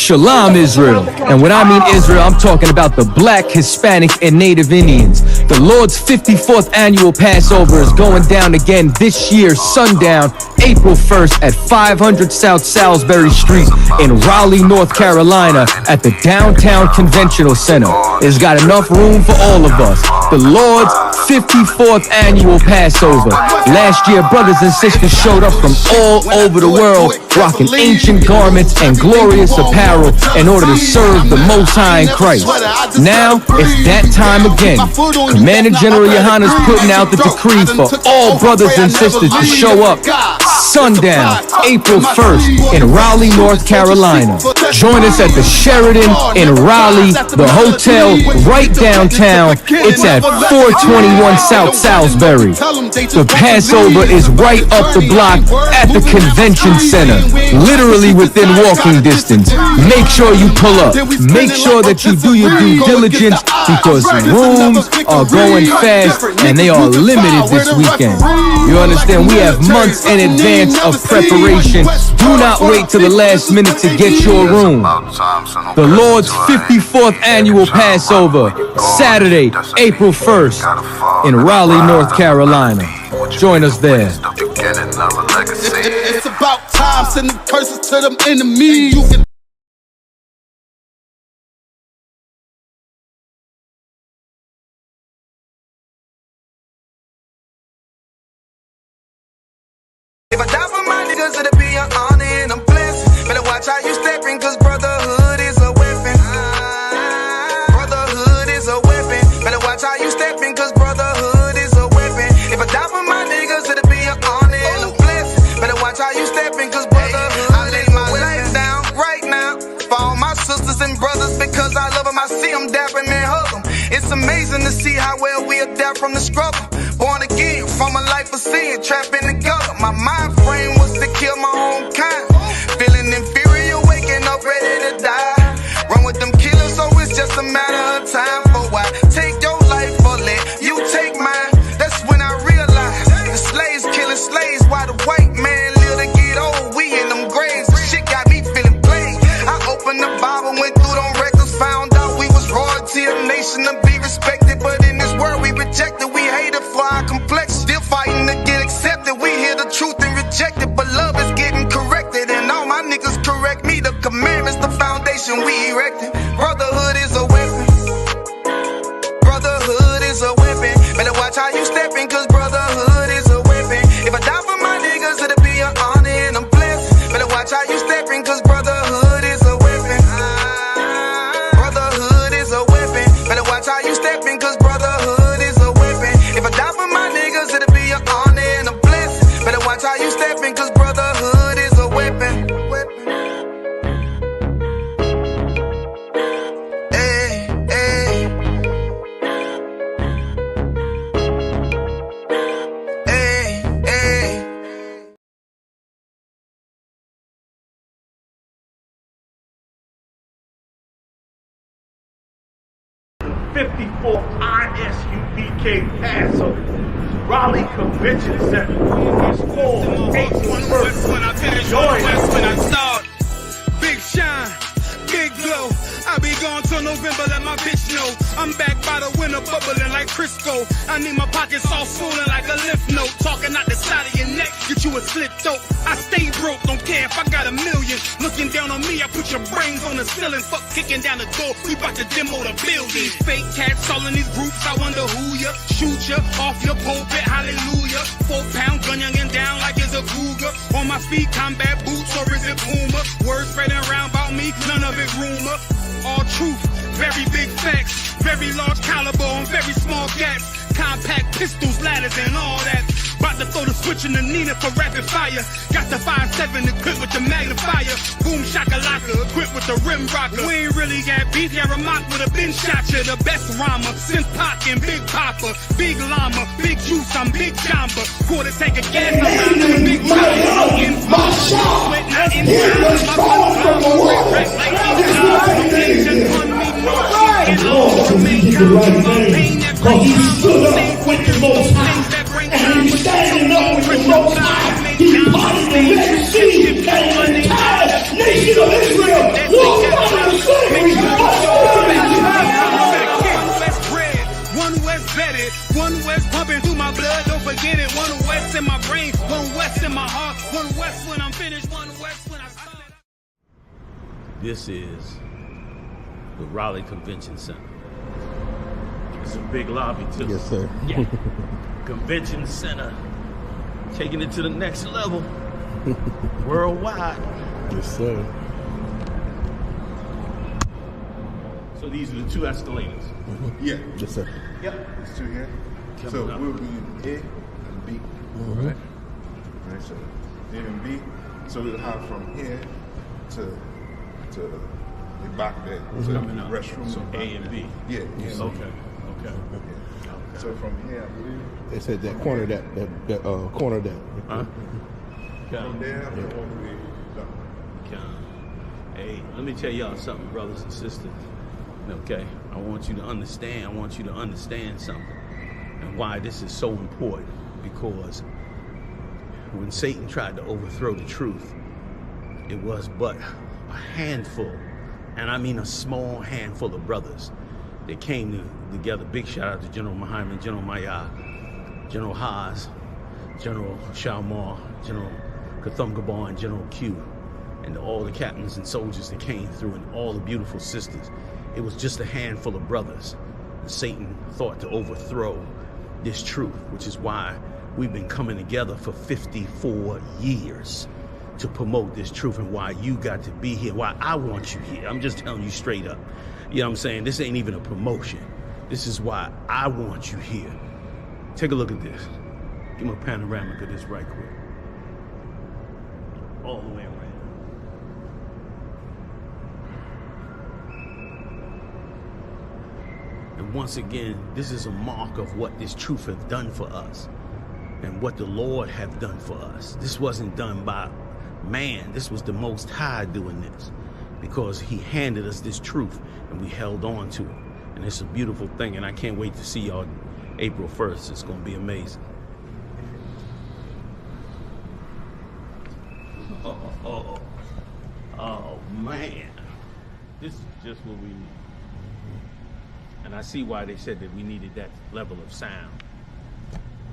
Shalom, Israel. And when I mean Israel, I'm talking about the Black, Hispanic, and Native Indians. The Lord's 54th annual Passover is going down again this year, sundown, April 1st at 500 South Salisbury Street in Raleigh, North Carolina at the Downtown Conventional Center. It's got enough room for all of us. The Lord's 54th annual Passover. Last year, brothers and sisters showed up from all over the world, rocking ancient garments and glorious apparel in order to serve the Most High in Christ. Now, it's that time again. Commander General Yohanna is putting out the decree for all brothers and sisters to show up sundown, April 1st in Raleigh, North Carolina. Join us at the Sheridan in Raleigh, the hotel right downtown. It's at 421 South Salisbury. The Passover is right up the block at the convention center, literally within walking distance. Make sure you pull up. Make sure that you do your due diligence because rooms are going fast and they are limited this weekend. You understand? We have months in advance of preparation. Do not wait till the last minute to get your room. The Lord's 54th annual Passover, Saturday, April 1st in Raleigh, North Carolina. Join us there. It's about time, sending curses to them enemies. If I die for my niggas, it'll be an honor and a blessing. Better watch how you stepping, cause brotherhood is a weapon. Brotherhood is a weapon. Better watch how you stepping, cause brotherhood is a weapon. If I die for my niggas, it'll be an honor and a blessing. Better watch how you stepping, cause brotherhood. I lay my life down right now for all my sisters and brothers, because I love them. I see them, dap them and hug them. It's amazing to see how well we adapt from the struggle. Born again from a life of sin, trapped in the gutter. My mind frame was to kill my own kind. Feeling inferior, waking up ready to die. Run with them killers, so it's just a matter of time. For why take your life or let you take mine? That's when I realized the slaves killing slaves while the white man live to get old. We in them graves, the shit got me feeling plain. I opened the Bible, went through them records, found out we was royalty, a nation to be respected. But in this world we rejected, we hated for our complexion. Still fighting to get accepted. We hear the truth and reject it, but love is getting corrected. And all my niggas correct me. The commandments, the foundation we erected. Brotherhood is a weapon. Brotherhood is a weapon. Better watch how you stepping, cause brotherhood is a weapon. If I die for my niggas, it'll be an honor and a blessing. Better watch how you stepping, cause brotherhood is a weapon. Brotherhood is a weapon. Better watch how you stepping, cause brotherhood is a weapon. If I die for my niggas, it'll be an honor and a blessing. Better watch how you stepping, cause brotherhood is a weapon. Hey, hey. Hey, hey. 54th I.S.U.P.K. Passover, Raleigh Convention Center. It's called April 1st. Join us. When I start, big shine, big glow. I be gone till November, let my bitch know. I'm back by the winter, bubbling like Crisco. I need my pockets all swollen like a lymph node. Talking out the side of your neck, get you a slit throat. I stay broke, don't care if I got a million. Looking down on me, I put your brains on the ceiling. Fuck kicking down the door, we bout to demo the building. Fake cats all in these groups, I wonder who ya. Shoot ya off your pulpit, hallelujah. 4-pound gun young and down like it's a cougar. On my feet, combat boots, or is it Puma? Words spreading around about me, none of it rumor. All truth, very big facts, very large caliber on very small gaps. Compact pistols, ladders, and all that. About to throw the switch in the Nina for rapid fire. Got the 5.7 equipped with the magnifier. Boom shakalaka, equipped with the rim rocker. We ain't really got beef, yeah, Ramak would have been shot you. The best rhymer, since Pac and Big Papa. Big llama, big juice, I'm Big Jamba. Quarter tank of gas, I'm a big Jamba. My shot, it was far from the wall. This is right. Lord, we did the right thing, because he stood up with the Most High. And he's standing up with the Most High. He parted the Red Sea, and the entire nation of Israel walked West in my heart, one West when I'm finished, one West when I start. This is the Raleigh Convention Center. It's a big lobby too. Yes, sir. Yeah. Convention Center, taking it to the next level, worldwide. Yes, sir. So these are the two escalators. Yeah. Yes, sir. Yep. It's two here. Coming So up. we'll be A and B. Right? Right. So A and B. So we'll have from here to the back there. So Coming up. restroom. So back A and there. B. Yeah. Okay. Okay. So from here, I believe. They said that corner, that corner, that. Huh? From there, all the way down. Hey, let me tell y'all something, brothers and sisters. Okay, I want you to understand. I want you to understand something, and why this is so important. Because when Satan tried to overthrow the truth, it was but a handful, and I mean a small handful of brothers that came together. Big shout out to General Muhammad, General Mayah, General Haas, General Shalmar, General Kathum Gabar, and General Q, and all the captains and soldiers that came through, and all the beautiful sisters. It was just a handful of brothers. And Satan thought to overthrow this truth, which is why we've been coming together for 54 years to promote this truth, and why you got to be here, why I want you here. I'm just telling you straight up. You know what I'm saying? This ain't even a promotion. This is why I want you here. Take a look at this. Give me a panoramic of this right quick. All the way around. And once again, this is a mark of what this truth has done for us and what the Lord have done for us. This wasn't done by man. This was the Most High doing this, because he handed us this truth and we held on to it. And it's a beautiful thing, and I can't wait to see y'all April 1st. It's going to be amazing. Oh, man. This is just what we need. And I see why they said that we needed that level of sound.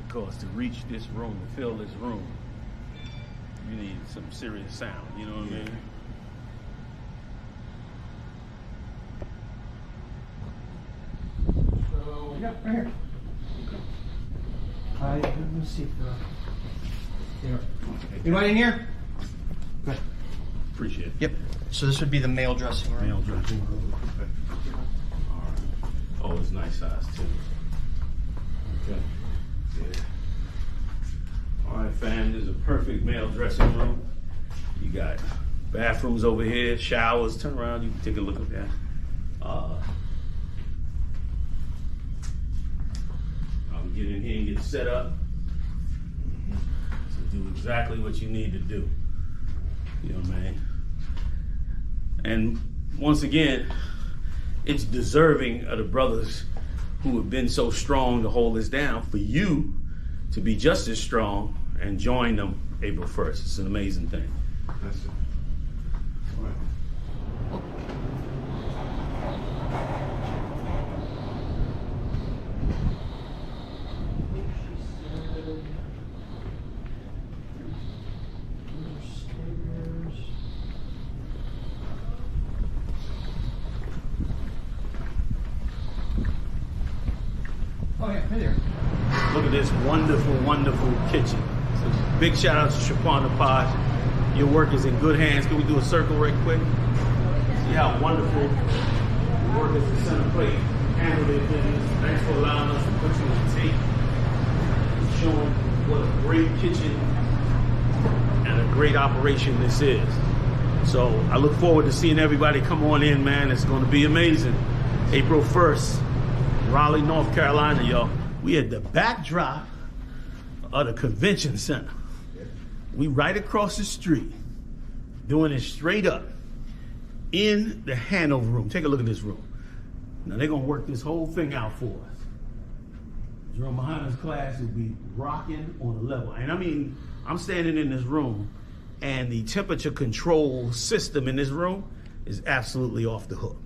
Because to reach this room, to fill this room, you need some serious sound. You know what I mean? So, yeah, right here. Let me see. Anybody in here? Good. Appreciate it. Yep. So this would be the male dressing room. Male dressing room. All right. Oh, it's nice size too. Okay. Yeah. All right, fam. This is a perfect male dressing room. You got bathrooms over here, showers. Turn around. You can take a look at that. I'll get in here and get set up. So do exactly what you need to do. You know what I mean? And once again, it's deserving of the brothers who have been so strong to hold us down for you to be just as strong and join them April 1st. It's an amazing thing. That's it. All right. Oh yeah, right there. Look at this wonderful, wonderful kitchen. So big shout out to Shapana Pod. Your work is in good hands. Can we do a circle right quick? See how wonderful the work is the center plate. Handle their business. Thanks for allowing us to put you on tape. Showing what a great kitchen and a great operation this is. So I look forward to seeing everybody come on in, man. It's going to be amazing. April 1st. Raleigh, North Carolina, y'all. We at the backdrop of the convention center. We right across the street, doing it straight up in the Hanover room. Take a look at this room. Now they're gonna work this whole thing out for us. Jerome Muhammad's class will be rocking on a level. And I mean, I'm standing in this room and the temperature control system in this room is absolutely off the hook.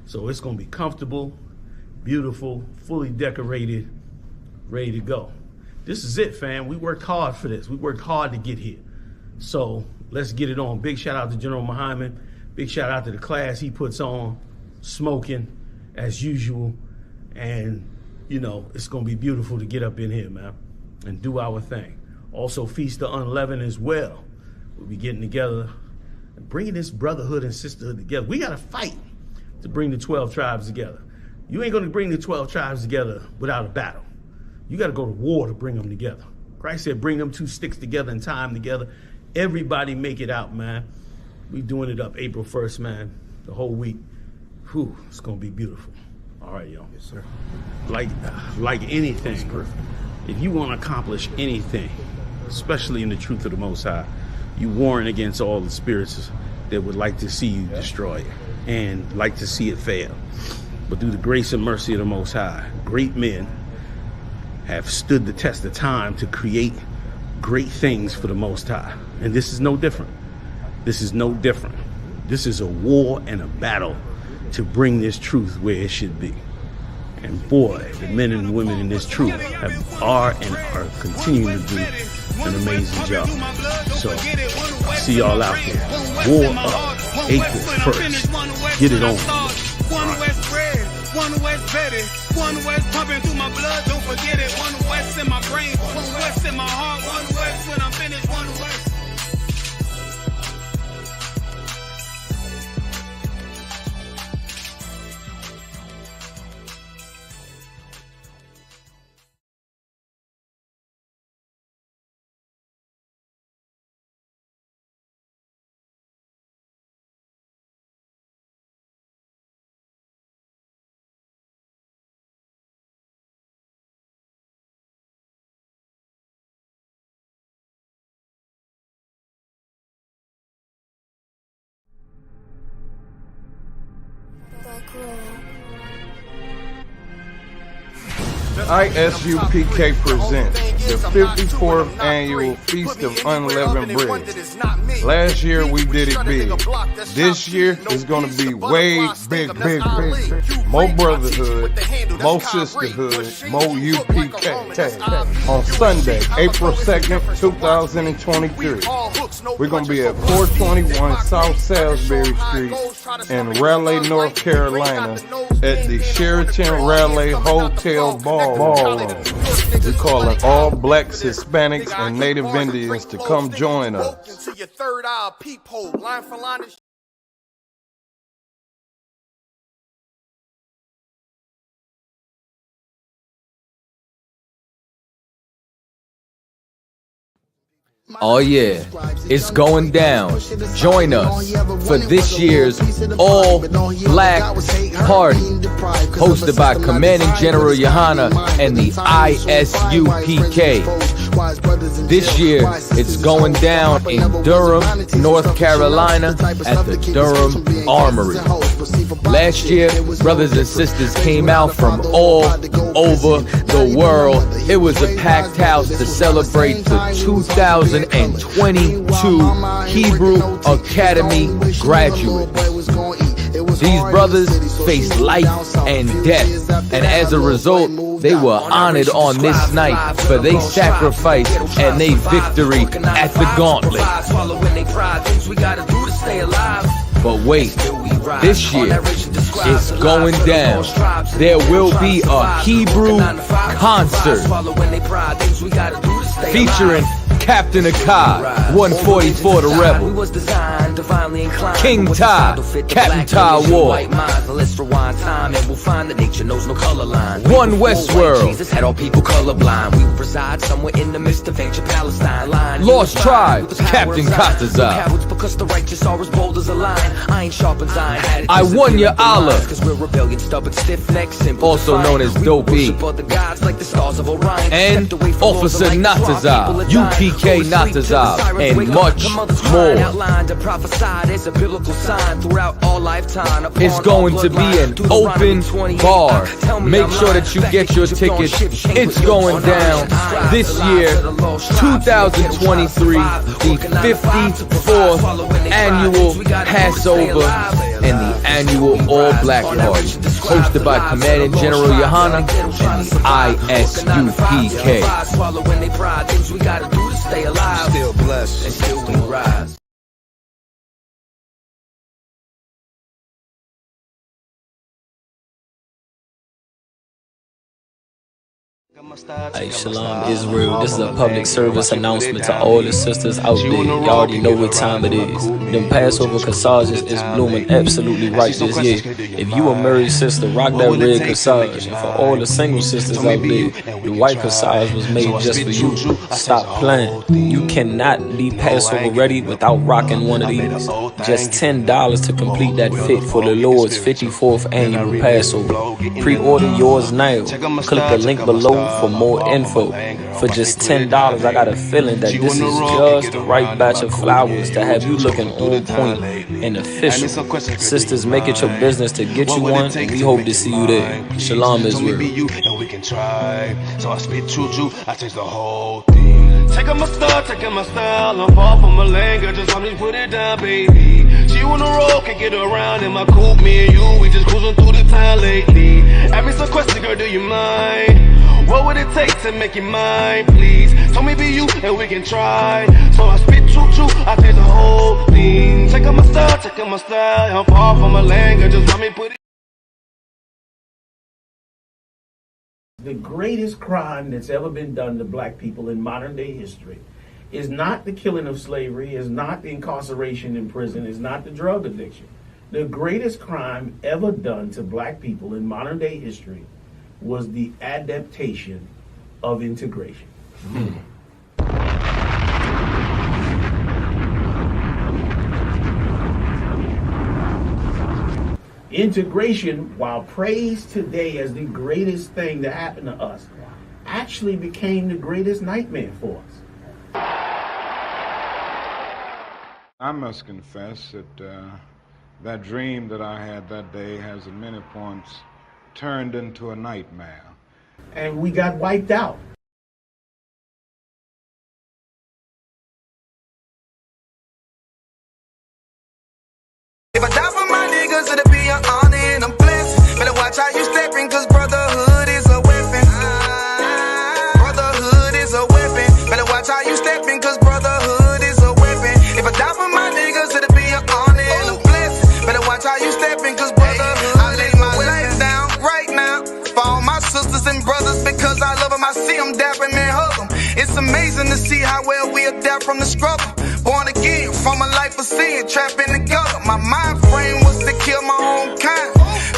So it's gonna be comfortable, beautiful, fully decorated, ready to go. This is it, fam. We worked hard for this. We worked hard to get here. So let's get it on. Big shout out to General Muhammad. Big shout out to the class he puts on, smoking as usual. And, you know, it's going to be beautiful to get up in here, man, and do our thing. Also, Feast of Unleavened as well. We'll be getting together and bringing this brotherhood and sisterhood together. We got to fight to bring the 12 tribes together. You ain't going to bring the 12 tribes together without a battle. You got to go to war to bring them together. Christ said, bring them two sticks together and tie them together. Everybody make it out, man. We doing it up April 1st, man, the whole week. Whew, it's going to be beautiful. All right, yo. Yes, sir. Like anything, if you want to accomplish anything, especially in the truth of the Most High, you warn against all the spirits that would like to see you destroyed and like to see it fail. But through the grace and mercy of the Most High, great men have stood the test of time to create great things for the Most High. And this is no different. This is no different. This is a war and a battle to bring this truth where it should be. And boy, the men and women in this truth are continuing to do an amazing job. So, see y'all out there. War up, April 1st. Get it on. One West bread, one West Betty, one West pumping through my blood, don't forget it. One West in my brain, one West in my heart, one West when I'm finished, one West. I.S.U.P.K presents the 54th annual Feast of Unleavened Bread. Last year we did it big. This year is going to be way big. More brotherhood, more sisterhood, more UPK. On Sunday, April 2nd, 2023, we're going to be at 421 South Salisbury Street in Raleigh, North Carolina at the Sheraton Raleigh Hotel Ballroom. We're calling all blacks, Hispanics, and Native Indians to come join us. Oh yeah, it's going down. Join us for this year's All Black Party, hosted by Commanding General Yohanna and the I.S.U.P.K. This year, it's going down in Durham, North Carolina at the Durham Armory. Last year, brothers and sisters came out from all over the world. It was a packed house to celebrate the 2022 Hebrew Academy graduates. These brothers faced life and death, and as a result, they were honored on this night for their sacrifice and their victory at the gauntlet. But wait, this year, it's going down. There will be a Hebrew concert featuring Captain Akai, 144 the Rebel, King Ty, Captain Ty Ward, One Westworld, Lost Tribes, Captain Kataza, I.S.U.P.K, also known as Dope E, and Officer Natazab, UPK Natazab, and much more. It's going to be an open bar. Make sure that you get your tickets. It's going down this year, 2023, the 54th annual Passover and the annual all-black party, hosted by Commandant General Yohanna and the I.S.U.P.K. Still blessed and still we rise. Hey, Shalom Israel, this is a public service announcement to all the sisters out there. Y'all already know what time it is. Them Passover corsages is blooming absolutely right this year. If you a married sister, rock that red corsage. And for all the single sisters out there, the white corsage was made just for you. Stop playing. You cannot be Passover ready without rocking one of these. Just $10 to complete that fit for the Lord's 54th annual Passover. Pre-order yours now. Click the link below for more info. For just $10, I got a feeling that this is just the right batch of flowers to have you looking on point and official. Sisters, make it your business to get you one, and we hope to see you there. Shalom Israel. And we can try. So I spit choo-choo, I taste the whole thing. Taking my style, I'm far from a lane, girl, just let me put it down, baby. She on the road, can't get around in my coupe, me and you, we just cruising through the town lately. Ask me some questions, girl, do you mind? What would it take to make you mine, please? Tell me be you, and we can try. So I spit choo-choo, I taste the whole thing. Taking my style, I'm far from a lane, girl, just let me put it. The greatest crime that's ever been done to black people in modern day history is not the killing of slavery, is not the incarceration in prison, is not the drug addiction. The greatest crime ever done to black people in modern day history was the adaptation of integration. Integration, while praised today as the greatest thing that happened to us, actually became the greatest nightmare for us. I must confess that that dream that I had that day has at many points turned into a nightmare. And we got wiped out. If I die for my niggas, it'll be an honor and I'm blessed. Better watch how you stepping, cause brotherhood is a weapon. Brotherhood is a weapon. Better watch how you stepping, cause brotherhood is a weapon. If I die for my niggas, it'll be an honor and I'm blessed. Better watch how you stepping, cause brotherhood, I lay my life down right now for all my sisters and brothers, because I love them. I see them, dap them and hug them. It's amazing to see how well we adapt from the struggle. Born again from a life of sin, trapped in the gutter. My mind frame was to kill my own kind.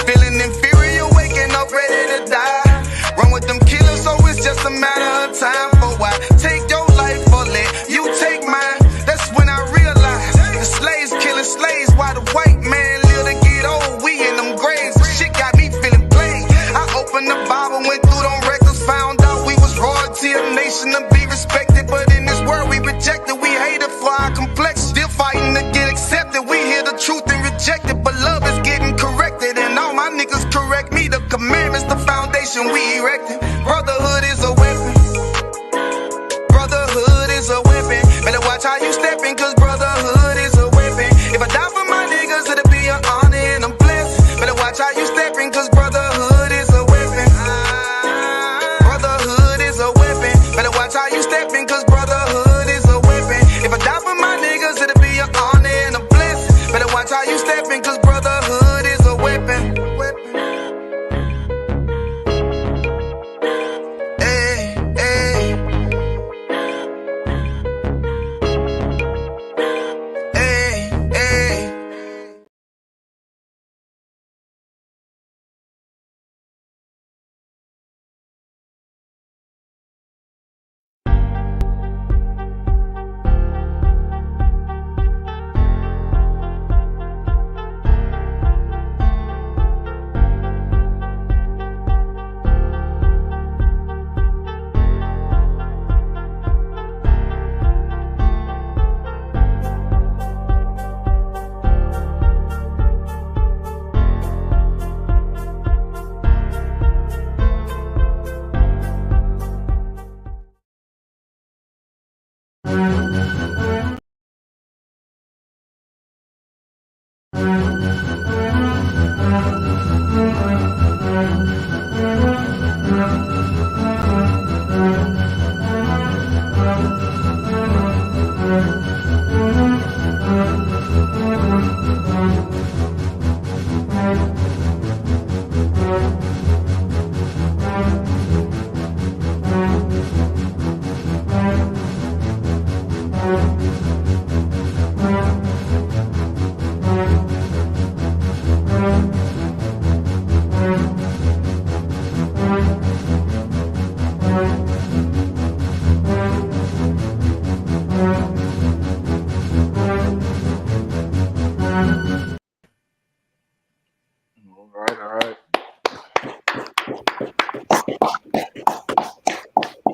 Feeling inferior, waking up ready to die. Run with them killers, so it's just a matter of time. For why take your life or let you take mine? That's when I realized the slaves killing slaves while the white man live to get old. We in them graves, the shit got me feeling plain. I opened the Bible, went through them records, found out we was royalty, a nation to be respected. But in this world we rejected, we hated for our complex. Still fighting to get accepted. We hear the truth and reject it, but love is getting corrected. And all my niggas correct me. The commandments, the foundation we erected. Brotherhood is a weapon. Brotherhood is a weapon. Better watch how you stepping, cause brotherhood is a weapon. If I die for my niggas, it'll be an honor and I'm blessed. Better watch how you stepping, cause brotherhood is a weapon. Brotherhood is a weapon. Better watch how you stepping, cause brotherhood is a weapon. If I die for my niggas, it'll be an honor and I'm blessed. Better watch how you stepping, cause brotherhood is a weapon. Hey, hey. Hey, hey.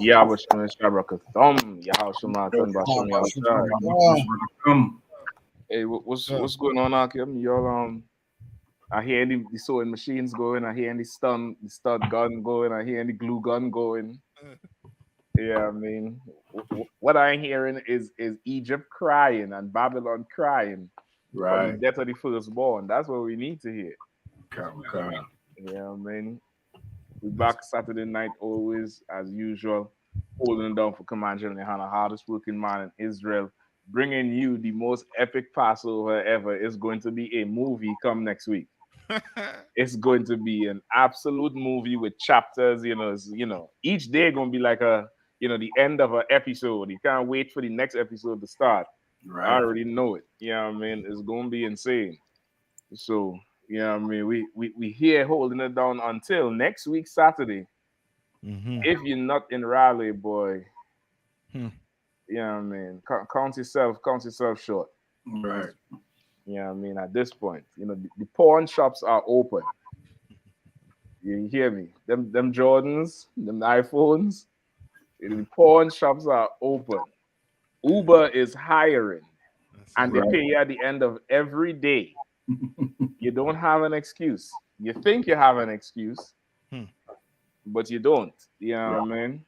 Yahweh Shabbat Yahweh. Hey, what's going on out here? Y'all I hear the sewing machines going. I hear the stud gun going. I hear the glue gun going. Yeah, I mean, what I'm hearing is Egypt crying and Babylon crying for the death of the firstborn. That's what we need to hear. Yeah, I mean, we back Saturday night always as usual, holding it down for Command General Yohanna, hardest working man in Israel, bringing you the most epic Passover ever. It's going to be a movie come next week. It's going to be an absolute movie with chapters. Each day going to be like the end of an episode. You can't wait for the next episode to start. I already know it. Yeah, I mean, it's going to be insane. So, yeah, I mean, we here holding it down until next week Saturday. If you're not in Raleigh, boy, yeah, I mean, count yourself short. Right. Yeah, I mean, at this point, the pawn shops are open. You hear me? Them Jordans, them iPhones, the pawn shops are open. Uber is hiring, and they pay you at the end of every day. You don't have an excuse. You think you have an excuse, but you don't. You know what I mean?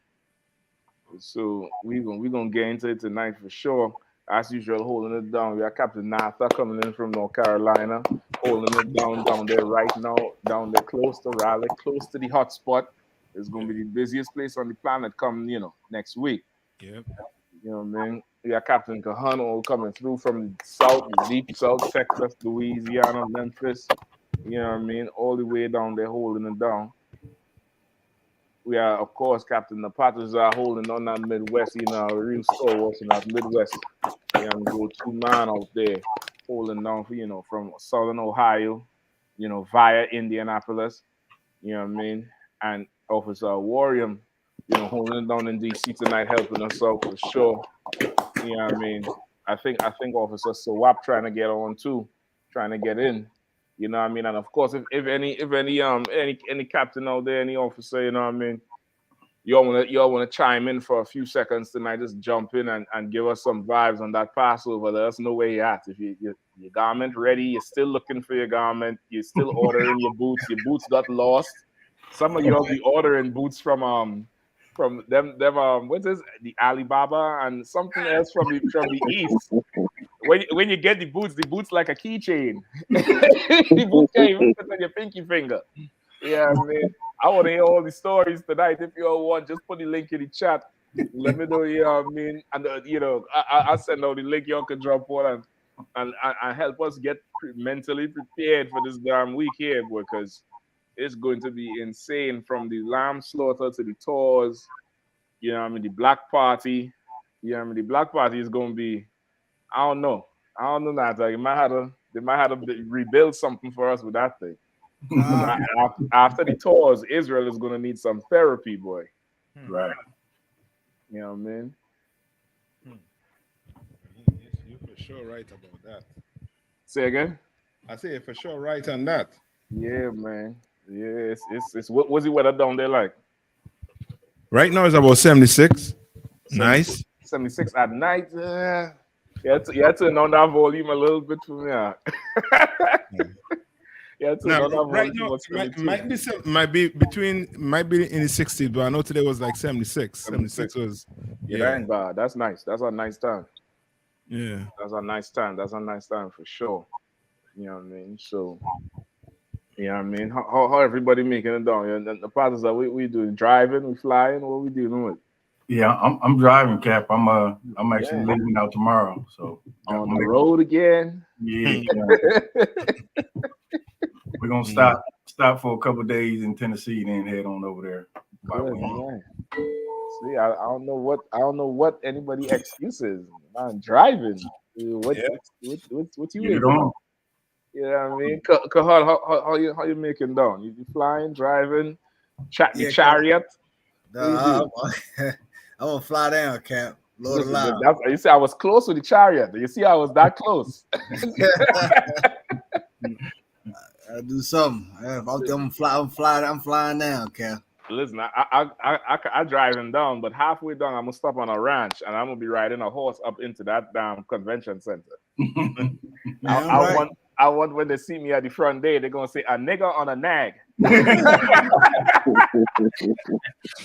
So we're gonna get into it tonight for sure. As usual, holding it down. We have Captain Natha coming in from North Carolina, holding it down there right now, down there close to Raleigh, close to the hotspot. It's going to be the busiest place on the planet come, next week. Yep. You know what I mean? We have Captain GEN.YAHANNA coming through from the south, deep south, Texas, Louisiana, Memphis. You know what I mean? All the way down there holding it down. We are, of course, Captain Napatas are holding on that Midwest, real stalwarts in that Midwest. Go-to man out there holding down for, from Southern Ohio, via Indianapolis, you know what I mean? And Officer Warrior, holding it down in DC tonight, helping us out for sure. You know what I mean? I think Officer I.S.U.P.K trying to get on too, trying to get in. You know what I mean? And of course, if any captain out there, any officer, you know what I mean, y'all wanna chime in for a few seconds tonight, just jump in and give us some vibes on that Passover. Let us know where you're at. If your garment ready, you're still looking for your garment, you're still ordering your boots got lost. Some of y'all be ordering boots from them what's this? The Alibaba and something else from the east. When you get the boots like a keychain. The boots can't even fit on your pinky finger. Yeah, man. I want to hear all the stories tonight. If you all want, just put the link in the chat. Let me know, you know what I mean? And, I'll send out the link. Y'all can drop on and help us get mentally prepared for this damn week here, because it's going to be insane from the lamb slaughter to the tours. You know what I mean? The black party. You know what I mean? The black party is going to be, I don't know that. Like, they might have to rebuild something for us with that thing. After the tours, Israel is going to need some therapy, boy. Right. You know what I mean? You're for sure right about that. Say again? I say you're for sure right on that. Yeah, man. Yeah, it's what's the weather down there like? Right now it's about 76. Nice. 76 at night. You have to turn on that volume a little bit for me. Yeah, right now, might be in the 60s, but I know today was like 76. 76 was that ain't bad. That's nice. That's a nice time. Yeah, that's a nice time. That's a nice time for sure. You know what I mean? So, you know what I mean? How everybody making it down? And the process that we doing, driving, we flying, what we dealing with? Yeah, I'm driving, Cap. I'm actually leaving out tomorrow. So on the road again. Yeah. We're gonna stop for a couple of days in Tennessee, then head on over there. See, I don't know what anybody excuses. I'm driving. What you get on? You know what I mean? How you making down? You flying, driving, chariot? I'm gonna fly down, Cap. Lord alive. You see, I was close with the chariot. You see, I was that close. I do something. I'm flying down, Cap. Listen, I drive him down, but halfway down, I'm gonna stop on a ranch and I'm gonna be riding a horse up into that damn convention center. I want when they see me at the front day, they're gonna say a nigga on a nag.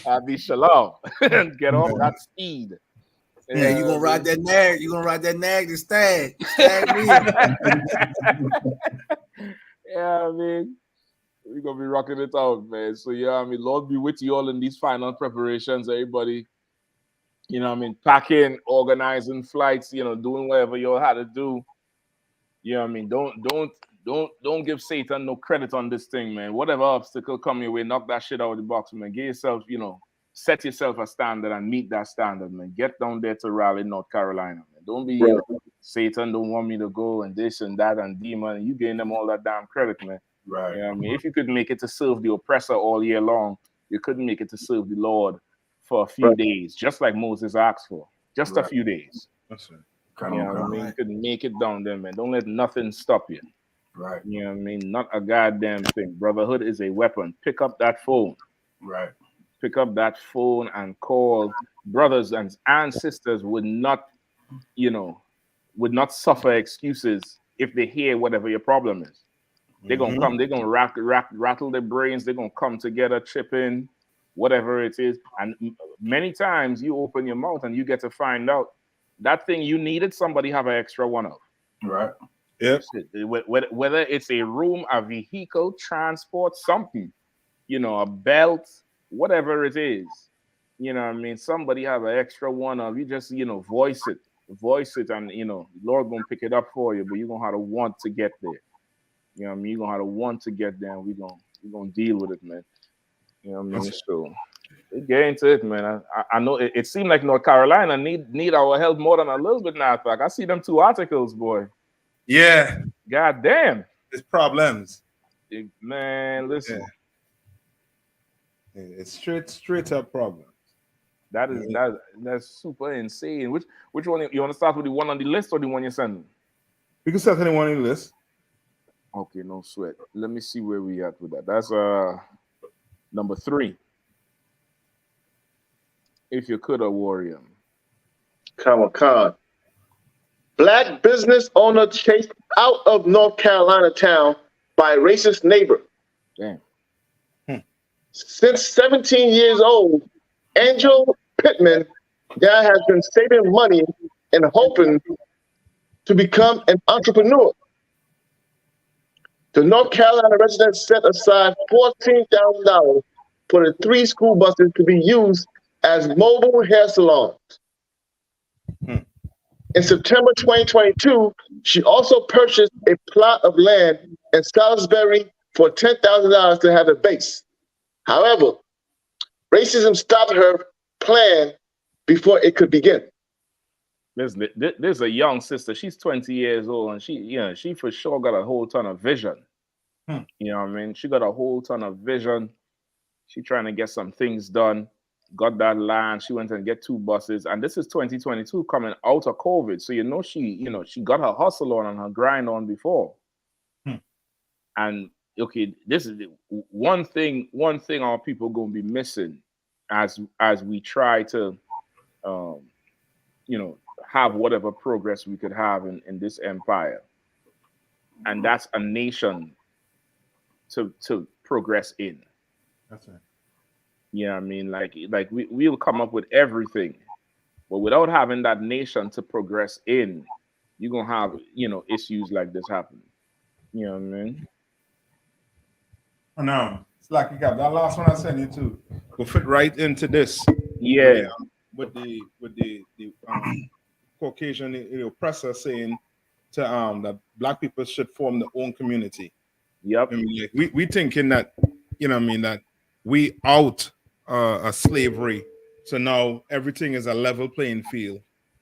I'll be shalom and get off that steed. Yeah, you gonna ride that nag. You gonna ride that nag to stag. Yeah, I mean, we're gonna be rocking it out, man. So yeah, I mean, Lord be with you all in these final preparations, everybody. You know, I mean, packing, organizing flights, you know, doing whatever you all had to do. You know, I mean, don't give Satan no credit on this thing, man. Whatever obstacle come your way, knock that shit out of the box, man. Get yourself, you know, set yourself a standard and meet that standard, man. Get down there to Raleigh, North Carolina, man. Don't be you know, Satan don't want me to go and this and that and demon. You getting them all that damn credit, man. Right. You know what I mean? If you could make it to serve the oppressor all year long, you couldn't make it to serve the Lord for a few days, just like Moses asked for. Just a few days. That's it. You know what I mean? You couldn't make it down there, man. Don't let nothing stop you. Right. You know what I mean? Not a goddamn thing. Brotherhood is a weapon. Pick up that phone. Right. Pick up that phone and call. Brothers and sisters would not, you know, would not suffer excuses if they hear whatever your problem is. They're gonna come, they're gonna rattle their brains, they're gonna come together, chip in, whatever it is. And many times you open your mouth and you get to find out that thing you needed, somebody have an extra one of. Right. Yep. Whether it's a room, a vehicle, transport, something, you know, a belt, whatever it is, you know what I mean? Somebody have an extra one of. You just, you know, voice it, and, you know, Lord gonna pick it up for you, but you're gonna have to want to get there. You know what I mean? You're gonna have to want to get there, and we're gonna deal with it, man. You know what I mean? So get into it, man. I know it seemed like North Carolina need our help more than a little bit now. In fact, I see them 2 articles, boy. Yeah. God damn. There's problems. Man, listen. Yeah. It's straight up problems. That's super insane. Which one you want to start with? The one on the list or the one you're sending? We can start anyone on the list. Okay, no sweat. Let me see where we at with that. That's number 3. If you could, a warrior. Khan. Black business owner chased out of North Carolina town by racist neighbor. Damn. Since 17 years old, Angel Pittman now has been saving money and hoping to become an entrepreneur. The North Carolina resident set aside $14,000 for the 3 school buses to be used as mobile hair salons. In September 2022, she also purchased a plot of land in Salisbury for $10,000 to have a base. However, racism stopped her plan before it could begin. There's a young sister. She's 20 years old, and she for sure got a whole ton of vision. You know what I mean? She got a whole ton of vision. She trying to get some things done. Got that land. She went and get 2 buses, and this is 2022 coming out of COVID. So she got her hustle on and her grind on before. And okay, this is one thing our people gonna be missing as we try to have whatever progress we could have in this empire. And that's a nation to progress in. That's right. You know what I mean? Like we'll come up with everything, but without having that nation to progress in, you're gonna have, issues like this happening. You know what I mean? Oh, no. It's like you got that last one I sent you to will fit right into this. Yeah. With the Caucasian the oppressor saying to that black people should form their own community. Yep. I mean, like, we thinking that, that we out a slavery, so now everything is a level playing field,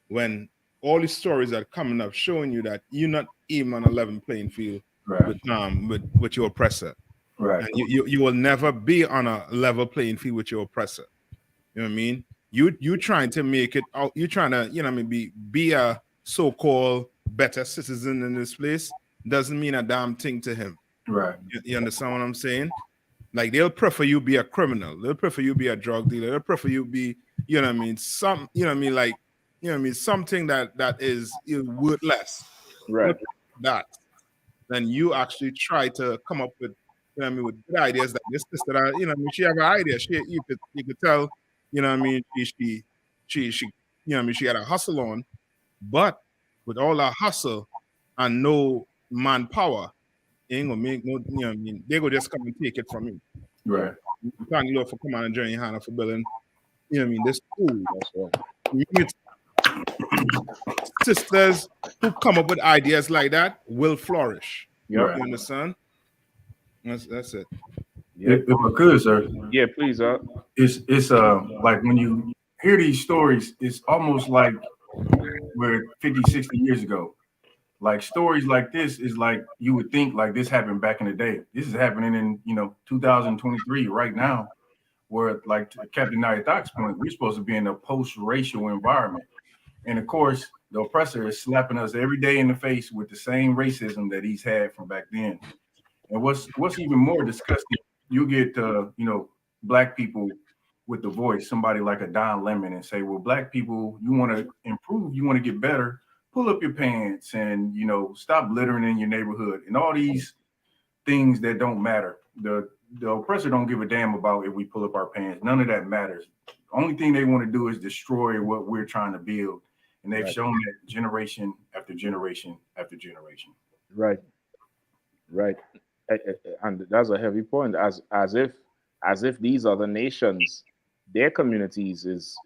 when all these stories are coming up showing you that you're not even on a level playing field with your oppressor. Right. And you will never be on a level playing field with your oppressor. You know what I mean? You trying to make it out, you trying to be a so-called better citizen in this place doesn't mean a damn thing to him. Right. You understand what I'm saying? Like they'll prefer you be a criminal. They'll prefer you be a drug dealer. They'll prefer you be, you know what I mean, some, you know what I mean, like, you know what I mean, something that is worthless. Right. That. Then you actually try to come up with, you know what I mean, with good ideas like this sister that, you know what I mean, she have an idea. You could tell, you know what I mean, she you know what I mean, she had a hustle on, but with all that hustle and no manpower, it ain't gonna make no, you know what I mean, they go just come and take it from you. Right. Thank you, Lord, for coming on GEN.YAHANNA for building, you know what I mean, this school. That's right. You meet sisters who come up with ideas like that will flourish. Yep. You understand? That's it. If I could, sir. Yeah, please. It's like when you hear these stories, it's almost like we're 50, 60 years ago. Like stories like this is like you would think like this happened back in the day. This is happening in 2023 right now, where like to Captain I.S.U.P.K's point, we're supposed to be in a post-racial environment, and of course the oppressor is slapping us every day in the face with the same racism that he's had from back then. And what's even more disgusting, you get black people with the voice, somebody like a Don Lemon, and say, well, black people, you want to improve, you want to get better, pull up your pants and stop littering in your neighborhood and all these things that don't matter. The oppressor don't give a damn about if we pull up our pants. None of that matters. The only thing they want to do is destroy what we're trying to build. And they've shown that generation after generation after generation. Right. Right. And that's a heavy point, as if these other nations, their communities is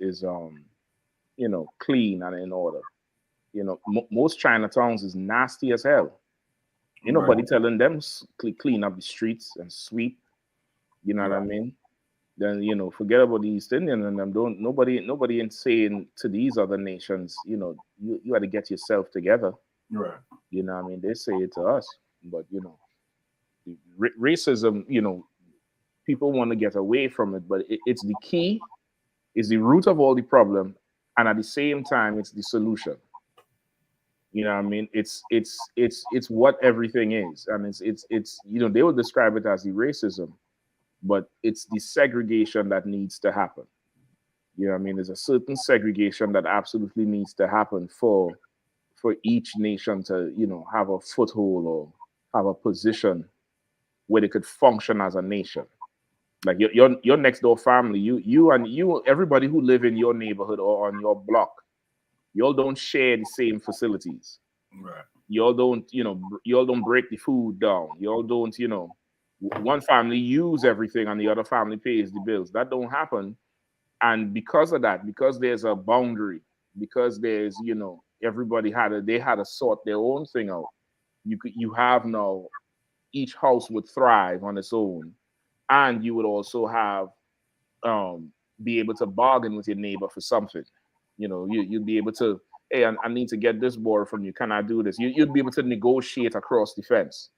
clean and in order. Most Chinatowns is nasty as hell. Ain't nobody telling them clean up the streets and sweep. You know what I mean? Then forget about the East Indian and them. Nobody ain't saying to these other nations, you got to get yourself together. Right. You know what I mean? They say it to us, but racism, people want to get away from it, but it's the key, is the root of all the problem, and at the same time, it's the solution. You know what I mean? It's what everything is, and it's they will describe it as the racism, but it's the segregation that needs to happen. You know what I mean? There's a certain segregation that absolutely needs to happen for each nation to have a foothold or have a position where they could function as a nation. Like your next door family, you everybody who live in your neighborhood or on your block, y'all don't share the same facilities. Right. Y'all don't break the food down. Y'all don't, one family use everything and the other family pays the bills. That don't happen. And because of that, because there's a boundary, because there's, everybody had to sort their own thing out. You have now, each house would thrive on its own, and you would also have be able to bargain with your neighbor for something. You'd be able to, hey, I need to get this board from you. Can I do this? You'd be able to negotiate across the fence.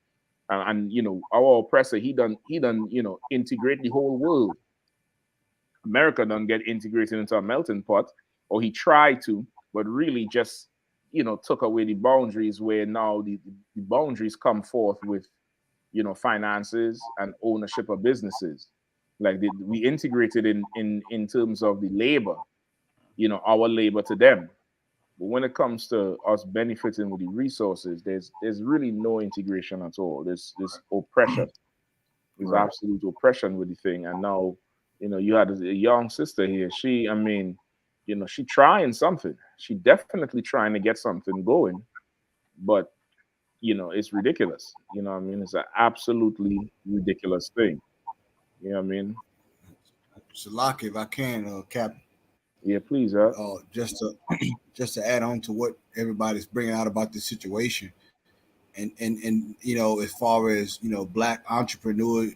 And our oppressor, he done integrate the whole world. America done get integrated into a melting pot, or he tried to, but really just took away the boundaries, where now the boundaries come forth with finances and ownership of businesses. Like we integrated in terms of the labor, our labor to them. But when it comes to us benefiting with the resources, there's really no integration at all. There's oppression. There's absolute oppression with the thing. And now, you had a young sister here. She trying something. She definitely trying to get something going, but it's ridiculous. You know what I mean? It's an absolutely ridiculous thing. You know what I mean? Shalaki, if I can, Cap. Yeah, please. Just to add on to what everybody's bringing out about this situation, and as far as black entrepreneur,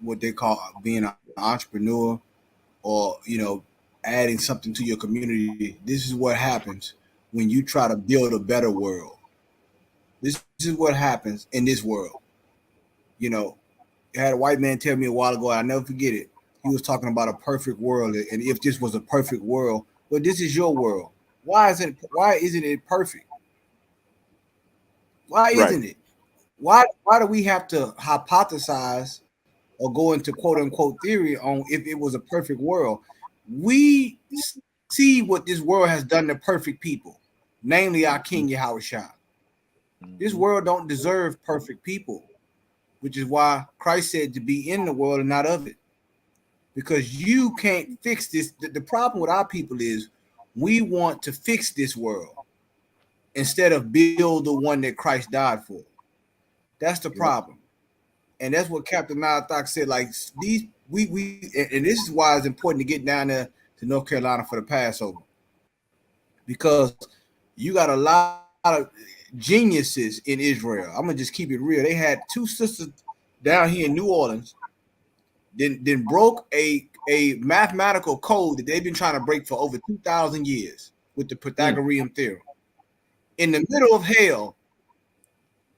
what they call being an entrepreneur, or adding something to your community. This is what happens when you try to build a better world. This is what happens in this world. I had a white man tell me a while ago, I'll never forget it. He was talking about a perfect world, and if this was a perfect world, well, this is your world. Why isn't it perfect? Why isn't it? Why do we have to hypothesize or go into quote unquote theory on if it was a perfect world. We see what this world has done to perfect people, namely our King Yahushua. This world don't deserve perfect people, which is why Christ said to be in the world and not of it. Because you can't fix this. The problem with our people is we want to fix this world instead of build the one that Christ died for. That's the problem. And that's what Captain Nathak said. Like these, and this is why it's important to get down there to North Carolina for the Passover, because you got a lot of geniuses in Israel. I'm gonna just keep it real. They had two sisters down here in New Orleans, then broke a mathematical code that they've been trying to break for over 2,000 years with the Pythagorean theorem. In the middle of hell,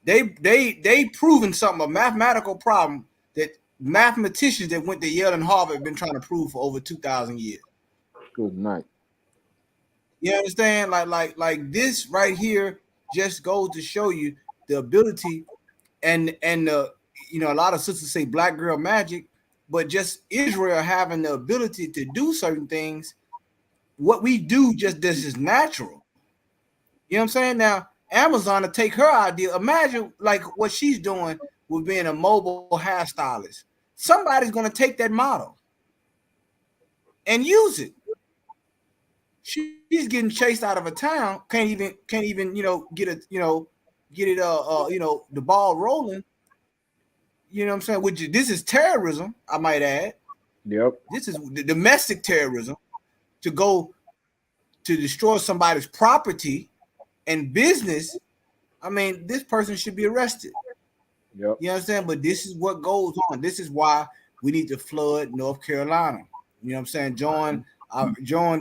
they proven something, a mathematical problem that mathematicians that went to Yale and Harvard have been trying to prove for over 2,000 years. Good night. You understand? Like this right here just goes to show you the ability and the, you know, a lot of sisters say black girl magic, but just Israel having the ability to do certain things. What we do just this is natural. You know what I'm saying? Now Amazon to take her idea. Imagine like what she's doing with being a mobile hairstylist. Somebody's gonna take that model and use it. She's getting chased out of a town. Can't even get it the ball rolling. You know what I'm saying? Which this is terrorism, I might add. Yep. This is the domestic terrorism to go to destroy somebody's property and business. I mean, this person should be arrested. Yep. You understand? But this is what goes on. This is why we need to flood North Carolina. You know what I'm saying? Join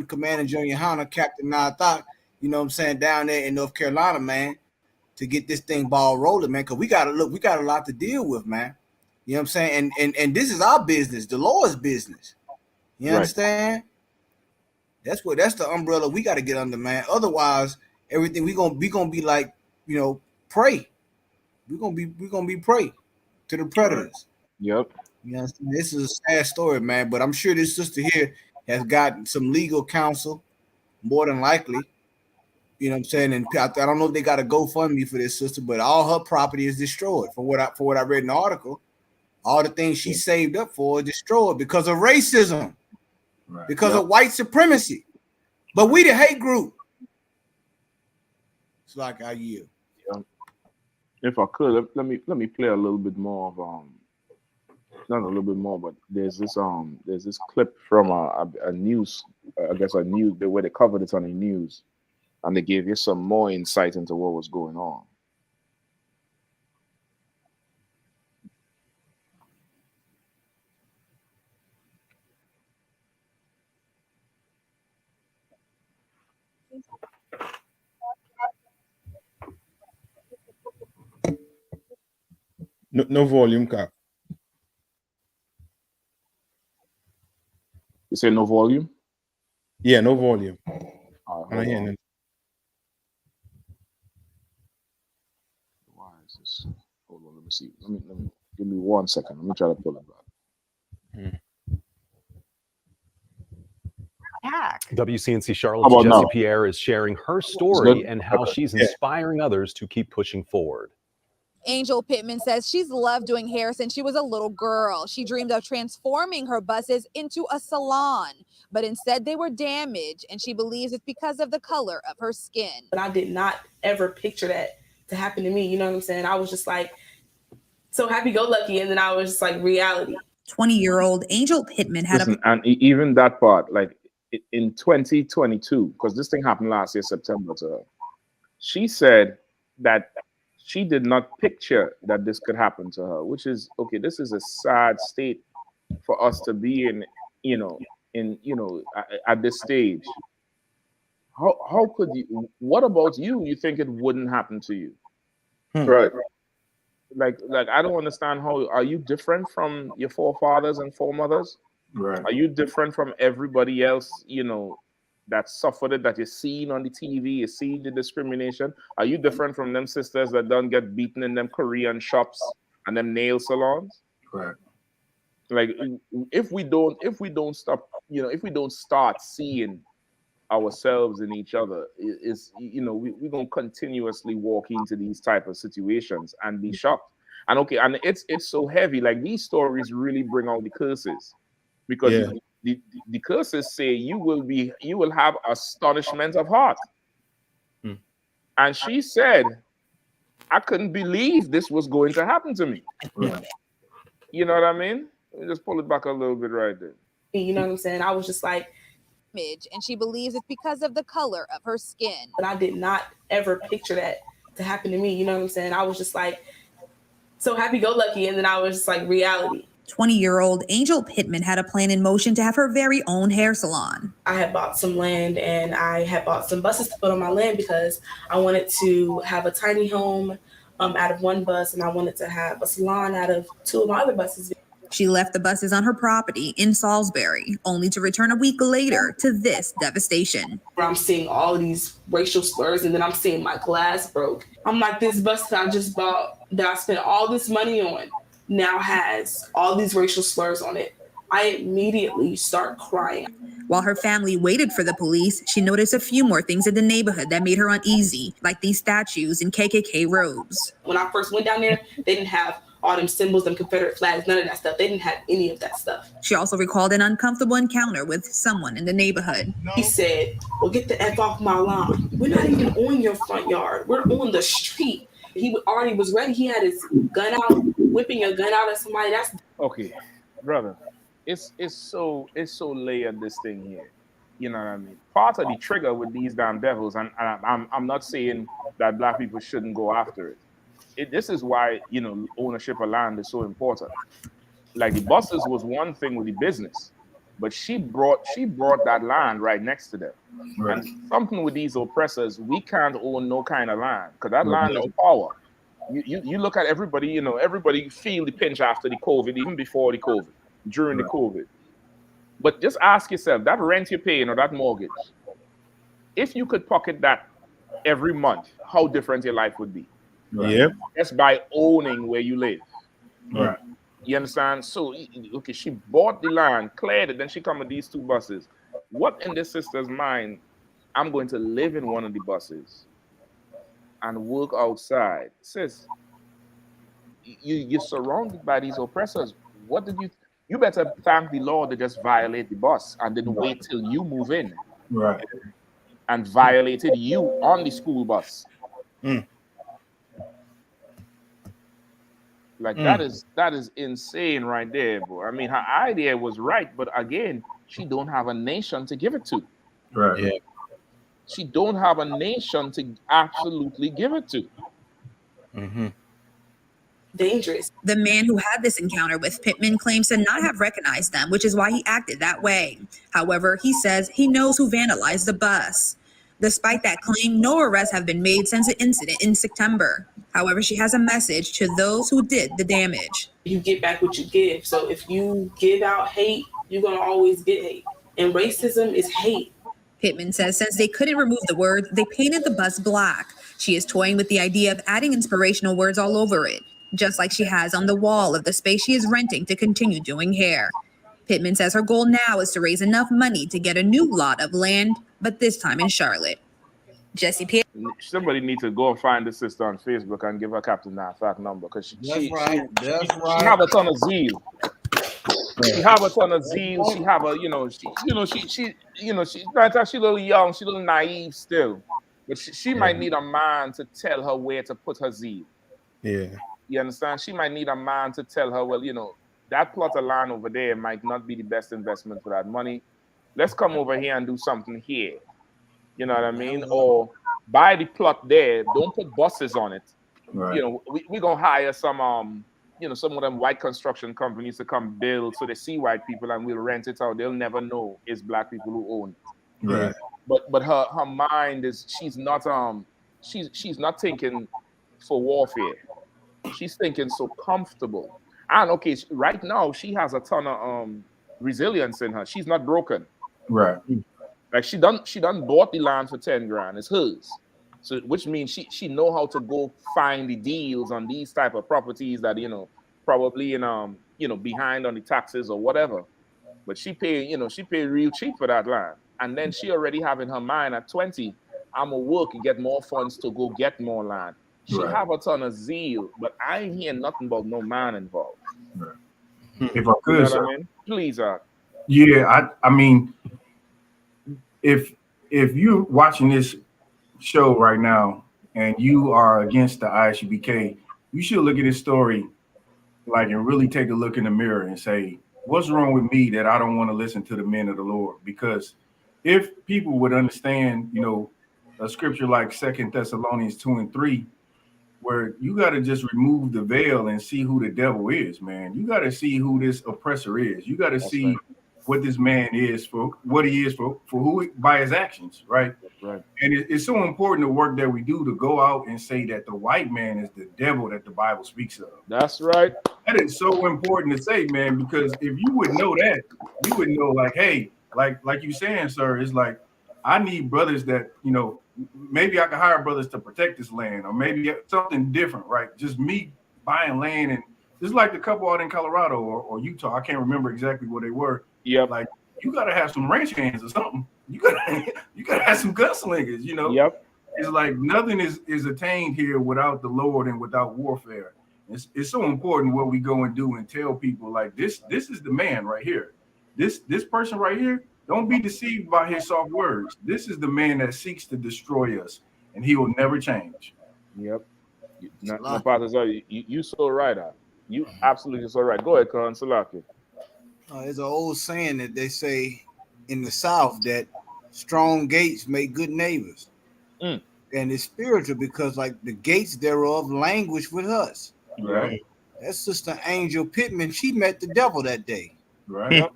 Commander GEN.YAHANNA, Captain Nathak, you know what I'm saying, down there in North Carolina, man, to get this thing ball rolling, man. Because we got a lot to deal with, man. You know what I'm saying? And this is our business, the Lord's business. You understand? That's the umbrella we got to get under, man. Otherwise, everything we gonna be like, prey. We're gonna be prey to the predators. Yep. You know, this is a sad story, man. But I'm sure this sister here has gotten some legal counsel, more than likely. You know what I'm saying? And I don't know if they got a GoFundMe for this sister, but all her property is destroyed. For what I read in the article, all the things she saved up for are destroyed because of racism, because of white supremacy. But we the hate group. It's like I yield. Yeah. If I could, let me play a little bit more of not a little bit more, but there's this clip from a news, I guess a news, the way they covered it on the news, and they gave you some more insight into what was going on. No volume, Cap. You say no volume? Yeah, no volume. Hold I hear on. it. Why is this? Hold on, let me see. Let me give me 1 second. Let me try to pull it back. WCNC Charlotte's about Jessie now? Pierre is sharing her story good? and how Okay. she's Yeah. inspiring others to keep pushing forward. Angel Pittman says she's loved doing hair since she was a little girl. She dreamed of transforming her buses into a salon, but instead they were damaged, and she believes it's because of the color of her skin. But I did not ever picture that to happen to me. You know what I'm saying? I was just like so happy-go-lucky, and then I was just like reality. 20-year-old Angel Pittman had Listen, and even that part, like in 2022, because this thing happened last year, September to her, she said that she did not picture that this could happen to her, which is, okay, this is a sad state for us to be in, at this stage. How could you, what about you? You think it wouldn't happen to you? Right. Like I don't understand how, are you different from your forefathers and foremothers? Right. Are you different from everybody else, that suffered it, that you're seeing on the TV, you're seeing the discrimination? Are you different from them sisters that don't get beaten in them Korean shops and them nail salons? Right. Like if we don't stop, if we don't start seeing ourselves in each other, we're gonna continuously walk into these type of situations and be shocked. And and it's so heavy. Like these stories really bring out the curses, because Yeah. the curses say you will have astonishment of heart. And she said, I couldn't believe this was going to happen to me. Right. You know what I mean? Let me just pull it back a little bit right there. You know what I'm saying? I was just like, and she believes it's because of the color of her skin. but I did not ever picture that to happen to me. You know what I'm saying? I was just like so happy-go-lucky, and then I was just like reality. 20-year-old Angel Pittman had a plan in motion to have her very own hair salon. I had bought some land and I had bought some buses to put on my land because I wanted to have a tiny home out of one bus, and I wanted to have a salon out of two of my other buses. She left the buses on her property in Salisbury, only to return a week later to this devastation. I'm seeing all of these racial slurs, and then I'm seeing my glass broke. I'm like, this bus that I just bought, that I spent all this money on, now has all these racial slurs on it. I immediately start crying. While her family waited for the police, she noticed a few more things in the neighborhood that made her uneasy, like these statues and KKK robes. When I first went down there, they didn't have all them symbols, them Confederate flags, none of that stuff. They didn't have any of that stuff. She also recalled an uncomfortable encounter with someone in the neighborhood. He said, well, get the F off my lawn. We're not even on your front yard. We're on the street. He already was ready. He had his gun out, whipping a gun out at somebody. That's okay, brother. It's so layered, this thing here. You know what I mean? Part of the trigger with these damn devils, and I'm not saying that black people shouldn't go after it. This is why, ownership of land is so important. Like the buses was one thing with the business, but she brought that land right next to them. Right. And something with these oppressors, we can't own no kind of land, because that land is power. You look at everybody, everybody feel the pinch after the COVID, even before the COVID, during the COVID. But just ask yourself, that rent you're paying or that mortgage, if you could pocket that every month, how different your life would be. Right. Yep. That's by owning where you live. Right. You understand? So, okay, she bought the land, cleared it, then she come with these two buses. What in this sister's mind, I'm going to live in one of the buses and work outside? Sis, you're surrounded by these oppressors. What did you better thank the Lord to just violate the bus and didn't wait till you move in. Right. And violated you on the school bus. Like that is insane right there, bro. I mean, her idea was right, but again, she don't have a nation to give it to. Right. Yeah. She don't have a nation to absolutely give it to. Mm-hmm. Dangerous. The man who had this encounter with Pittman claims to not have recognized them, which is why he acted that way. However, he says he knows who vandalized the bus. Despite that claim, no arrests have been made since the incident in September. However, she has a message to those who did the damage. You get back what you give. So if you give out hate, you're going to always get hate. And racism is hate. Pittman says since they couldn't remove the word, they painted the bus black. She is toying with the idea of adding inspirational words all over it, just like she has on the wall of the space she is renting to continue doing hair. Pittman says her goal now is to raise enough money to get a new lot of land, but this time in Charlotte. Jesse P. Somebody needs to go and find the sister on Facebook and give her Captain Nafak number, because she have a ton of zeal. She have a ton of zeal. She have a, she a little young, she a little naive still, but she might need a man to tell her where to put her zeal. Yeah. You understand? She might need a man to tell her, well, that plot of land over there might not be the best investment for that money. Let's come over here and do something here. You know what I mean? Or buy the plot there. Don't put buses on it. Right. We're going to hire some, some of them white construction companies to come build, so they see white people and we'll rent it out. They'll never know it's black people who own it. Right. But her mind is, she's not thinking for warfare. She's thinking so comfortable. And okay, right now she has a ton of resilience in her. She's not broken. Right. Like she done bought the land for 10 grand. It's hers. So which means she know how to go find the deals on these type of properties that probably in behind on the taxes or whatever. But she paid real cheap for that land. And then she already have in her mind at 20, I'm gonna work and get more funds to go get more land. She Right. have a ton of zeal, but I ain't hearing nothing about no man involved. Right. If I You could, know sir. what I mean? Please, Yeah, I mean, if you're watching this show right now and you are against the I.S.U.P.K, you should look at this story and really take a look in the mirror and say, what's wrong with me that I don't want to listen to the men of the Lord? Because if people would understand, a scripture like 2 Thessalonians 2:3, where you got to just remove the veil and see who the devil is, man. You got to see who this oppressor is. You got to see what this man is for what he is for who by his actions, right? Right. And it's so important the work that we do to go out and say that the white man is the devil that the Bible speaks of. That's right. That is so important to say, man, because if you would know that, you would know, hey, like you saying, sir, it's like I need brothers that, maybe I can hire brothers to protect this land, or maybe something different, right? Just me buying land, and just like the couple out in Colorado or Utah, I can't remember exactly where they were. Yeah, like you gotta have some ranch hands or something. You gotta have some gunslingers, Yep. It's like nothing is attained here without the Lord and without warfare. It's so important what we go and do and tell people this is the man right here. This person right here, don't be deceived by his soft words. This is the man that seeks to destroy us, and he will never change. Yep. You so right, you absolutely so right. Go ahead, Khan Salaki. There's an old saying that they say in the South that strong gates make good neighbors. And it's spiritual because the gates thereof languish with us. Right. That Sister Angel Pittman, she met the devil that day. Right.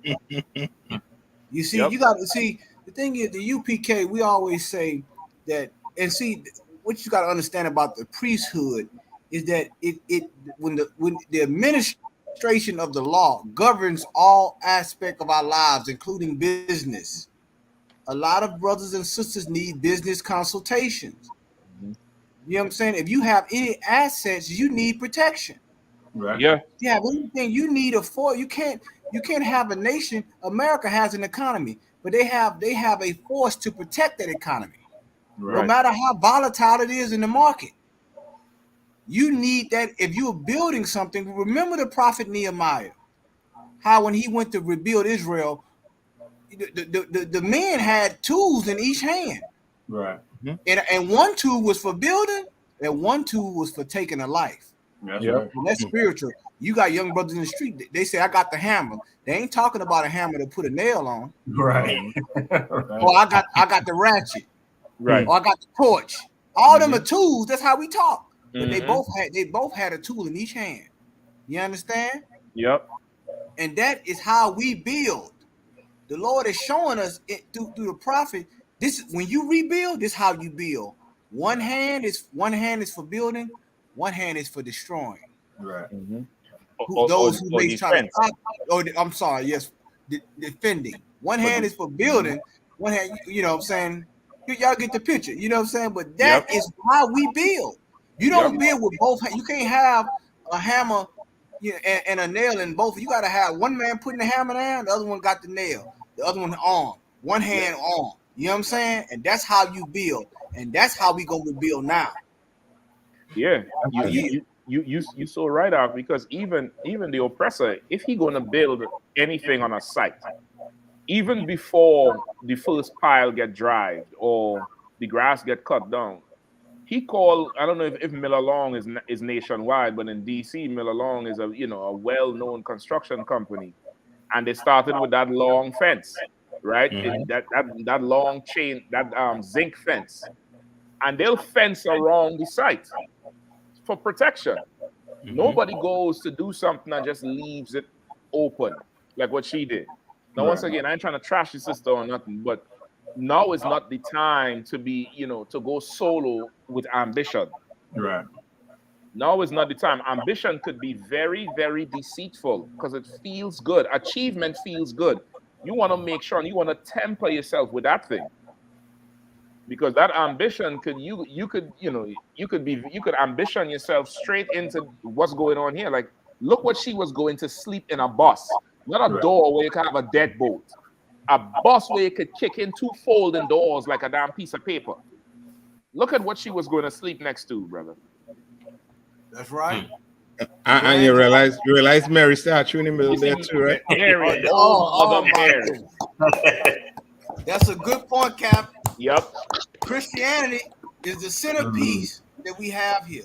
You see, you got to see, the thing is, the UPK, we always say that, and see, what you got to understand about the priesthood is that when the administration of the law governs all aspects of our lives, including business. A lot of brothers and sisters need business consultations. You know what I'm saying? If you have any assets, you need protection. Right. Yeah. You have anything, you need you can't have a nation. America has an economy, but they have a force to protect that economy. Right. No matter how volatile it is in the market. You need that if you're building something. Remember the prophet Nehemiah, how when he went to rebuild Israel, the men had tools in each hand. Right. And one tool was for building, and one tool was for taking a life. That's right. And that's spiritual. You got young brothers in the street. They say, I got the hammer. They ain't talking about a hammer to put a nail on. Right. Or I got the ratchet. Right. Or I got the torch. All them are tools. That's how we talk. But they both had a tool in each hand. You understand? Yep. And that is how we build. The Lord is showing us it through the prophet. This when you rebuild, this is how you build. One hand is for building, one hand is for destroying. Right. Those who may try to I'm sorry, yes, defending. One hand is for building, one hand, you know what I'm saying? Y'all get the picture, you know what I'm saying? But that is how we build. You don't build with both hands. You can't have a hammer and a nail in both. You got to have one man putting the hammer down, the other one got the nail, the other one on, one hand on. You know what I'm saying? And that's how you build, and that's how we gonna rebuild now. Yeah, you so right out, because even the oppressor, if he gonna build anything on a site, even before the first pile get dried or the grass get cut down, he called, I don't know if Miller Long is nationwide, but in DC, Miller Long is a well-known construction company, and they started with that long fence, right? That long chain, that zinc fence, and they'll fence around the site for protection. Nobody goes to do something and just leaves it open like what she did. Now, once again, I ain't trying to trash your sister or nothing, but now is not the time to be, to go solo with ambition. Right. Now is not the time. Ambition could be very, very deceitful because it feels good. Achievement feels good. You want to make sure, and you want to temper yourself with that thing, because that ambition you could ambition yourself straight into what's going on here. Like Look what she was going to sleep in a bus, not a door where you can have a deadbolt. A bus where you could kick in 2 folding doors like a damn piece of paper. Look at what she was going to sleep next to, brother. That's right. And you realize Mary statue in the middle there too, right? Mary, Mother Mary. That's a good point, Cap. Yep. Christianity is the centerpiece that we have here.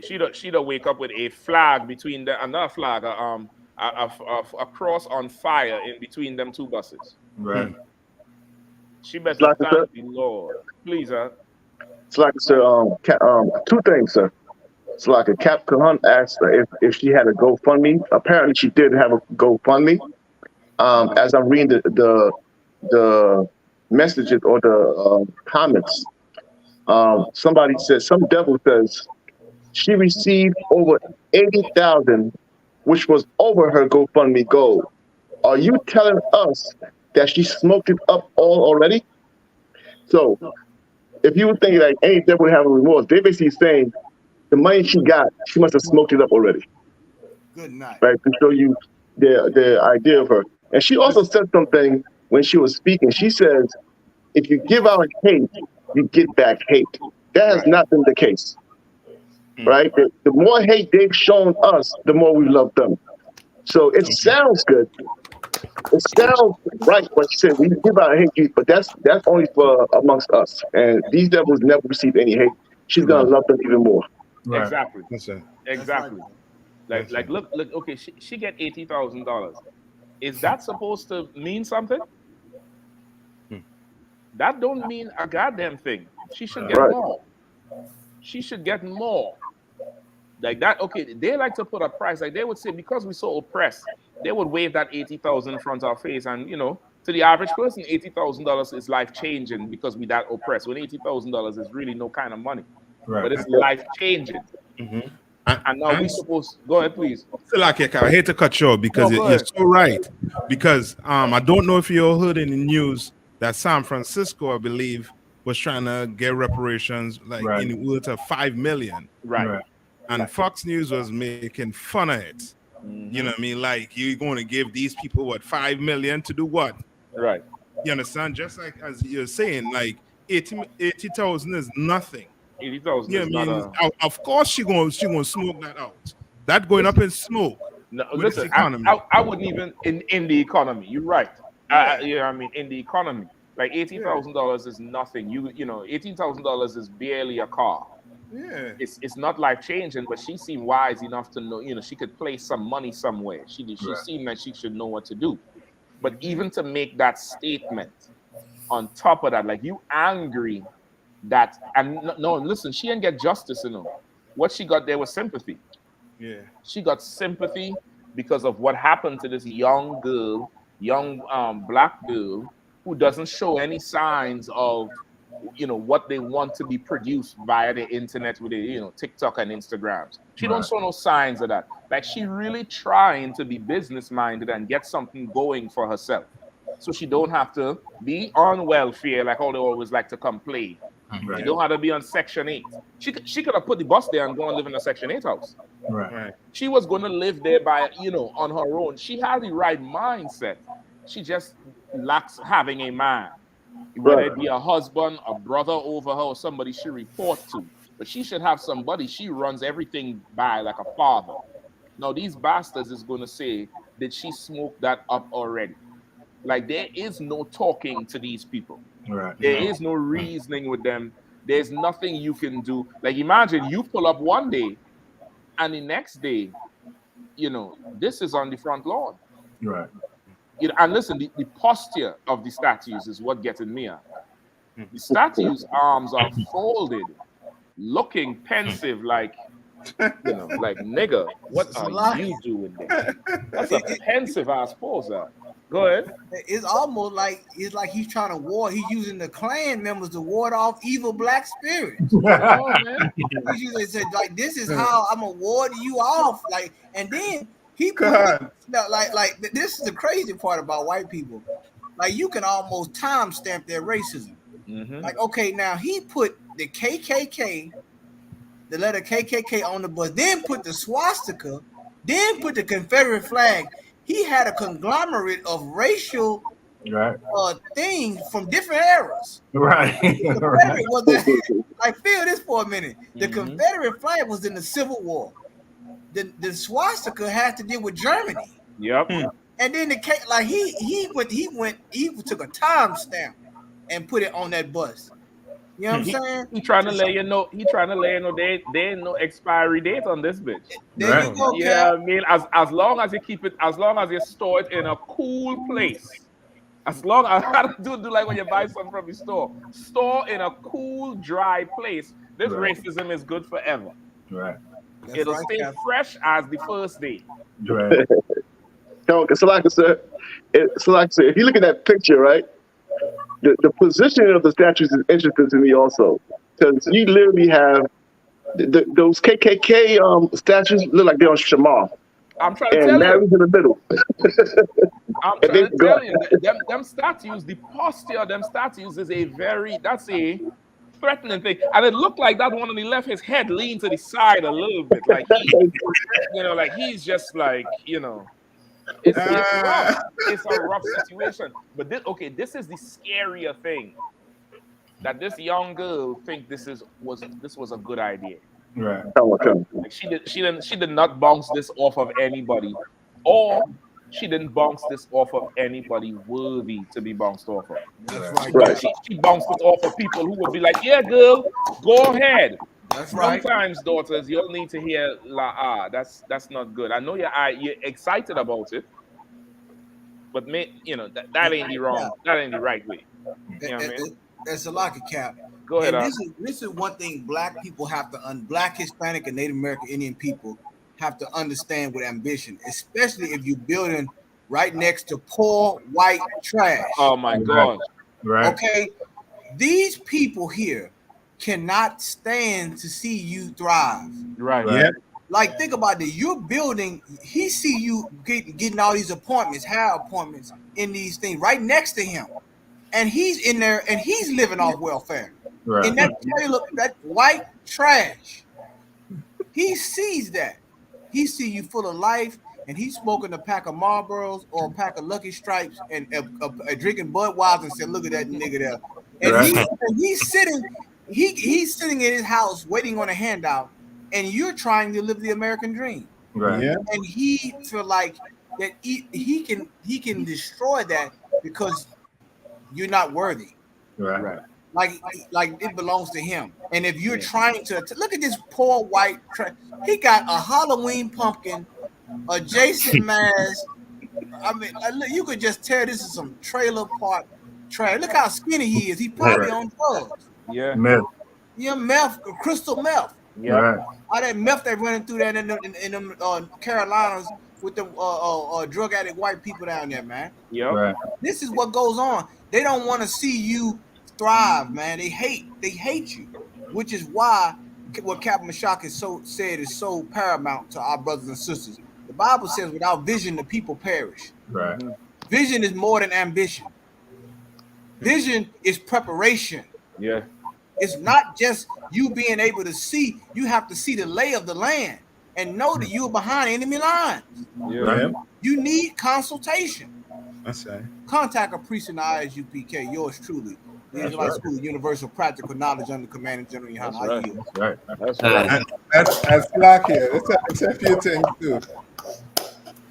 She'd wake up with a flag between another flag, a cross on fire in between them 2 buses. Right. She better thank the Lord. Please, It's like, sir, 2 things, sir. It's like a Cap Kahan asked her if she had a GoFundMe. Apparently, she did have a GoFundMe. As I'm reading the messages or the comments, somebody says, some devil says she received over 80,000, which was over her GoFundMe goal. Are you telling us that she smoked it up all already? So, if you were thinking like any devil would have a remorse, they're basically saying the money she got, she must have smoked it up already. Good night. Right, to show you the idea of her. And she also said something when she was speaking. She says, if you give out hate, you get back hate. That has not been the case. Right? The more hate they've shown us, the more we love them. So it sounds good. It sounds right, but she said we give out hate, but that's only for amongst us. And these devils never receive any hate. She's gonna love them even more. Right. Exactly. That's it. Exactly. Like look. Okay, she get $80,000. Is that supposed to mean something? That don't mean a goddamn thing. She should get more. She should get more. Like that. Okay, they like to put a price. Like they would say, because we're so oppressed, they would wave that 80,000 in front of our face, and to the average person, $80,000 is life changing because we that oppressed. When $80,000 is really no kind of money, but it's life changing. And now we supposed go ahead, please. I hate to cut you off because you're so right. Because I don't know if you all heard in the news that San Francisco, I believe, was trying to get reparations in the worth of $5 million. Right. And Fox News was making fun of it. You know what I mean? Like, you're going to give these people what, $5 million to do what? Right. You understand? Just like as you're saying, like 80,000 is nothing. 80,000. Yeah, I mean, of course she gonna smoke that out. That going up in smoke. No, listen, I wouldn't even in the economy. You're right. In the economy, like $80,000 is nothing. $18,000 is barely a car. Yeah, it's not life changing, but she seemed wise enough to know. She could place some money somewhere. She seemed like she should know what to do. But even to make that statement, on top of that, like, you angry that, and no, listen, she didn't get justice, What she got there was sympathy. Yeah. She got sympathy because of what happened to this young girl, black girl, who doesn't show any signs of, what they want to be produced via the internet with TikTok and Instagrams. She don't show no signs of that. Like, she really trying to be business minded and get something going for herself, so she don't have to be on welfare like how they always like to complain. Right. She don't have to be on Section 8. She could have put the bus there and go and live in a Section 8 house. Right. She was going to live there by, on her own. She had the right mindset. She just lacks having a man. Whether it be a husband, a brother over her, or somebody she report to. But she should have somebody she runs everything by, like a father. Now, these bastards is going to say, did she smoke that up already? Like, there is no talking to these people. Right. There is no reasoning with them. There's nothing you can do. Like, imagine you pull up one day and the next day, this is on the front lawn. Right. And listen, the posture of the statues is what getting me at. The statues' arms are folded, looking pensive, like, like, nigga, what are you doing there? That's a pensive ass pose. Go ahead. It's almost like he's trying to ward. He's using the clan members to ward off evil black spirits. He usually said, like, this is how I'm gonna ward you off. Like, and then he put like this is the crazy part about white people. Like, you can almost timestamp their racism. Like, okay, now he put the KKK, the letter KKK on the bus, then put the swastika then put the Confederate flag. He had a conglomerate of racial things from different eras. Right. The Confederate was like, feel this for a minute. The Confederate flag was in the Civil War. The swastika had to deal with Germany. Yep. And then he took a timestamp and put it on that bus. You know what I'm saying? He trying to let you know. He trying to let you know there ain't no expiry date on this bitch. There you go, yeah, Cap. I mean, as long as you keep it, as long as you store it in a cool place. As long as do like when you buy something from the store, store in a cool, dry place. This racism is good forever. Right. It'll stay fresh as the first day. Right. So like I said, if you look at that picture, right, the positioning of the statues is interesting to me also, because you literally have those KKK statues look like they're on Shamar. I'm trying to and tell Mary's you. in the middle. I'm trying to tell you, them statues, the posture of them statues is that's a threatening thing. And it looked like that one on the left, his head leaned to the side a little bit. Like like he's just like, it's rough. It's a rough situation. But this is the scarier thing. That this young girl think this was a good idea. Right. Like she did not bounce this off of anybody, or she didn't bounce this off of anybody worthy to be bounced off of. That's right. She bounced it off of people who would be like, "Yeah, girl, go ahead." That's right. Sometimes, daughters, you'll need to hear that's not good. I know you're excited about it, but that ain't the wrong. That ain't the right way. You know what I mean? That's a lot of Cap. Go ahead. And this is one thing Black people have to Black, Hispanic, and Native American Indian people have to understand with ambition, especially if you're building right next to poor white trash. Oh my God! Right. Okay, these people here cannot stand to see you thrive. Right. Yeah. Like, think about it. You're building. He see you getting all these appointments, in these things right next to him. And he's in there, and he's living off welfare. Right. And that white trash, he sees that. He see you full of life, and he's smoking a pack of Marlboros or a pack of Lucky Stripes and drinking Budweiser and said, "Look at that nigga there." And he's sitting in his house waiting on a handout, and you're trying to live the American dream. Right. Yeah. And he feel like that he can destroy that because you're not worthy. Right. Like it belongs to him. And if you're trying to look at this poor white he got a Halloween pumpkin, a Jason mask. I mean, you could just tell this is some trailer park trash. Look how skinny he is. He's probably on drugs. Yeah. Meth. Yeah, meth, crystal meth. Yeah. Right. All that meth they running through that in them Carolinas with the drug addict white people down there, man. Yeah. Right. This is what goes on. They don't want to see you thrive, man. They hate you, which is why what Captain Meshach is so paramount to our brothers and sisters. The Bible says, "Without vision, the people perish." Right. Vision is more than ambition. Vision is preparation. Yeah. It's not just you being able to see. You have to see the lay of the land and know that you're behind enemy lines. Yeah. You need consultation. That's right. Contact a priest in the I.S.U.P.K. Yours truly, the Israelite School of Universal Practical Knowledge under command of Gen.YAHANNA. That's right. That's Black here. Let's a few things too.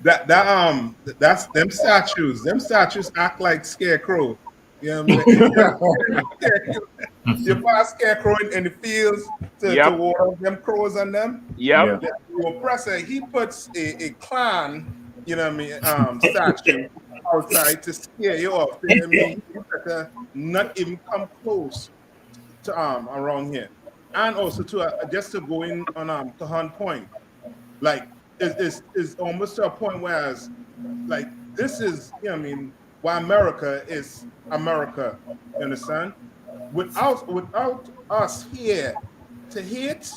That's them statues. Them statues act like scarecrow. You know what I mean? You pass scarecrow in the fields to water them crows on them. Yeah. The oppressor, he puts a clan, statue outside to scare you off. You know what I mean? You better not even come close to around here. And also just to go in on to Hunt Point, like is almost to a point where like this is why America is America. You understand? Without us here to hate,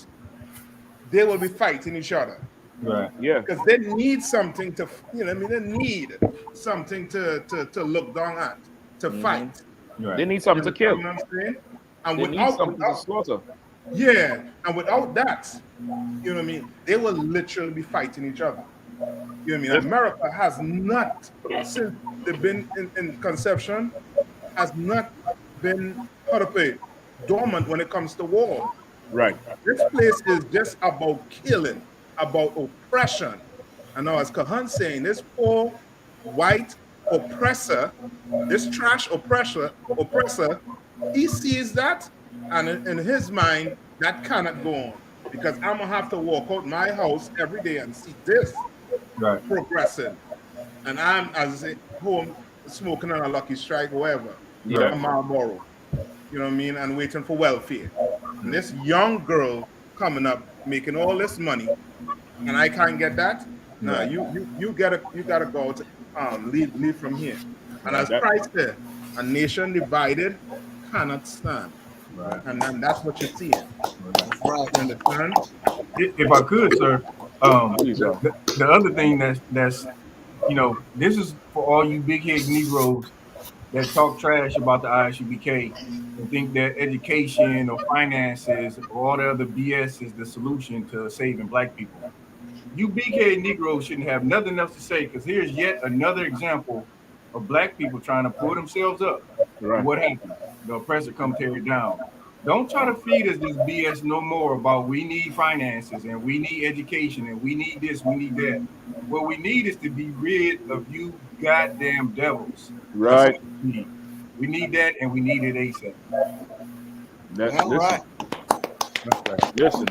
they will be fighting each other. Right. Yeah. Because they need something to, they need something to look down at, to fight. Right. They need something to kill. You know what I'm saying? And they need something to slaughter. Yeah. And without that, they will literally be fighting each other. You know what I mean? America has not, since they've been in conception, has not been, how to put it, dormant when it comes to war. Right. This place is just about killing, about oppression. And now, as Kahan saying, this poor white oppressor, this trash oppressor, he sees that, and in his mind, that cannot go on because I'm gonna have to walk out my house every day and see this progressing, and I'm, as I say, home smoking on a Lucky Strike, whatever, Yeah. a Marlboro, you know what I mean, and waiting for welfare. And this young girl coming up making all this money, and I can't get that. Nah, you gotta go out, leave from here. And as Christ said, a nation divided cannot stand. And then that's what you're seeing. Right. You understand? If I could, sir, the other thing that's this is for all you big head Negroes that talk trash about the I.S.U.P.K and think that education or finances or all the other BS is the solution to saving black people. You big head Negroes shouldn't have nothing else to say, because here's yet another example of black people trying to pull themselves up. Right. And what happens? The oppressor come tear it down. Don't try to feed us this BS no more about we need finances and we need education and we need this, we need that. What we need is to be rid of you goddamn devils. Right. That's what we need. We need that, and we need it ASAP. Listen,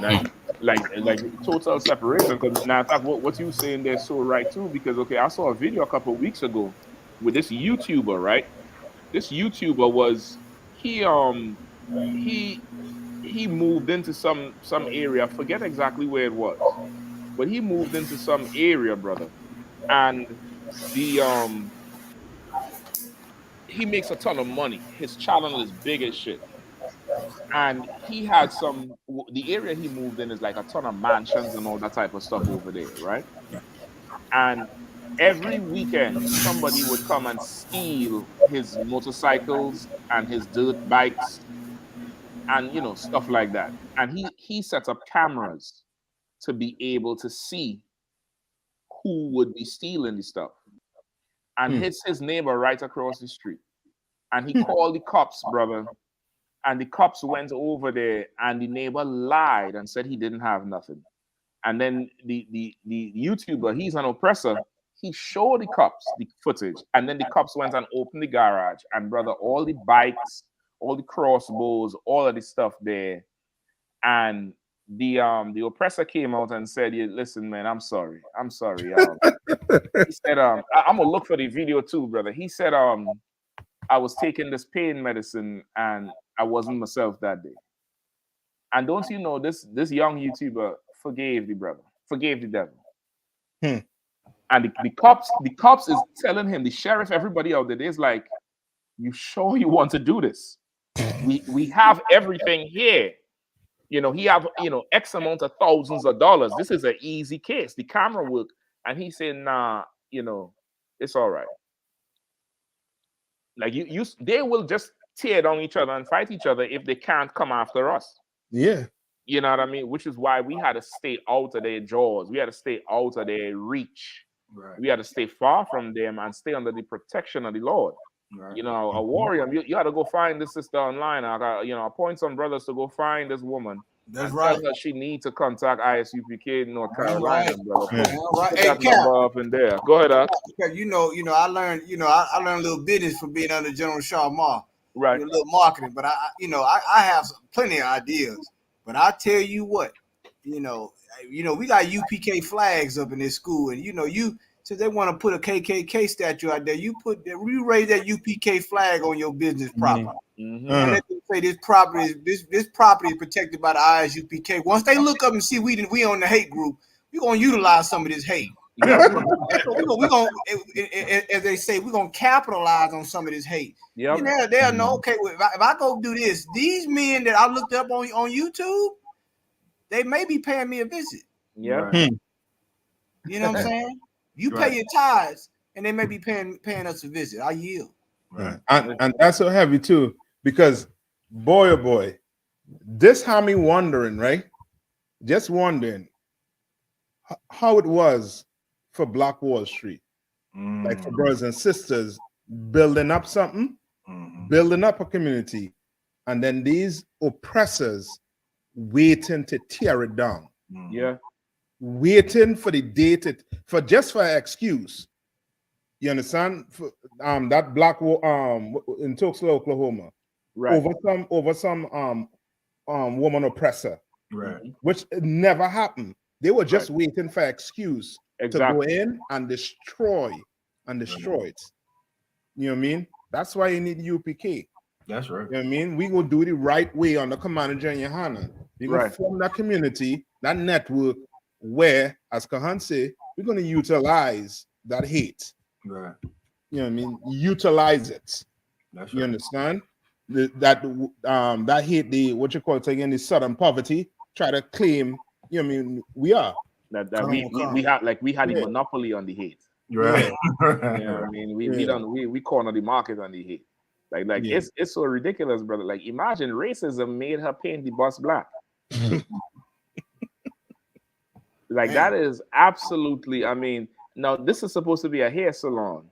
like total separation. Because now, in fact, what you saying there is so right too. Because okay, I saw a video a couple of weeks ago with this YouTuber, right? This YouTuber was he moved into some area. I forget exactly where it was, but he moved into some area, brother, and the he makes a ton of money. His channel is big as shit. And he had the area he moved in is like a ton of mansions and all that type of stuff over there, right? And every weekend, somebody would come and steal his motorcycles and his dirt bikes and, stuff like that. And he set up cameras to be able to see who would be stealing the stuff. And hits his neighbor right across the street. And he called the cops, brother. And the cops went over there, and the neighbor lied and said he didn't have nothing. And then the YouTuber, he's an oppressor. He showed the cops the footage, and then the cops went and opened the garage. And brother, all the bikes, all the crossbows, all of the stuff there. And the oppressor came out and said, "Yeah, listen, man, I'm sorry. He said, I'm gonna look for the video too, brother. He said, I was taking this pain medicine and I wasn't myself that day. And don't you know, this young YouTuber forgave the brother, forgave the devil. And the cops is telling him, the sheriff, everybody out there is like, you sure you want to do this? We have everything here. He have, X amount of thousands of dollars. This is an easy case. The camera work. And he said, nah, it's all right. Like they will just tear down each other and fight each other if they can't come after us. Yeah. You know what I mean? Which is why we had to stay out of their jaws. We had to stay out of their reach. Right. We had to stay far from them and stay under the protection of the Lord. Right. A warrior, you had to go find this sister online. I got, appoint some brothers to go find this woman. That's and right. Tell her she needs to contact I.S.U.P.K. in North Carolina, brother. Right. Hey, Cap. Up in there. Go ahead, Al. I learned, I learned a little business from being under General Sharma. Right. A little marketing, but I have plenty of ideas. But I tell you what, we got UPK flags up in this school, and since they want to put a KKK statue out there, you raise that UPK flag on your business property. And they say this property is protected by the I.S.U.P.K. Once they look up and see we on the hate group, we're gonna utilize some of this hate. We're gonna, as they say, we're gonna capitalize on some of this hate. Yep. They'll know, okay, if I go do this, these men that I looked up on YouTube, they may be paying me a visit. Yeah. You know what I'm saying? You pay your tithes, and they may be paying us a visit. I yield. Right. And that's so heavy too, because boy, oh boy, this had me wondering, right? Just wondering how it was for Black Wall Street, like for brothers and sisters building up something, building up a community, and then these oppressors waiting to tear it down. Yeah. Waiting for the date for an excuse. You understand? For, that black in Tulsa, Oklahoma, right? Over some woman oppressor, right? Which never happened. They were just waiting for excuse to go in and destroy it. You know what I mean? That's why you need UPK. That's right. You know what I mean? We will do it the right way under command of GEN.YAHANNA. We're going to form that community, that network, where, as Kahan said, we're going to utilize that hate. Right. You know what I mean? Utilize it. That's you right. understand? That hate, the again, the southern poverty, try to claim, you know what I mean, we are. We had a monopoly on the hate. Right. You know what I mean? We corner the market on the hate. It's so ridiculous, brother. Like, imagine racism made her paint the bus black. That is absolutely, I mean, now this is supposed to be a hair salon.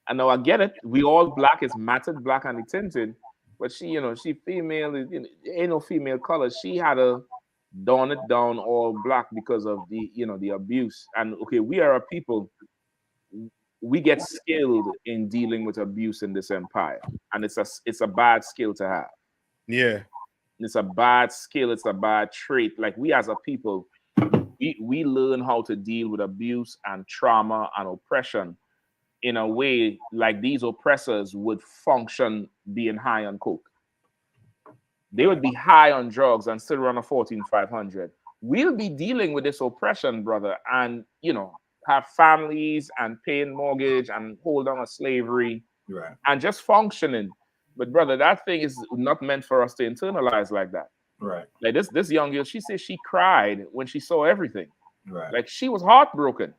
I know, I get it. We all black, is matted black and tinted, but she female, ain't no female color. She had to don it down all black because of the abuse. And okay, we are a people, we get skilled in dealing with abuse in this empire, and it's a bad skill to have. Yeah, it's a bad skill. It's a bad trait. Like, we as a people, we learn how to deal with abuse and trauma and oppression in a way like these oppressors would function being high on coke. They would be high on drugs and still run a 14,500. We'll be dealing with this oppression, brother, and have families and paying mortgage and hold on to slavery, right, and just functioning. But brother, that thing is not meant for us to internalize like that. Right. Like this young girl, she said she cried when she saw everything. Right. Like, she was heartbroken.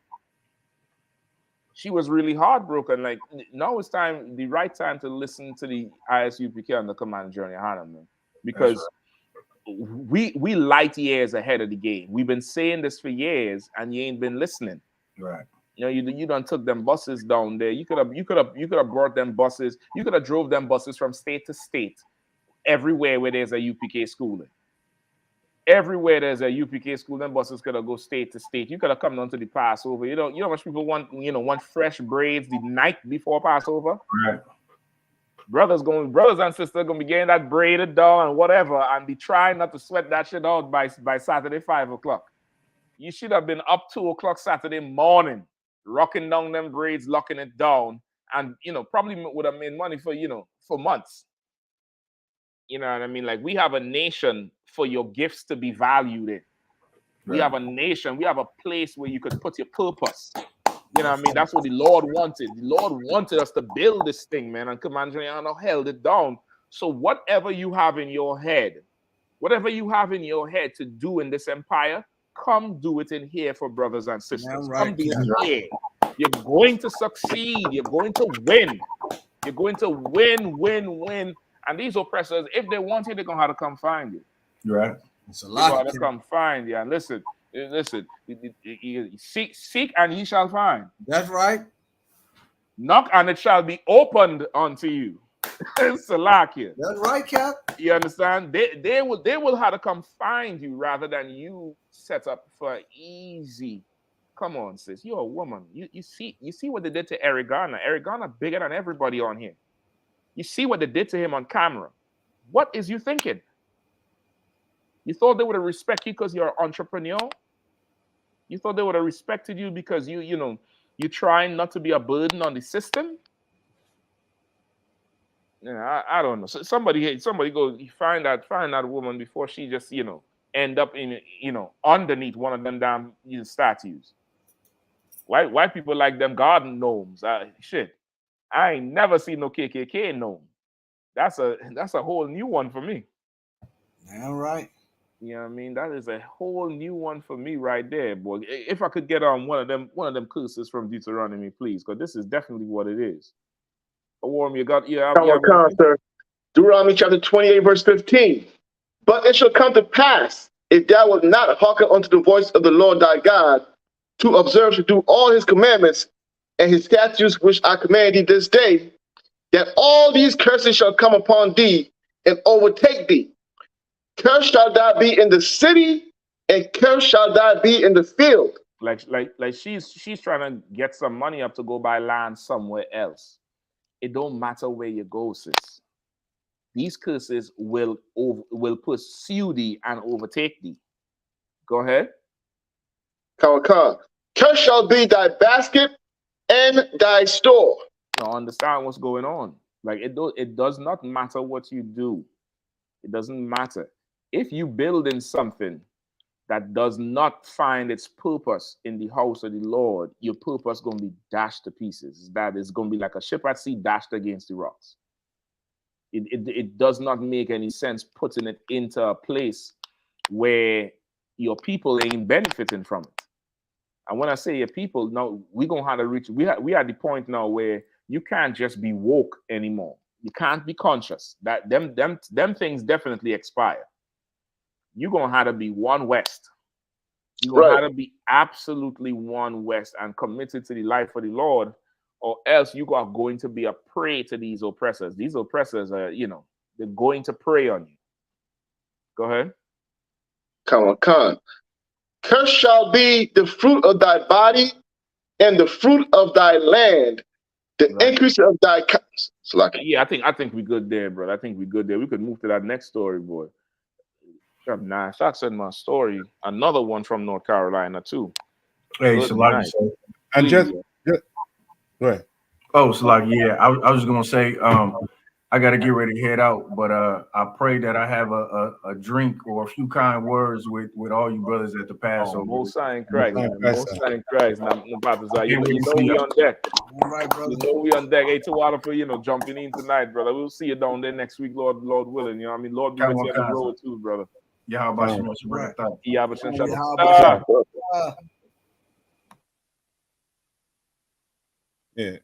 She was really heartbroken. Like, now is the right time to listen to the I.S.U.P.K under command of GEN.YAHANNA, man. Because we light years ahead of the game. We've been saying this for years, and you ain't been listening. Right. You done took them buses down there. You could have brought them buses. You could have drove them buses from state to state, everywhere where there's a UPK schooling. Everywhere there's a UPK school, them buses could have go state to state. You could have come down to the Passover. You know how much people want fresh braids the night before Passover. Right. Brothers and sisters gonna be getting that braided down and whatever, and be trying not to sweat that shit out by Saturday 5 o'clock. You should have been up 2 o'clock Saturday morning, rocking down them braids, locking it down, and probably would have made money for months. You know what I mean? Like, we have a nation for your gifts to be valued in. We have a nation, we have a place where you could put your purpose. You know what I mean? That's what the Lord wanted. The Lord wanted us to build this thing, man, and Command GEN.YAHANNA held it down. So whatever you have in your head to do in this empire, come do it in here for brothers and sisters. Come do it here. You're going to succeed. You're going to win. You're going to win. And these oppressors, if they want you, they're going to have to come find you. Right. It's a lot. They're going to come find you. And listen, seek and ye shall find. That's right. Knock and it shall be opened unto you. Salakia. That's right, Cap. You understand? They will have to come find you rather than you set up for easy. Come on, sis. You're a woman. You see what they did to Eric Garner. Eric Garner bigger than everybody on here. You see what they did to him on camera. What is you thinking? You thought they would have respected you because you're an entrepreneur? You thought they would have respected you because you're trying not to be a burden on the system? I don't know. So somebody go find that woman before she just end up in underneath one of them damn statues. White people like them garden gnomes. Shit. I ain't never seen no KKK gnome. That's a whole new one for me. All right. You know what I mean? That is a whole new one for me right there, boy. If I could get on one of them curses from Deuteronomy, please, because this is definitely what it is. Warm, you got sir. Deuteronomy chapter 28, verse 15. But it shall come to pass, if thou wilt not hearken unto the voice of the Lord thy God, to observe to do all his commandments and his statutes which I command thee this day, that all these curses shall come upon thee and overtake thee. Cursed shall thou be in the city, and cursed shall thou be in the field. Like she's trying to get some money up to go buy land somewhere else. It don't matter where you go, sis. These curses will pursue thee and overtake thee. Go ahead. Cursed shall be thy basket and thy store. Now understand what's going on. Like it does not matter what you do. It doesn't matter. If you build in something that does not find its purpose in the house of the Lord, your purpose going to be dashed to pieces. That is going to be like a ship at sea dashed against the rocks. It does not make any sense putting it into a place where your people ain't benefiting from it. And when I say your people, now we're going to have to reach, we are at the point now where you can't just be woke anymore. You can't be conscious. That them things definitely expire. You're going to have to be one West. You're going to have to be absolutely one West and committed to the life of the Lord, or else you are going to be a prey to these oppressors. These oppressors are, they're going to prey on you. Go ahead. Cursed shall be the fruit of thy body and the fruit of thy land, the increase of thy Yeah, I think we're good there, bro. I think we're good there. We could move to that next story, boy. Nice. I said my story. Another one from North Carolina too. Hey, Good Salaki, night. and just go ahead. Oh, Salaki, yeah. I was just gonna say, I gotta get ready to head out, but I pray that I have a drink or a few kind words with all you brothers at the Passover. Most High in Christ, man. Most High in Christ. Now, you know we on deck. All right, brother. You know we on deck. Hey, Tawada for jumping in tonight, brother. We'll see you down there next week, Lord willing. You know what I mean? Lord be with you on the road too, brother. Yeah, how about you? Yeah.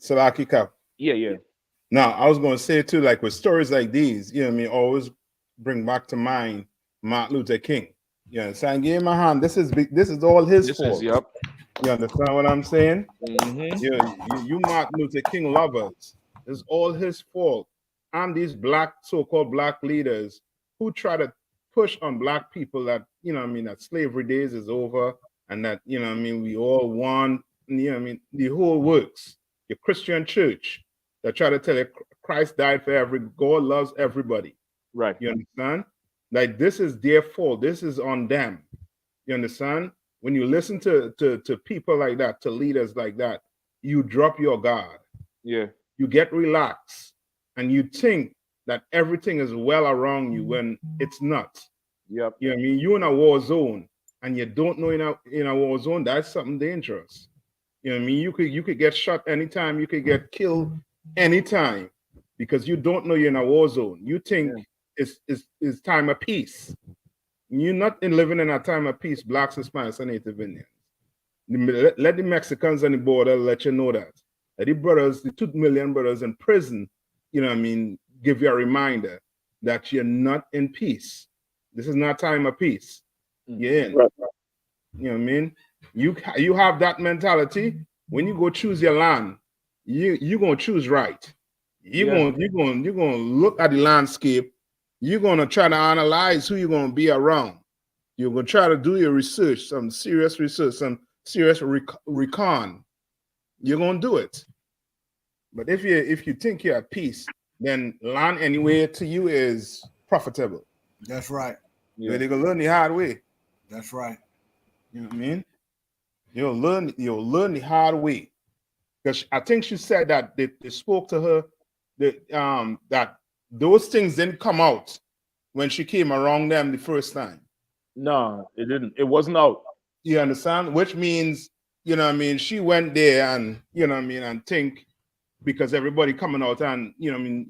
Salaki Kap. Yeah. Now, I was going to say too, like with stories like these, you know what I mean, always bring back to mind Martin Luther King. You understand? GEN.YAHANNA, this is all his fault. Yep. You understand what I'm saying? Mm-hmm. You Martin Luther King lovers, it's all his fault. And these so-called black leaders who try to push on black people that, that slavery days is over and that, we all want, the whole works. Your Christian church that try to tell you Christ died for God loves everybody. Right. You understand? Like this is their fault. This is on them. You understand? When you listen to people like that, to leaders like that, you drop your guard. Yeah. You get relaxed and you think that everything is well around you when it's not. Yep. You know what I mean? You're in a war zone and you don't know in a war zone, that's something dangerous. You know what I mean? You could get shot anytime, you could get killed anytime because you don't know you're in a war zone. You think it's time of peace. You're not living in a time of peace, blacks, Hispanics, and Native Indians. Let the Mexicans on the border let you know that. Let the 2 million brothers in prison, give you a reminder that you're not in peace. This is not time of peace. You're in. You know what I mean? You have that mentality. When you go choose your land, you're gonna choose right. You're gonna look at the landscape. You're gonna try to analyze who you're gonna be around. You're gonna try to do your research, some serious research, some serious recon. You're gonna do it. But if you think you're at peace, then land anywhere to you is profitable. That's right. Yeah. They're gonna learn the hard way. That's right. You know what I mean? You'll learn the hard way. Because I think she said that they spoke to her that those things didn't come out when she came around them the first time. No, it didn't. It wasn't out. You understand? Which means, she went there and, and think because everybody coming out and,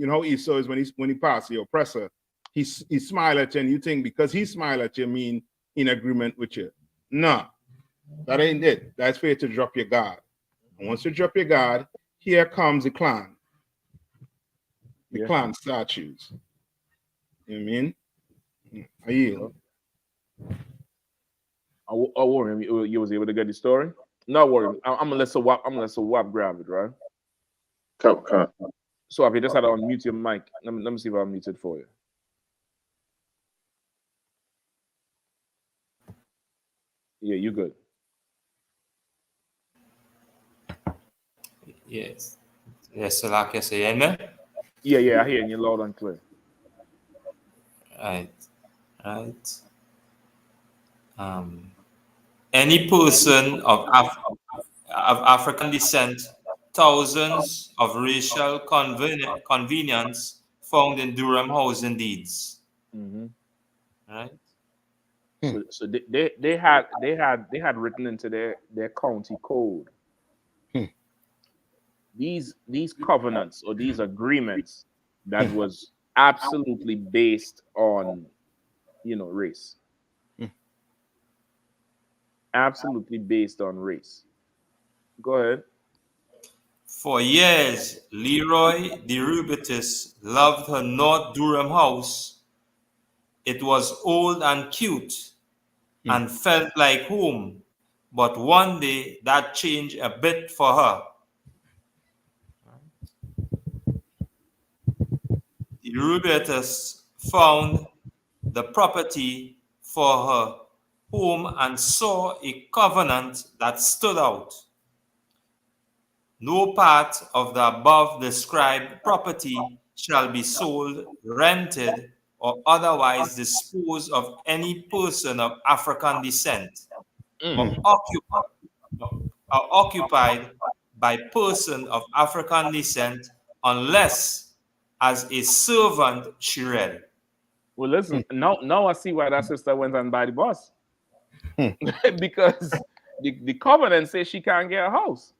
how Esau is when he passed the oppressor, he smile at you and you think because he smile at you mean in agreement with you. No, that ain't it. That's for you to drop your guard. And once you drop your guard, here comes the clan. The clan statues. You know what I mean? I yield. Oh, Warren, you was able to get the story? No, Warren. I'm gonna let WAP grab it, right? Come. So if you just had to unmute your mic, let me see if I unmute it for you. Yeah, you good. Yes. Yes, so like I say, amen. Yeah, I hear you loud and clear. Right. Any person of African descent, thousands of racial convenience found in Durham housing deeds. Mm-hmm. Right. So they had written into their county code these covenants or these agreements that was absolutely based on race. Absolutely based on race. Go ahead. For years, Leroy de Rubitis loved her North Durham house. It was old and cute and felt like home, but one day that changed a bit for her. The Rubitis found the property for her home and saw a covenant that stood out. No part of the above described property shall be sold, rented, or otherwise disposed of any person of African descent, or occupied by person of African descent, unless as a servant, she read. Well, listen, now I see why that sister went and buy the bus. Because the covenant says she can't get a house.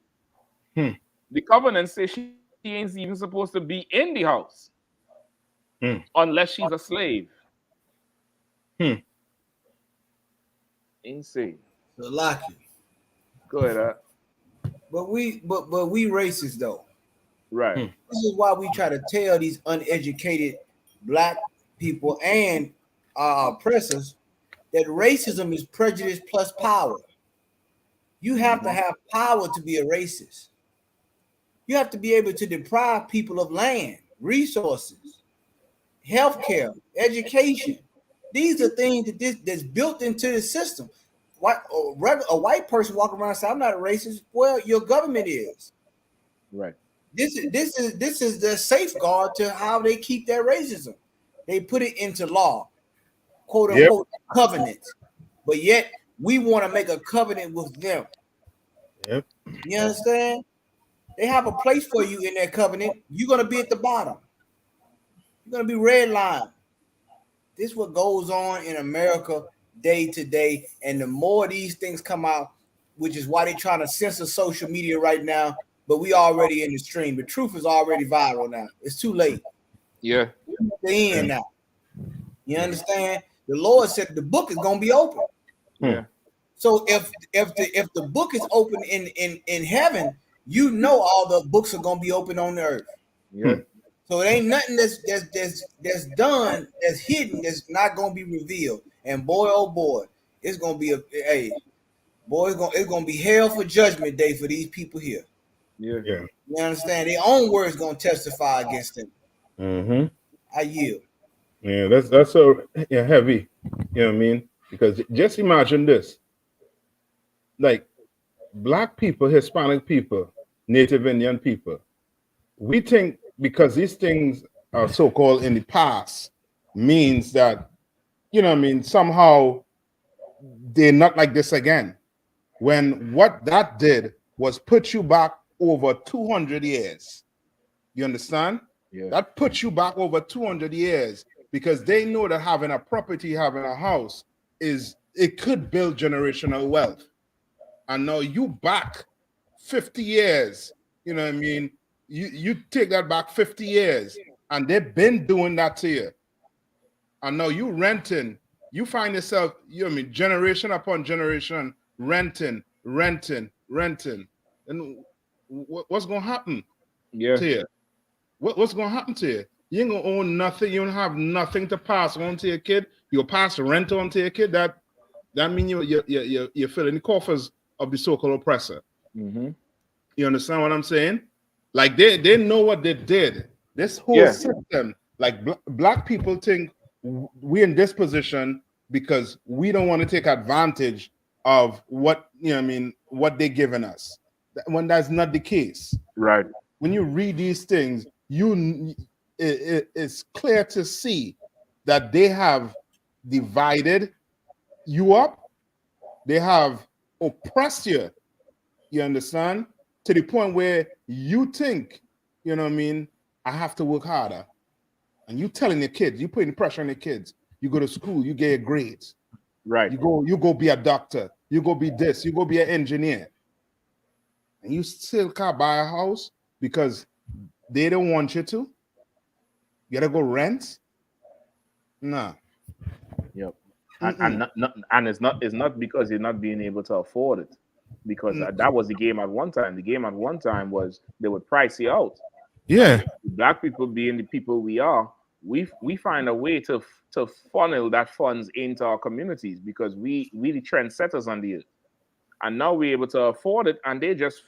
The covenant says she ain't even supposed to be in the house unless she's a slave. Insane. So lucky. Go ahead. But we racist though. Right. This is why we try to tell these uneducated black people and oppressors that racism is prejudice plus power. You have to have power to be a racist. You have to be able to deprive people of land, resources, healthcare, education. These are things that's built into the system. A white person walking around and say, "I'm not a racist." Well, your government is. Right. This is the safeguard to how they keep their racism. They put it into law, quote unquote covenant. But yet we want to make a covenant with them. Yep. You understand? They have a place for you in their covenant. You're gonna be at the bottom. You're gonna be red line. This is what goes on in America day to day. And the more these things come out, which is why they're trying to censor social media right now. But we already in the stream. The truth is already viral now. It's too late. Yeah. The end now. You understand? The Lord said the book is gonna be open. Yeah. So if the book is open in heaven, you know all the books are gonna be open on the earth. Yeah. So it ain't nothing that's done, that's hidden, that's not gonna be revealed. And boy, oh boy, it's gonna be it's gonna be hell for judgment day for these people here. Yeah. You understand? Their own words gonna testify against them. Mm-hmm. I yield. Yeah, that's so heavy. You know what I mean? Because just imagine this. Like black people, Hispanic people, Native Indian people, we think because these things are so-called in the past means that, you know what I mean, somehow they're not like this again. When what that did was put you back over 200 years. You understand? Yeah. That puts you back over 200 years because they know that having a property, having a house it could build generational wealth. And now you back 50 years, you know what I mean? You take that back 50 years and they've been doing that to you. And now you renting, you find yourself, you know what I mean, generation upon generation, renting. And what's going to happen to you? What's going to happen to you? You ain't going to own nothing. You don't have nothing to pass on to your kid. You'll pass rent on to your kid. That that means you're filling the coffers of the so-called oppressor. Mm-hmm. You understand what I'm saying? Like they know what they did. This whole system, like black people think we're in this position because we don't want to take advantage of what what they're giving us. When that's not the case, right? When you read these things, it's clear to see that they have divided you up. They have oppressed you. You understand? To the point where you think, I have to work harder. And you telling your kids, you putting pressure on your kids. You go to school, you get grades. Right. You go be a doctor. You go be this. You go be an engineer. And you still can't buy a house because they don't want you to. You gotta go rent. Nah. Yep. And it's not because you're not being able to afford it, because that was the game at one time. The game at one time was they would price you out. Yeah. Black people being the people we are, we find a way to funnel that funds into our communities because we the trendsetters on the earth. And now we're able to afford it, and they just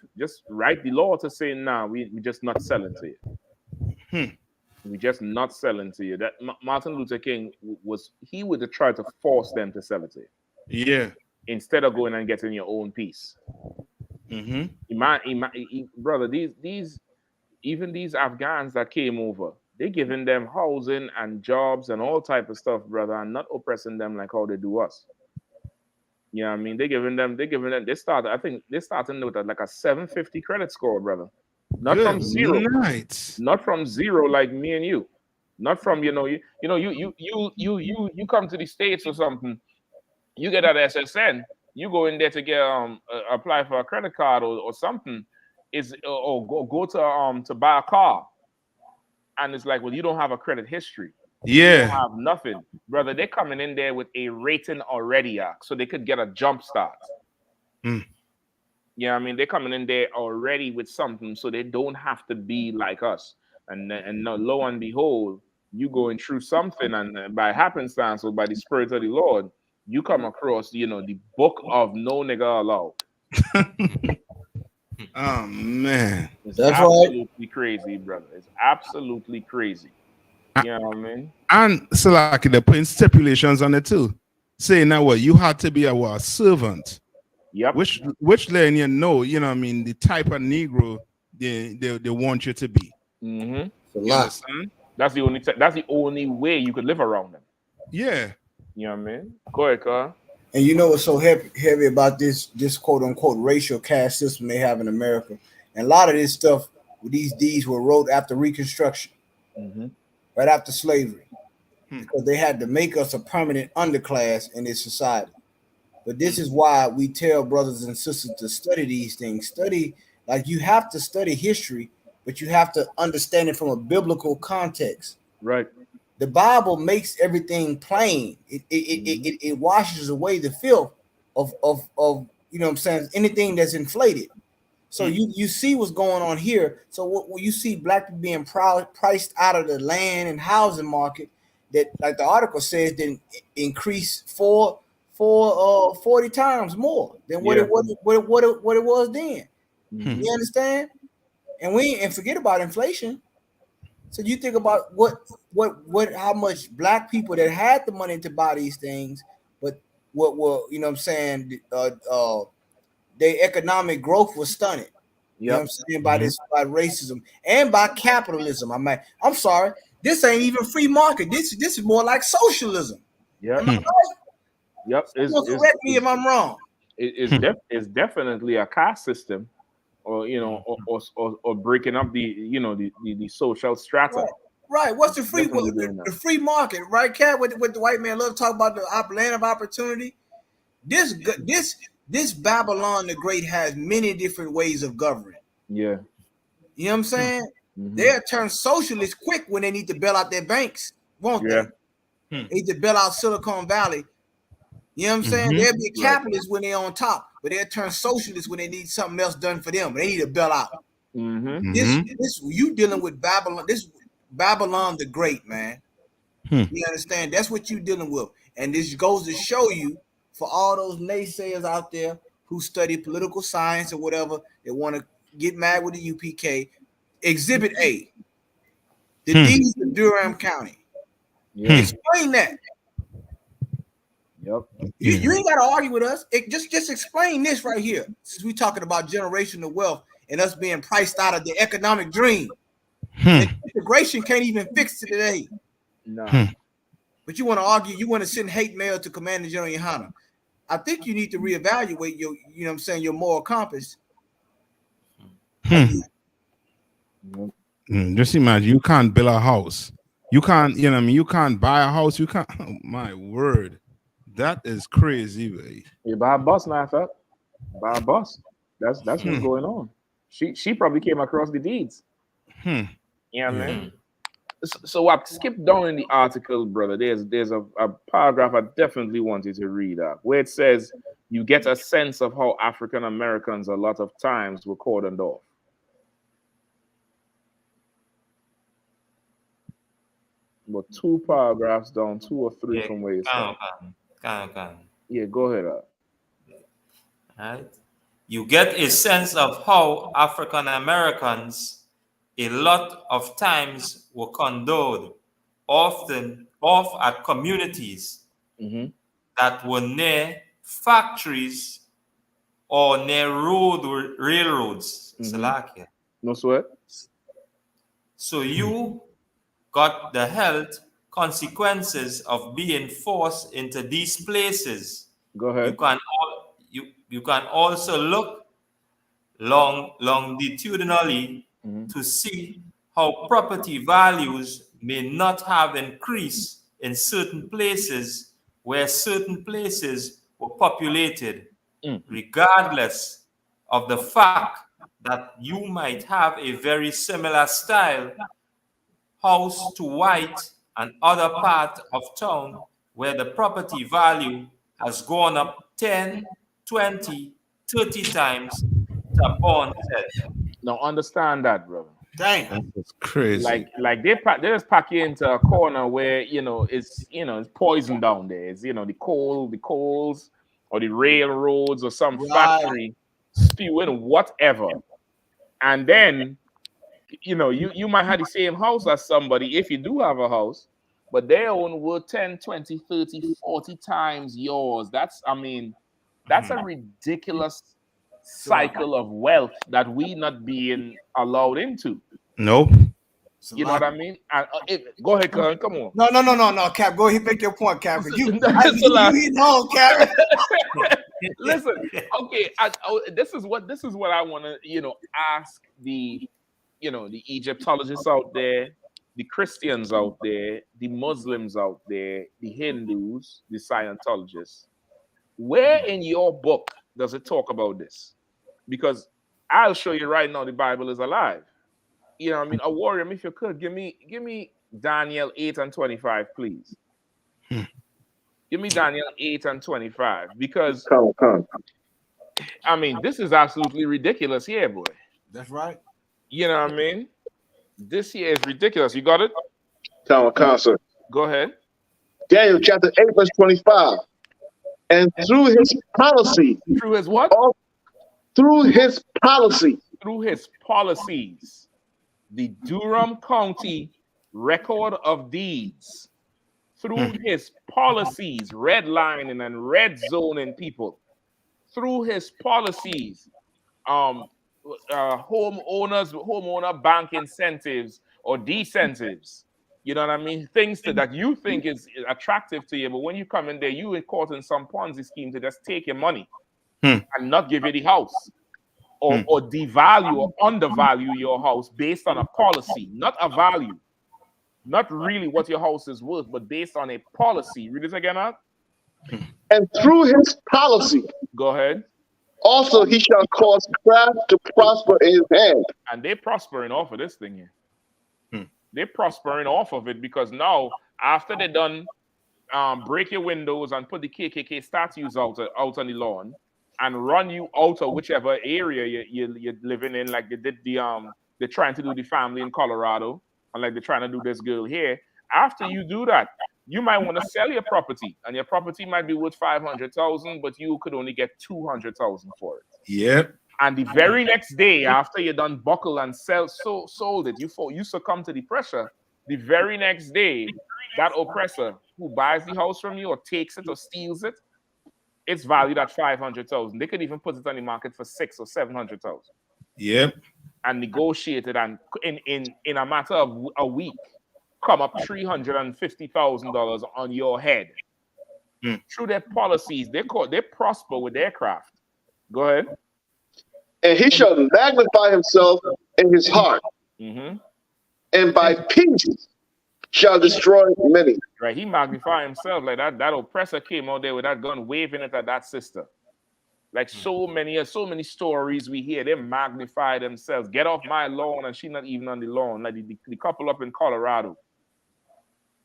write the law to say, nah, we just not selling to you. We just not selling to you. That Martin Luther King would have tried to force them to sell it to you. Yeah. Instead of going and getting your own piece. Brother, these Afghans that came over, they giving them housing and jobs and all type of stuff, brother, and not oppressing them like how they do us. You know what I mean? They starting with like a 750 credit score, brother. Not from zero. Not from zero like me and you. Not from you come to the States or something, you get that SSN, you go in there to get apply for a credit card or something, or go to buy a car. And it's like, well, you don't have a credit history. Yeah. You don't have nothing. Brother, they're coming in there with a rating already, so they could get a jump start. Yeah, I mean, they're coming in there already with something, so they don't have to be like us. And lo and behold, you going through something, and by happenstance or by the Spirit of the Lord, you come across, the book of no nigga allowed. Oh man, it's absolutely crazy, brother. It's absolutely crazy. You know what I mean? And so like they're putting stipulations on it too, saying that you had to be a servant. Yep. Which letting you know what I mean, the type of Negro they want you to be. Mm-hmm. You understand? That's the only way you could live around them. Yeah. You know what I mean? Go ahead, Carl. And you know what's so heavy about this quote unquote racial caste system they have in America? And a lot of this stuff, these deeds were wrote after Reconstruction, right after slavery, because they had to make us a permanent underclass in this society. But this is why we tell brothers and sisters to study these things. Study, like you have to study history, but you have to understand it from a biblical context. Right. The Bible makes everything plain. It washes away the filth of you know what I'm saying, anything that's inflated. So you see what's going on here. So what you see black people being priced out of the land and housing market, that like the article says, then increase 40 times more than what it was then. You understand? And forget about inflation. So you think about how much black people that had the money to buy these things, but what were, you know what I'm saying, their economic growth was stunted. You know what I'm saying, by racism and by capitalism. I'm sorry, this ain't even free market. This is more like socialism. Yeah. Am I right? Yep. Correct me if I'm wrong. It's definitely a caste system, or or breaking up the social strata. Right. What's the free market, right, Cat? What the white man love to talk about, the land of opportunity. This Babylon the Great has many different ways of governing. Yeah. You know what I'm saying? They'll turn socialist quick when they need to bail out their banks, won't they? They need to bail out Silicon Valley. You know what I'm saying? They'll be capitalists when they're on top, but they'll turn socialists when they need something else done for them. They need to bail out. This you dealing with Babylon. This Babylon the Great, man. You understand? That's what you dealing with, and this goes to show you for all those naysayers out there who study political science or whatever, they want to get mad with the UPK. Exhibit A, the deeds of Durham County. Explain that. Yep. You ain't got to argue with us. Just explain this right here. Since we're talking about generational wealth and us being priced out of the economic dream. Integration can't even fix it today. No. But you want to argue, you want to send hate mail to Commander General Yohanna. I think you need to reevaluate your, you know what I'm saying, your moral compass. Just imagine, you can't build a house. You can't, you know what I mean? You can't buy a house. You can't. Oh, my word. That is crazy, baby. You buy a bus now, fat. Buy a bus. That's what's going on. She probably came across the deeds. You know what I mean? So I skipped down in the article, brother. There's a paragraph I definitely wanted to read out where it says you get a sense of how African Americans a lot of times were cordoned off. But 2 paragraphs down, 2 or 3 from where you start. Yeah, go ahead. Right? You get a sense of how African Americans a lot of times were condoned, often off at communities that were near factories or near railroads. No sweat. So you got the health consequences of being forced into these places. Go ahead. You can also look longitudinally to see how property values may not have increased in certain places where certain places were populated, regardless of the fact that you might have a very similar style house to white and other part of town where the property value has gone up 10, 20, 30 times to upon head. Now understand that, brother. Dang, that's crazy. Like they just pack you into a corner where it's poison down there. It's the coals or the railroads or some factory spewing whatever, and then you might have the same house as somebody if you do have a house, but their own worth 10, 20, 30, 40 times yours. That's a ridiculous cycle of wealth that we not being allowed into. Nope. You know what I mean? Go ahead, Karen. Come on. No, Cap. Go ahead, make your point, Cap. You hit home, Cap. Listen, okay. This is what I want to ask the Egyptologists out there, the Christians out there, the Muslims out there, the Hindus, the Scientologists. Where in your book does it talk about this? Because I'll show you right now the Bible is alive. You know what I mean? A warrior, if you could, give me Daniel 8 and 25, please. Give me Daniel 8 and 25. Because this is absolutely ridiculous here, boy. That's right. You know what I mean? This here is ridiculous. You got it? Concert. Go ahead. Daniel chapter 8, verse 25. And through his policy. Through his what? Through his policy. Through his policies. The Durham County Record of Deeds. Through his policies, redlining and red zoning people. Through his policies, homeowner bank incentives or decentives. You know what I mean? Things that you think is attractive to you, but when you come in there, you are caught in some Ponzi scheme to just take your money and not give you the house, or devalue or undervalue your house based on a policy, not a value, not really what your house is worth, but based on a policy. Read this again, out. And through his policy. Go ahead. Also, he shall cause craft to prosper in his hand. And they're prospering off of this thing here. They're prospering off of it because now, after they're done, break your windows and put the KKK statues out on the lawn and run you out of whichever area you're living in, like they did they're trying to do the family in Colorado, and like they're trying to do this girl here. After you do that, you might want to sell your property, and your property might be worth 500,000, but you could only get 200,000 for it. Yep. And the very next day, after you done buckle and sold it, you succumb to the pressure. The very next day, that oppressor who buys the house from you or takes it or steals it, it's valued at 500,000. They could even put it on the market for 600,000 or 700,000. Yep. And negotiate it, and in a matter of a week, come up $350,000 on your head. Through their policies, they prosper with their craft. Go ahead. And he shall magnify himself in his heart, and by peace shall destroy many. Right, he magnified himself like that. That oppressor came out there with that gun, waving it at that sister. Like so many stories we hear, they magnify themselves. Get off my lawn, and she's not even on the lawn. Like the couple up in Colorado.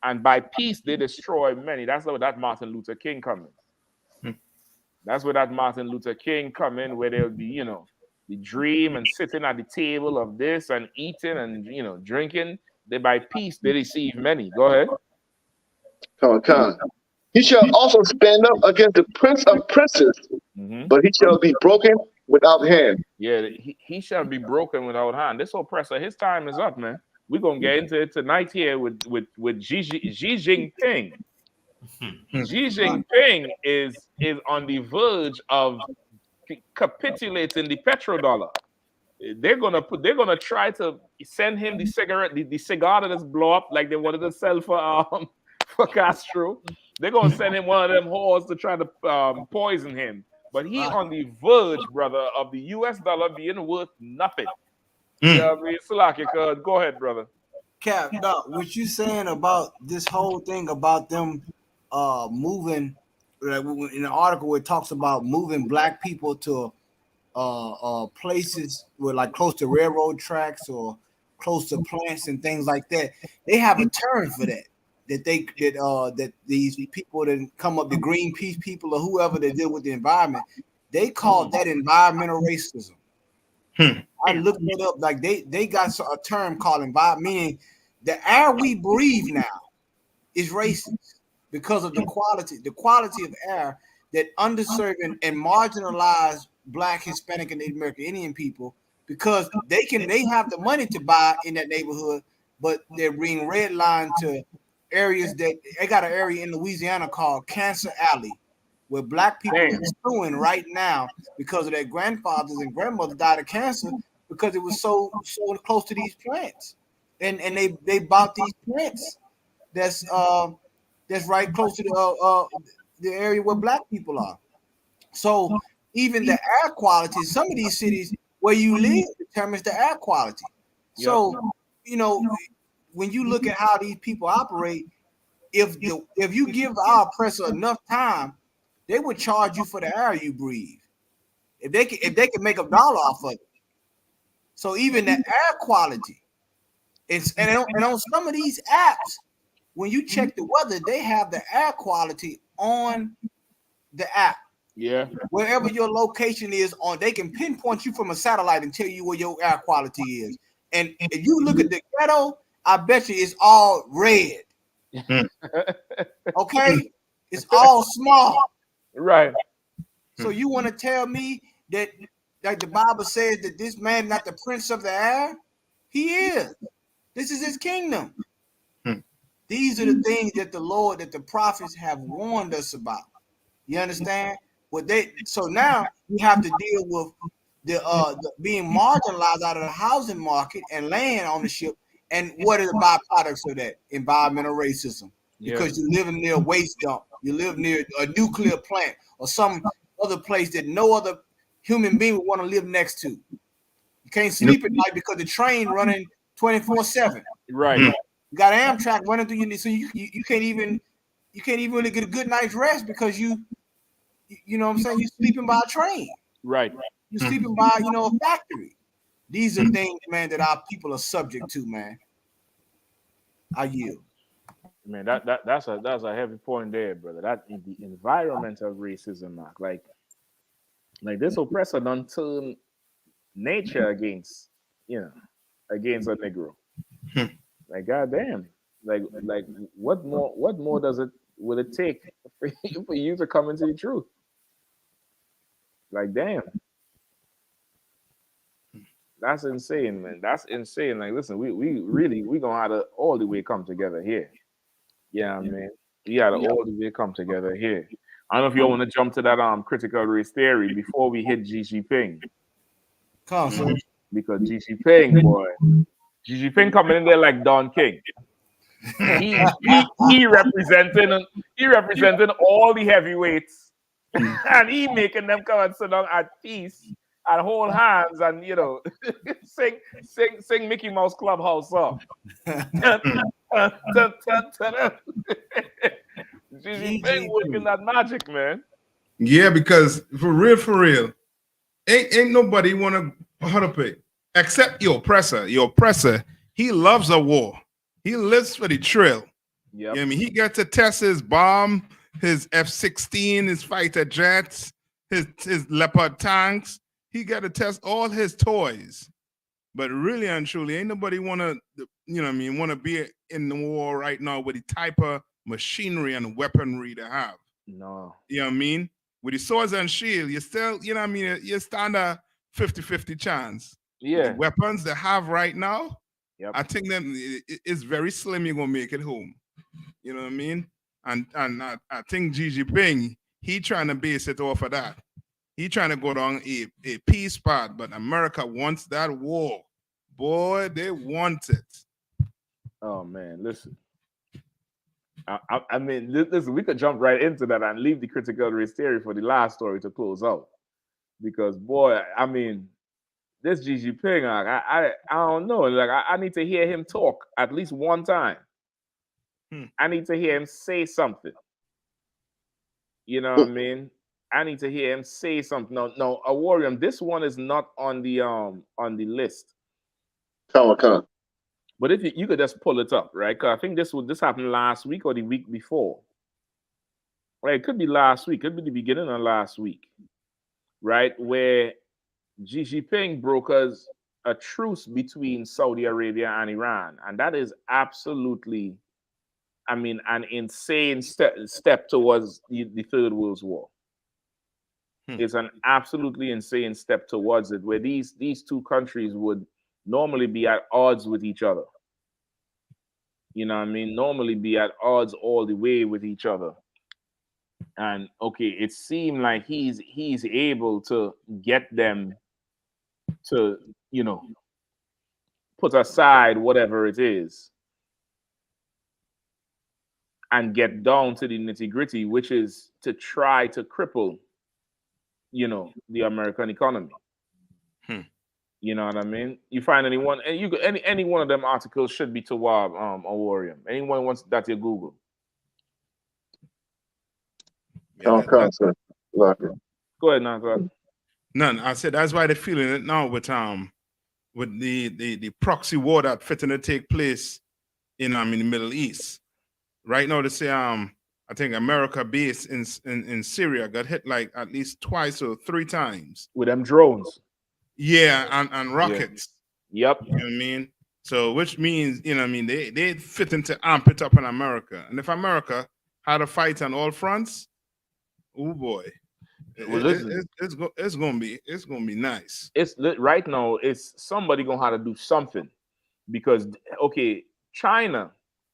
And by peace, they destroy many. That's where that Martin Luther King come in. That's where that Martin Luther King come in, where they'll be, the dream and sitting at the table of this and eating and, drinking. They by peace, they deceive many. Go ahead. Come. He shall also stand up against the prince of princes, but he shall be broken without hand. Yeah, he shall be broken without hand. This oppressor, his time is up, man. We're gonna get into it tonight here with Xi Jinping. Xi Jinping is on the verge of capitulating the petrodollar. They're gonna try to send him the cigar that is blow up like they wanted to sell for Castro. They're gonna send him one of them whores to try to poison him. But he on the verge, brother, of the US dollar being worth nothing. Yeah, I mean, Salaki, go ahead, brother. Cap, Doc, what you saying about this whole thing about them moving, in the article it talks about moving black people to places where like close to railroad tracks or close to plants and things like that. They have a term for that. That these people that come up, the Greenpeace people or whoever that deal with the environment, they call that environmental racism. I looked it up. Like they got a term called environment, meaning the air we breathe now is racist because of the quality of air that underserved and marginalized Black, Hispanic, and Native American Indian people, because they have the money to buy in that neighborhood, but they're being redlined to areas that they got an area in Louisiana called Cancer Alley, where Black people are suing right now because of their grandfathers and grandmothers died of cancer because it was so close to these plants, and they bought these plants that's right close to the area where Black people are. So even the air quality, some of these cities where you live determines the air quality. So when you look at how these people operate, if you give our oppressor enough time, they would charge you for the air you breathe. If they can make $1 off of it. So even the air quality, and on some of these apps, when you check the weather, they have the air quality on the app. Yeah. Wherever your location is on, they can pinpoint you from a satellite and tell you where your air quality is. And if you look at the ghetto, I bet you it's all red. Okay? It's all small. Right. So you want to tell me that like the Bible says that this man not the prince of the air? He is. This is his kingdom. These are the things that the Lord, that the prophets have warned us about. You understand? So now we have to deal with the being marginalized out of the housing market and land ownership. And what are the byproducts of that? Environmental racism. Because you live near a waste dump, you live near a nuclear plant or some other place that no other human being would want to live next to. You can't sleep at night because the train running 24/7. Right. You got Amtrak running through you, so you can't even really get a good night's rest because you know what I'm saying, you're sleeping by a train. Right. You're sleeping by a factory. These are things, man, that our people are subject to, man. I yield. Man, that's a heavy point there, brother. That in the environmental racism, Mark. Like this oppressor done turn nature against a Negro. Like, goddamn. Like what more will it take for you to come into the truth? Like, damn. That's insane, man. That's insane. Like, listen, we gonna have to all the way come together here. Yeah, man. We gotta all the way come together here. I don't know if you want to jump to that critical race theory before we hit GG Come on, sir. because GG boy, GG coming in there like Don King. He representing all the heavyweights, and he making them come and sit down at peace and hold hands and sing Mickey Mouse Clubhouse song. GG working that magic, man. Yeah, because for real, ain't nobody want to pay except your oppressor. Your oppressor, he loves a war. He lives for the thrill. Yep. I mean, he got to test his bomb, his F-16, his fighter jets, his Leopard tanks. He got to test all his toys. But really and truly, ain't nobody want to, want to be in the war right now with the type of machinery and weaponry they have. No. You know what I mean? With the swords and shield, you still, you stand a 50-50 chance. Yeah. The weapons they have right now, yep. I think it's very slim you're going to make it home. You know what I mean? And I think Xi Jinping, he trying to base it off of that. He trying to go down a peace path, but America wants that war. Boy, they want it. Oh, man, listen. I mean, listen, we could jump right into that and leave the critical race theory for the last story to close out. Because, boy, I mean, this Xi Jinping, I don't know. Like, I need to hear him talk at least one time. I need to hear him say something. You know what I mean? I need to hear him say something. No, Awarium, this one is not on the list. Come. But if you could just pull it up, right? Because I think this happened last week or the week before. Right? It could be last week. It could be the beginning of last week. Right? Where Xi Jinping brokers a truce between Saudi Arabia and Iran. And that is absolutely, I mean, an insane step towards the Third World War. It's an absolutely insane step towards it, where these two countries would normally be at odds with each other. You know what I mean? Normally be at odds all the way with each other. And okay, it seemed like he's able to get them to, put aside whatever it is and get down to the nitty-gritty, which is to try to cripple, the American economy. You know what I mean? You find anyone, and you any one of them articles should be to Awarium. Anyone wants that you Google. Come, sir. Go ahead, Nathan. None. I said that's why they're feeling it now with the proxy war that fitting to take place in the Middle East. Right now they say I think America base in Syria got hit like at least twice or three times with them drones. Yeah, and rockets. Yeah. Yep. You know what I mean? So which means, they fit into amp it up in America. And if America had a fight on all fronts, oh boy. It's gonna be nice. It's right now, it's somebody gonna have to do something. Because China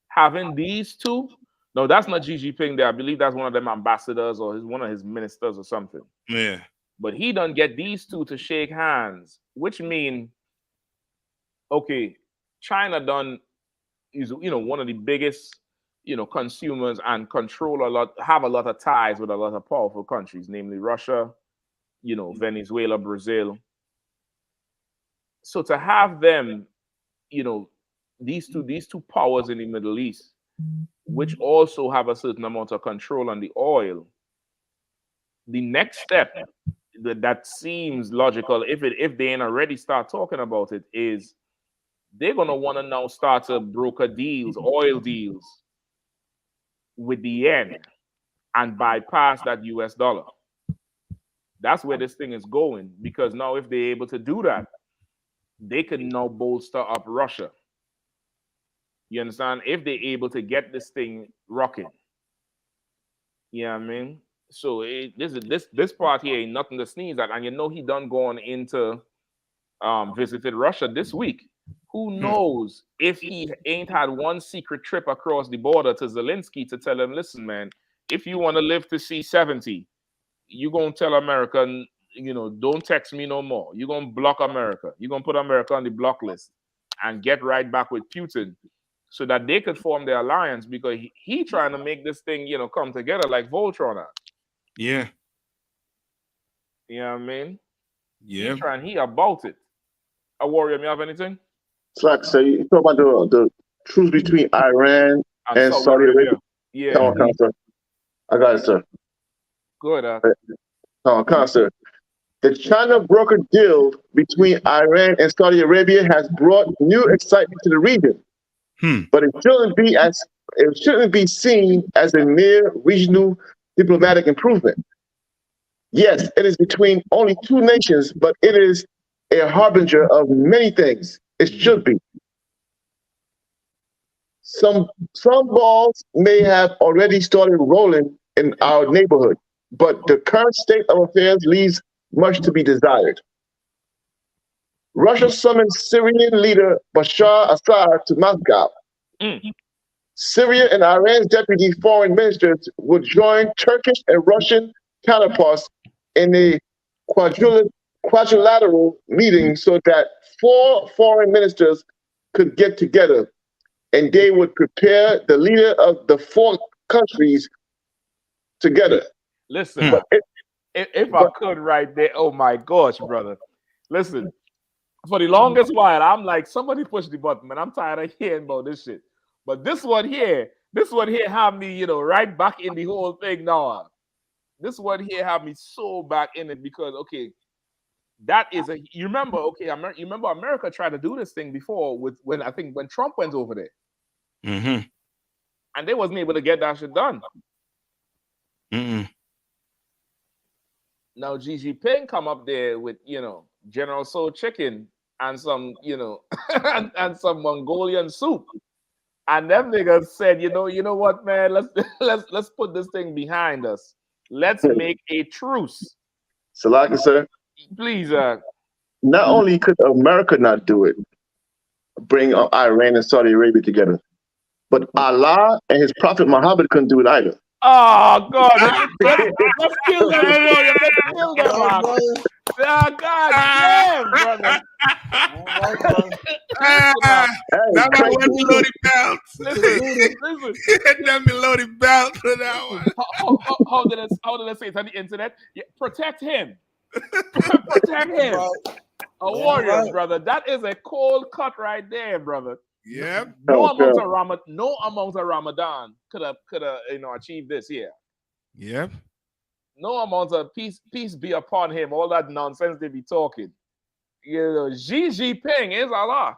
having these two, no, that's not Xi Jinping there. I believe that's one of them ambassadors or one of his ministers or something. Yeah. But he done get these two to shake hands, which mean, China done is one of the biggest consumers and have a lot of ties with a lot of powerful countries, namely Russia, Venezuela, Brazil. So to have them, these two powers in the Middle East, which also have a certain amount of control on the oil, the next step that seems logical, if they ain't already start talking about it, is they're gonna want to now start to broker deals, oil deals with the yen and bypass that US dollar. That's where this thing is going, because now if they're able to do that, they can now bolster up Russia. You understand? If they're able to get this thing rocking. You know what I mean? So this part here ain't nothing to sneeze at. And you know he done gone into visited Russia this week. Who knows if he ain't had one secret trip across the border to Zelensky to tell him, listen, man, if you want to live to see 70, you gonna tell America, you know, don't text me no more. You're gonna block America. You're gonna put America on the block list and get right back with Putin so that they could form their alliance, because he trying to make this thing, you know, come together like Voltron. Yeah. You know what I mean? Yeah. He about it. A warrior, you have anything? It's like, so you talk about the truce between Iran and Saudi Arabia. Yeah. Come on, Counselor. I got it, sir. Good. Come on, Counselor. The China brokered deal between Iran and Saudi Arabia has brought new excitement to the region, but it shouldn't be seen as a mere regional diplomatic improvement. Yes, it is between only two nations, but it is a harbinger of many things. It should be. Some balls may have already started rolling in our neighborhood, but the current state of affairs leaves much to be desired. Russia summoned Syrian leader Bashar Assad to Moscow. Syria and Iran's deputy foreign ministers would join Turkish and Russian counterparts in a quadrilateral meeting so that 4 foreign ministers could get together, and they would prepare the leader of the 4 countries together. Listen, if I could right there, oh my gosh, brother. Listen, for the longest while, I'm like, somebody push the button, man. I'm tired of hearing about this shit. But this one here have me, you know, right back in the whole thing now. This one here have me so back in it because, okay, that is you remember, okay, you remember America tried to do this thing before when Trump went over there. And they wasn't able to get that shit done. Now GG come up there with, you know, General Soul chicken and some, you know, and some Mongolian soup. And them niggas said, you know what, man, let's put this thing behind us. Let's make a truce. Salaki, sir. Please. Not only could America not do it, bring Iran and Saudi Arabia together, but Allah and his prophet Muhammad couldn't do it either. Oh, God. Let's kill them. Let's kill them, man. Oh, God damn, brother. That I went to loaded belt. Listen. Let me loaded belt for that one. How did I say it on the internet? Yeah, protect him. Protect him. A warrior, brother. That is a cold cut right there, brother. Yeah. No amount of Ramadan could have achieved this here. Yep. No amount of peace be upon him. All that nonsense they be talking. You know, Xi Jinping is Allah.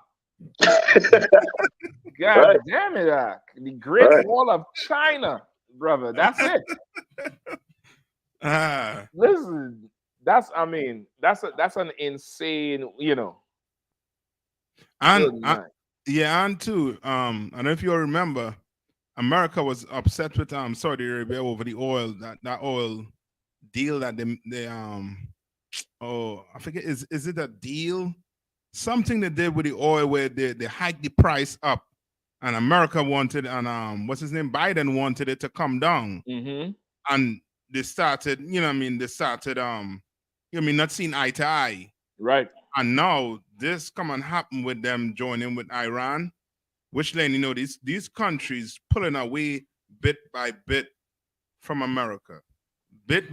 God damn it, the Great Wall of China, brother. That's it. Listen, that's an insane, you know. And too, I don't know if you remember, America was upset with Saudi Arabia over the oil, that oil deal that they I forget, is it a deal? Something they did with the oil where they hiked the price up, and America wanted, and what's his name, Biden wanted it to come down, and they started, not seeing eye to eye, right? And now this come and happen with them joining with Iran, which then these countries pulling away bit by bit from America, because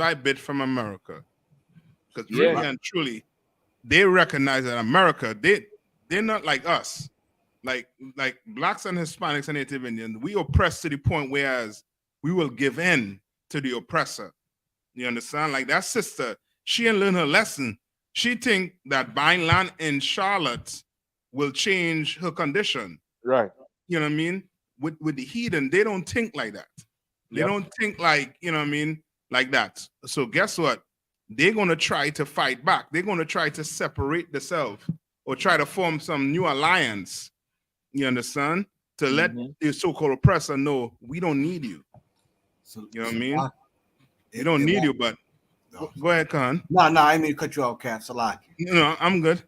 really and truly, they recognize that America, they're not like us, like blacks and Hispanics and Native Indians. We oppress to the point whereas we will give in to the oppressor. You understand? Like that sister, she ain't learned her lesson. She think that buying land in Charlotte will change her condition. Right. You know what I mean? With the heathen, they don't think like that. They don't think like, like that. So guess what? They're going to try to fight back. They're going to try to separate themselves or try to form some new alliance. You understand? to let the so-called oppressor know we don't need you. You know what I mean? We don't need you, but go ahead, Khan. No, I didn't mean to cut you off, Cap. Salaki. No, I'm good.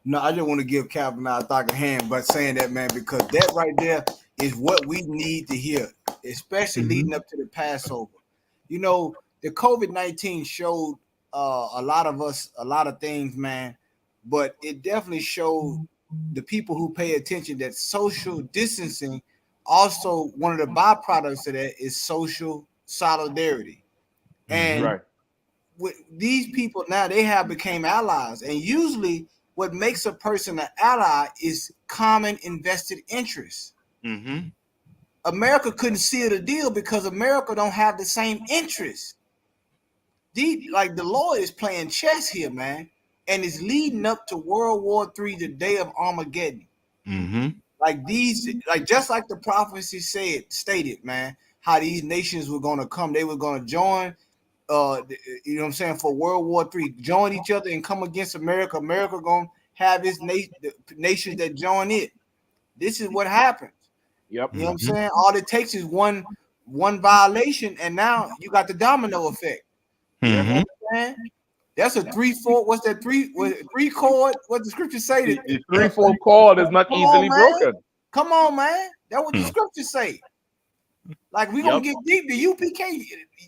No, I just want to give Cap and I a hand, but saying that, man, because that right there is what we need to hear, especially leading up to the Passover. You know, the COVID-19 showed a lot of us a lot of things, man, but it definitely showed the people who pay attention that social distancing, also one of the byproducts of that is social solidarity. And with these people now, they have became allies, and usually what makes a person an ally is common invested interest. America couldn't seal the deal because America don't have the same interest. Like the Lord is playing chess here, man, and it's leading up to World War III, the day of Armageddon. Like just like the prophecy stated, man, how these nations were going to come, they were going to join. You know what I'm saying, for World War III, join each other and come against America. America gonna have its nations that join it. This is what happens. Yep. You know what I'm saying? All it takes is one violation, and now you got the domino effect. You know what I'm saying? That's a 3/4. What's that? Three chord? What the scripture say? The 3/4 chord is not easily broken. Come on, man. That's what the scriptures say. Like we gonna get deep. The UPK,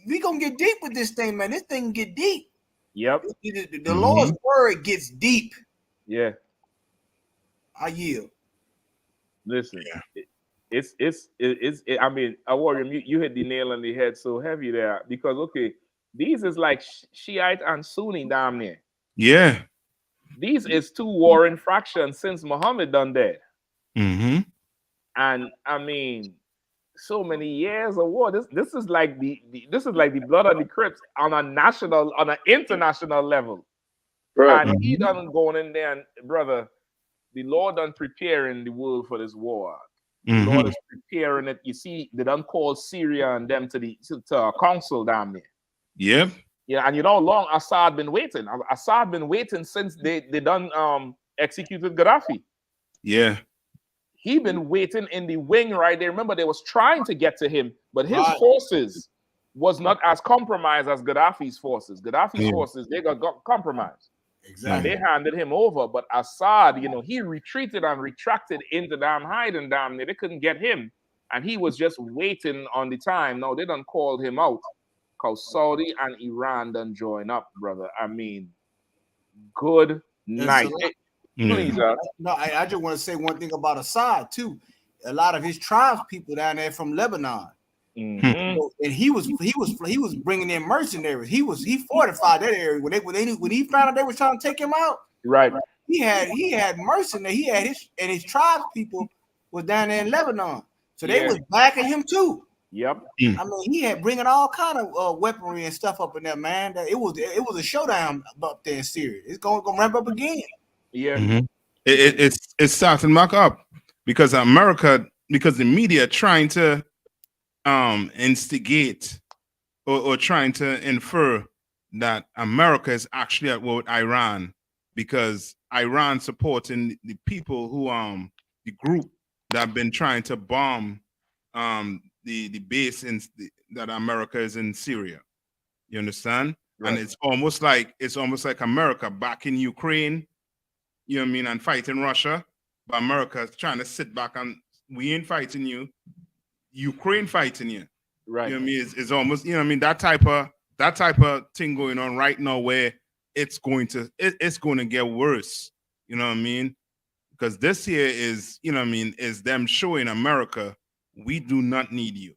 we gonna get deep with this thing, man. This thing get deep. Yep. The Lord's word gets deep. Yeah. I yield. Listen, it's I mean, I warrior, you hit the nail on the head so heavy there, because okay, these is like Shiite and Sunni down there. Yeah. These is two warring fractions since Muhammad done that. And I mean, so many years of war. This is like the blood of the Crips on an international level. Right. And he done going in there, and brother, the Lord done preparing the world for this war. The Lord is preparing it. You see, they done call Syria and them to a council down there. Yep. Yeah, and you know how long Assad been waiting? Assad been waiting since they done executed Gaddafi. Yeah. He been waiting in the wing right there. Remember, they was trying to get to him, but his forces was not as compromised as Gaddafi's forces. Gaddafi's forces, they got compromised. Exactly. And they handed him over. But Assad, you know, he retreated and retracted into damn hiding down there. They couldn't get him. And he was just waiting on the time. No, they done called him out because Saudi and Iran done join up, brother. I mean, good night. Please, no, I just want to say one thing about Assad too. A lot of his tribes people down there from Lebanon, and he was bringing in mercenaries. He fortified that area when he found out they were trying to take him out. Right. He had mercenaries. He had his tribes people was down there in Lebanon, so they was backing him too. Yep. I mean, he had bringing all kind of weaponry and stuff up in there, man. It was a showdown up there in Syria. It's gonna ramp up again. Yeah. It's starting back up because the media trying to instigate or trying to infer that America is actually at war with Iran because Iran supporting the people who the group that have been trying to bomb the base that America is in Syria. You understand? Right. And it's almost like America back in Ukraine. You know what I mean, and fighting Russia, but America is trying to sit back and we ain't fighting you, Ukraine fighting you. Right. You know what I mean? It's almost, you know what I mean, that type of thing going on right now where it's going to get worse. You know what I mean? Because this here is, you know what I mean, is them showing America we do not need you.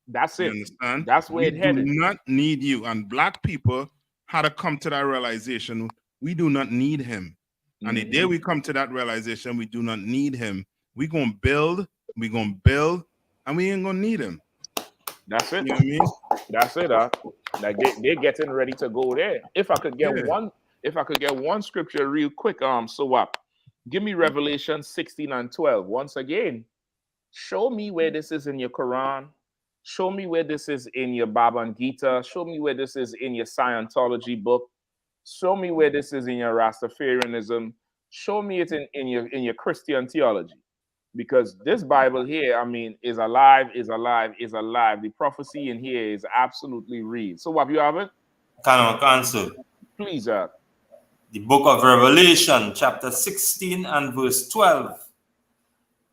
That's it. You understand? That's where it headed. We do not need you. And black people had to come to that realization. We do not need him. And the day we come to that realization, we do not need him. We're going to build, and we ain't going to need him. That's it. You know what I mean? That's it. Like they're getting ready to go there. If I could get one scripture real quick, SWAP, give me Revelation 16:12. Once again, show me where this is in your Quran. Show me where this is in your Bhagavad Gita. Show me where this is in your Scientology book. Show me where this is in your Rastafarianism. Show me it in your Christian theology. because this Bible here, I mean, is alive, is alive, is alive. The prophecy in here is absolutely real. So, what you have it? Can I cancel? Please, The book of Revelation, chapter 16 and verse 12.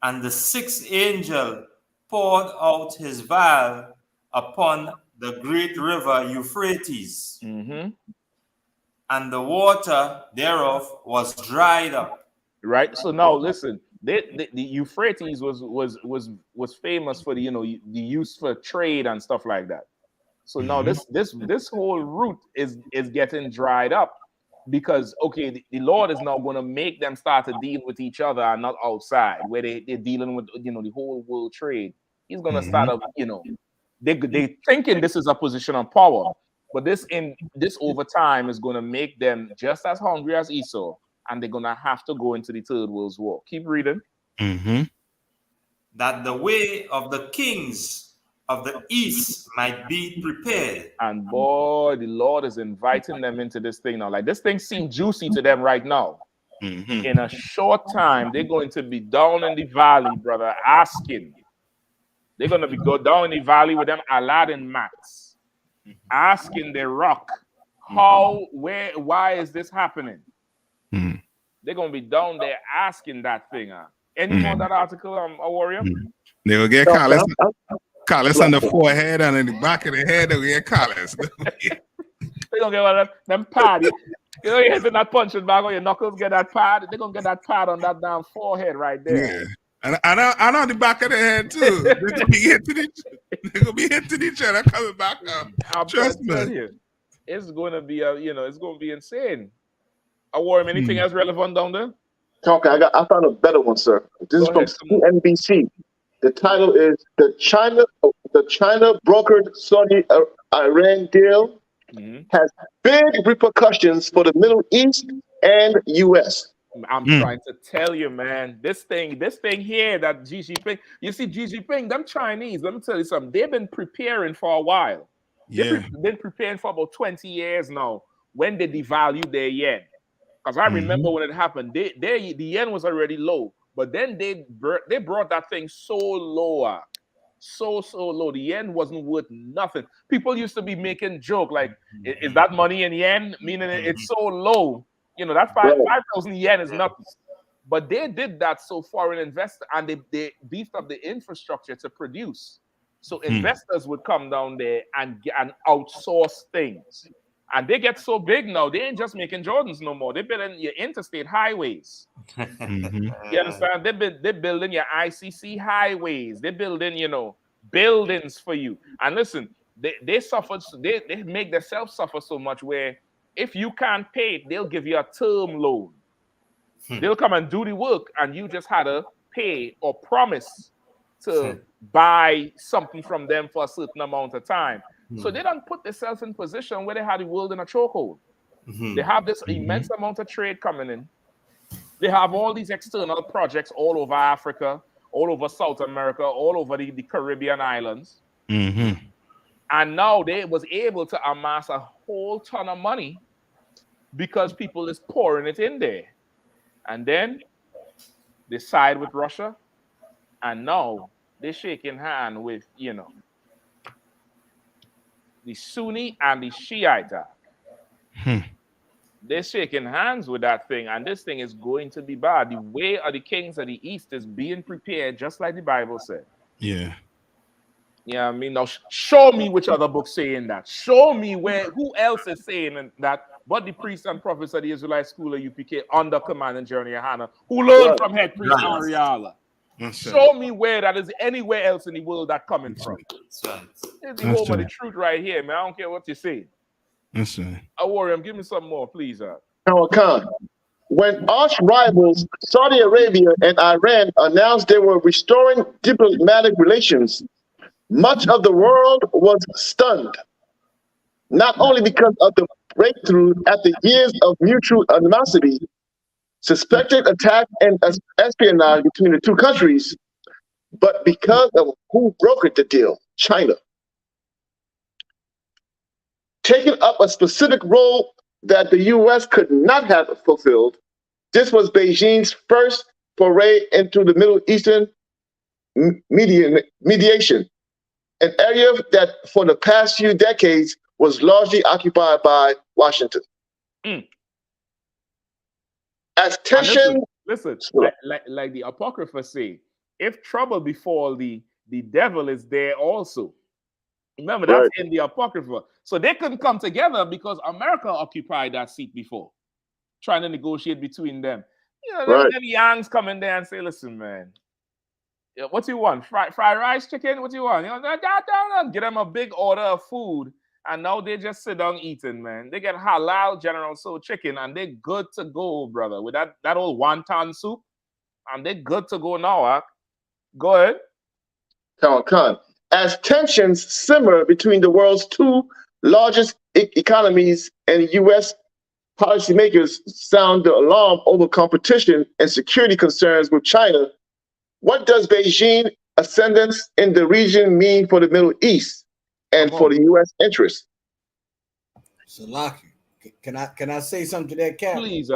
And the sixth angel poured out his vial upon the great river Euphrates, and the water thereof was dried up. Right. So now listen, the Euphrates was famous for the the use for trade and stuff like that. So now this whole route is getting dried up because the Lord is now going to make them start to deal with each other and not outside where they're dealing with the whole world trade. He's going to start up, they thinking this is a position of power, but this over time is going to make them just as hungry as Esau, and they're going to have to go into the Third World War. Keep reading. That the way of the kings of the east might be prepared. And boy, the Lord is inviting them into this thing now. Like this thing seems juicy to them right now. In a short time, they're going to be down in the valley, brother, asking. They're going to go down in the valley with them Aladdin mats, asking the rock, why is this happening? They're going to be down there asking that thing. Any more of that article, a warrior? They will get collars on the forehead and in the back of the head. They'll get collars. They're going to get one of them pad. You hitting that punching bag on your knuckles, get that pad. They're going to get that pad on that damn forehead right there. Yeah. And on the back of the head too. They're going to be hitting each other coming back up. Trust me. It's going to be it's going to be insane. Warren, anything else relevant down there? Okay, I found a better one, sir. This is from CNBC. The title is the China brokered Saudi Iran deal has big repercussions for the Middle East and U.S. I'm trying to tell you, man. This thing here that Xi Jinping. You see, Xi Jinping, them Chinese. Let me tell you something. They've been preparing for a while. They've been preparing for about 20 years now. When they devalued their yen. Because I remember when it happened, the yen was already low, but then they brought that thing so low, so low. The yen wasn't worth nothing. People used to be making joke like, "Is that money in yen?" Meaning it's so low. That 5,000 yen is nothing. But they did that so foreign investors and they beefed up the infrastructure to produce. So investors would come down there and outsource things. And they get so big now, they ain't just making Jordans no more. They're building your interstate highways. You understand? They're building your ICC highways. They're building, buildings for you. And listen, they suffer. They make themselves suffer so much where if you can't pay it, they'll give you a term loan. They'll come and do the work, and you just had to pay or promise to buy something from them for a certain amount of time. So they don't put themselves in position where they have the world in a chokehold. They have this immense amount of trade coming in. They have all these external projects all over Africa, all over South America, all over the Caribbean islands. And now they was able to amass a whole ton of money because people is pouring it in there. And then they side with Russia. And now they're shaking hand with, the Sunni and the Shiite. They're shaking hands with that thing, and this thing is going to be bad. The way of the kings of the East is being prepared, just like the Bible said. Yeah. Yeah, I mean, now show me which other book saying that. Show me who else is saying that but the priests and prophets of the Israelite school of UPK under command and GEN.YAHANNA, who learned from head priest Ariala. Show me where that is anywhere else in the world that coming from. It's the home of the truth right here, man. I don't care what you say. Warrior, give me some more, please. Khan, when arch rivals Saudi Arabia and Iran announced they were restoring diplomatic relations, much of the world was stunned. Not only because of the breakthrough after years of mutual animosity, suspected attack and espionage between the two countries, but because of who brokered the deal, China. Taking up a specific role that the U.S. could not have fulfilled, this was Beijing's first foray into the Middle Eastern mediation, an area that for the past few decades was largely occupied by Washington. As tension, listen, like the Apocrypha say, if trouble befall the devil is there also. Remember, that's in the Apocrypha. So they couldn't come together because America occupied that seat before, trying to negotiate between them. You know, them Yangs come in there and say, listen, man, what do you want? Fried rice, chicken? What do you want? You know, get them a big order of food, and now they just sit down eating, man. They get halal General Tso chicken, and they're good to go, brother. With that old wonton soup, and they're good to go now. Go ahead. Khan. As tensions simmer between the world's two largest economies and U.S. policymakers sound the alarm over competition and security concerns with China, what does Beijing's ascendance in the region mean for the Middle East and for the U.S. interests? Salaki, can I say something to that, Captain? Please,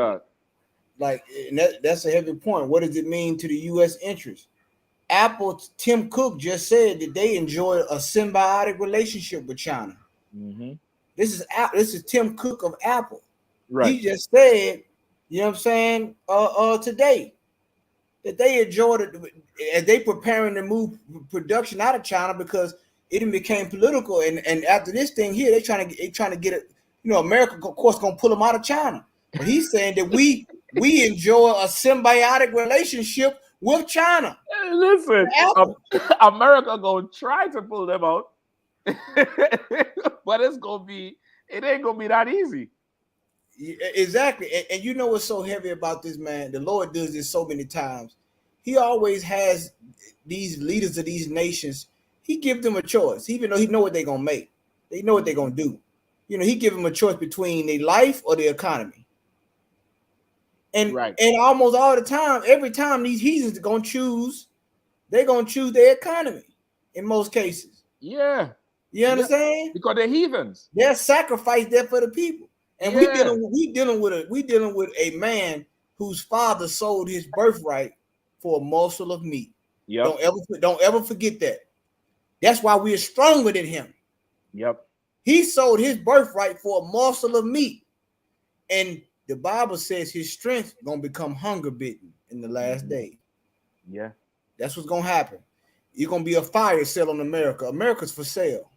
like that's a heavy point. What does it mean to the U.S. interest? Apple, Tim Cook just said that they enjoy a symbiotic relationship with China. This is Tim Cook of Apple. Right. He just said, you know what I'm saying, today, that they enjoyed it as they preparing to move production out of China because it became political. And after this thing here, they trying to get it. You know, America, of course, gonna pull them out of China. But he's saying that we enjoy a symbiotic relationship with China. Listen, America gonna try to pull them out, but it ain't gonna be that easy. Exactly. And you know what's so heavy about this, man? The Lord does this so many times. He always has these leaders of these nations. He gives them a choice, even though he know what they're gonna make. They know what they're gonna do. You know, he give them a choice between their life or their economy. And almost all the time, every time these heathens are gonna choose, they're gonna choose their economy in most cases. Yeah. You understand? Because they're heathens. They're sacrificed there for the people. And we dealing with a man whose father sold his birthright for a morsel of meat. Yep. Don't ever forget that. That's why we're stronger than him. Yep. He sold his birthright for a morsel of meat. And the Bible says his strength gonna become hunger bitten in the last day. Yeah. That's what's gonna happen. You're gonna be a fire sale on America. America's for sale.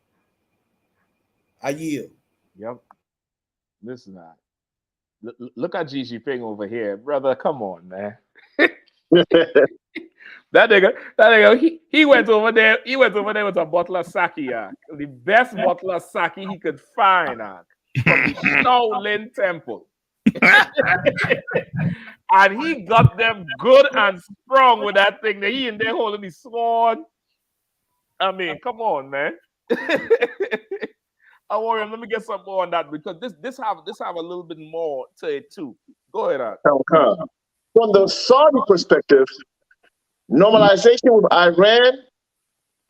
I yield. Yep. Listen, look at GG over here, brother. Come on, man. That nigga, he went over there. He went over there with a bottle of sake, the best bottle of sake he could find, from the Shaolin Temple. And he got them good and strong with that thing. That he in there holding his sword. I mean, come on, man. I worry. Let me get some more on that because this have a little bit more to it too. Go ahead, From the Saudi perspective, normalization with Iran,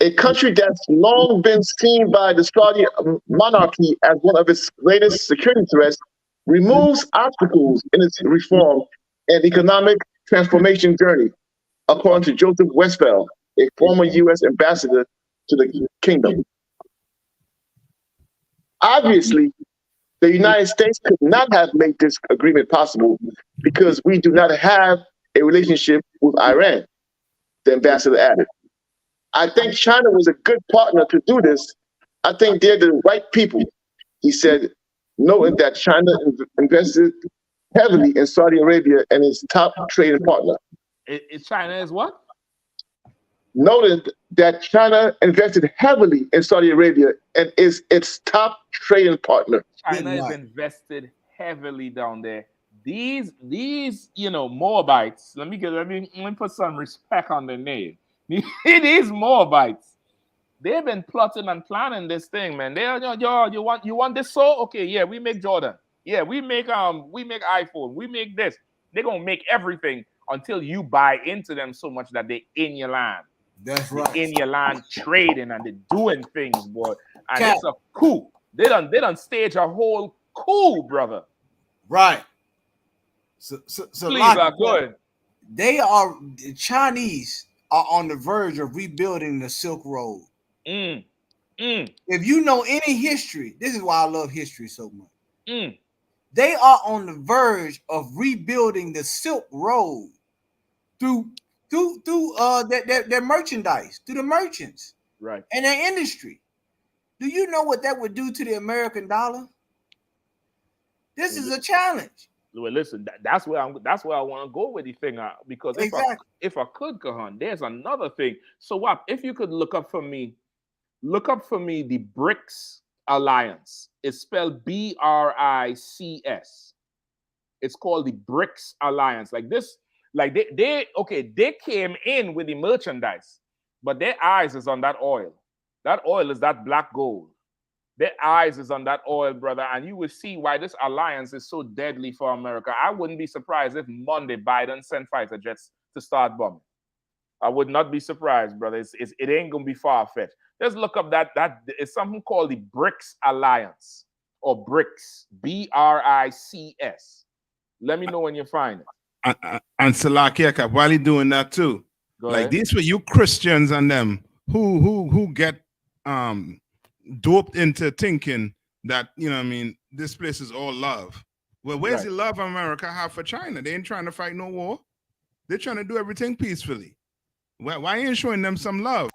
a country that's long been seen by the Saudi monarchy as one of its greatest security threats, removes obstacles in its reform and economic transformation journey, according to Joseph Westphal, a former U.S. ambassador to the kingdom. Obviously, the United States could not have made this agreement possible because we do not have a relationship with Iran, the ambassador added. I think China was a good partner to do this. I think they're the right people, he said, noting that China invested heavily in Saudi Arabia and its top trading partner. China is what? Noted that China invested heavily in Saudi Arabia and is its top trading partner. China is invested heavily down there. These Moabites. Let me put some respect on their name. These Moabites, they've been plotting and planning this thing, man. You want this so? Okay, yeah, we make Jordan. Yeah, we make iPhone. We make this. They're gonna make everything until you buy into them so much that they're in your land. That's right. In your land trading and they're doing things, boy. And it's a coup. They done stage a whole coup, brother. Right. So please, go ahead. The Chinese are on the verge of rebuilding the Silk Road. If you know any history, this is why I love history so much. They are on the verge of rebuilding the Silk Road through their merchandise, through the merchants, right, and their industry. Do you know what that would do to the American dollar? This is a challenge. Well, listen, that's where I want to go with the thing, because if I could, Kahan, there's another thing. So what if you could look up for me the BRICS Alliance. It's spelled BRICS. It's called the BRICS Alliance. Like this, like they came in with the merchandise, but their eyes is on that oil. That oil is that black gold. Their eyes is on that oil, brother, and you will see why this alliance is so deadly for America. I wouldn't be surprised if Monday Biden sent fighter jets to start bombing. I would not be surprised, brother. It ain't gonna be far-fetched. Just look up that it's something called the BRICS Alliance, or BRICS, BRICS. Let me know when you find it. And Salakia, while he doing that too, Go like ahead. these for you Christians and them who get doped into thinking that, you know what I mean, this place is all love. Well, where's the love America have for China? They ain't trying to fight no war. They're trying to do everything peacefully. Why ain't showing them some love?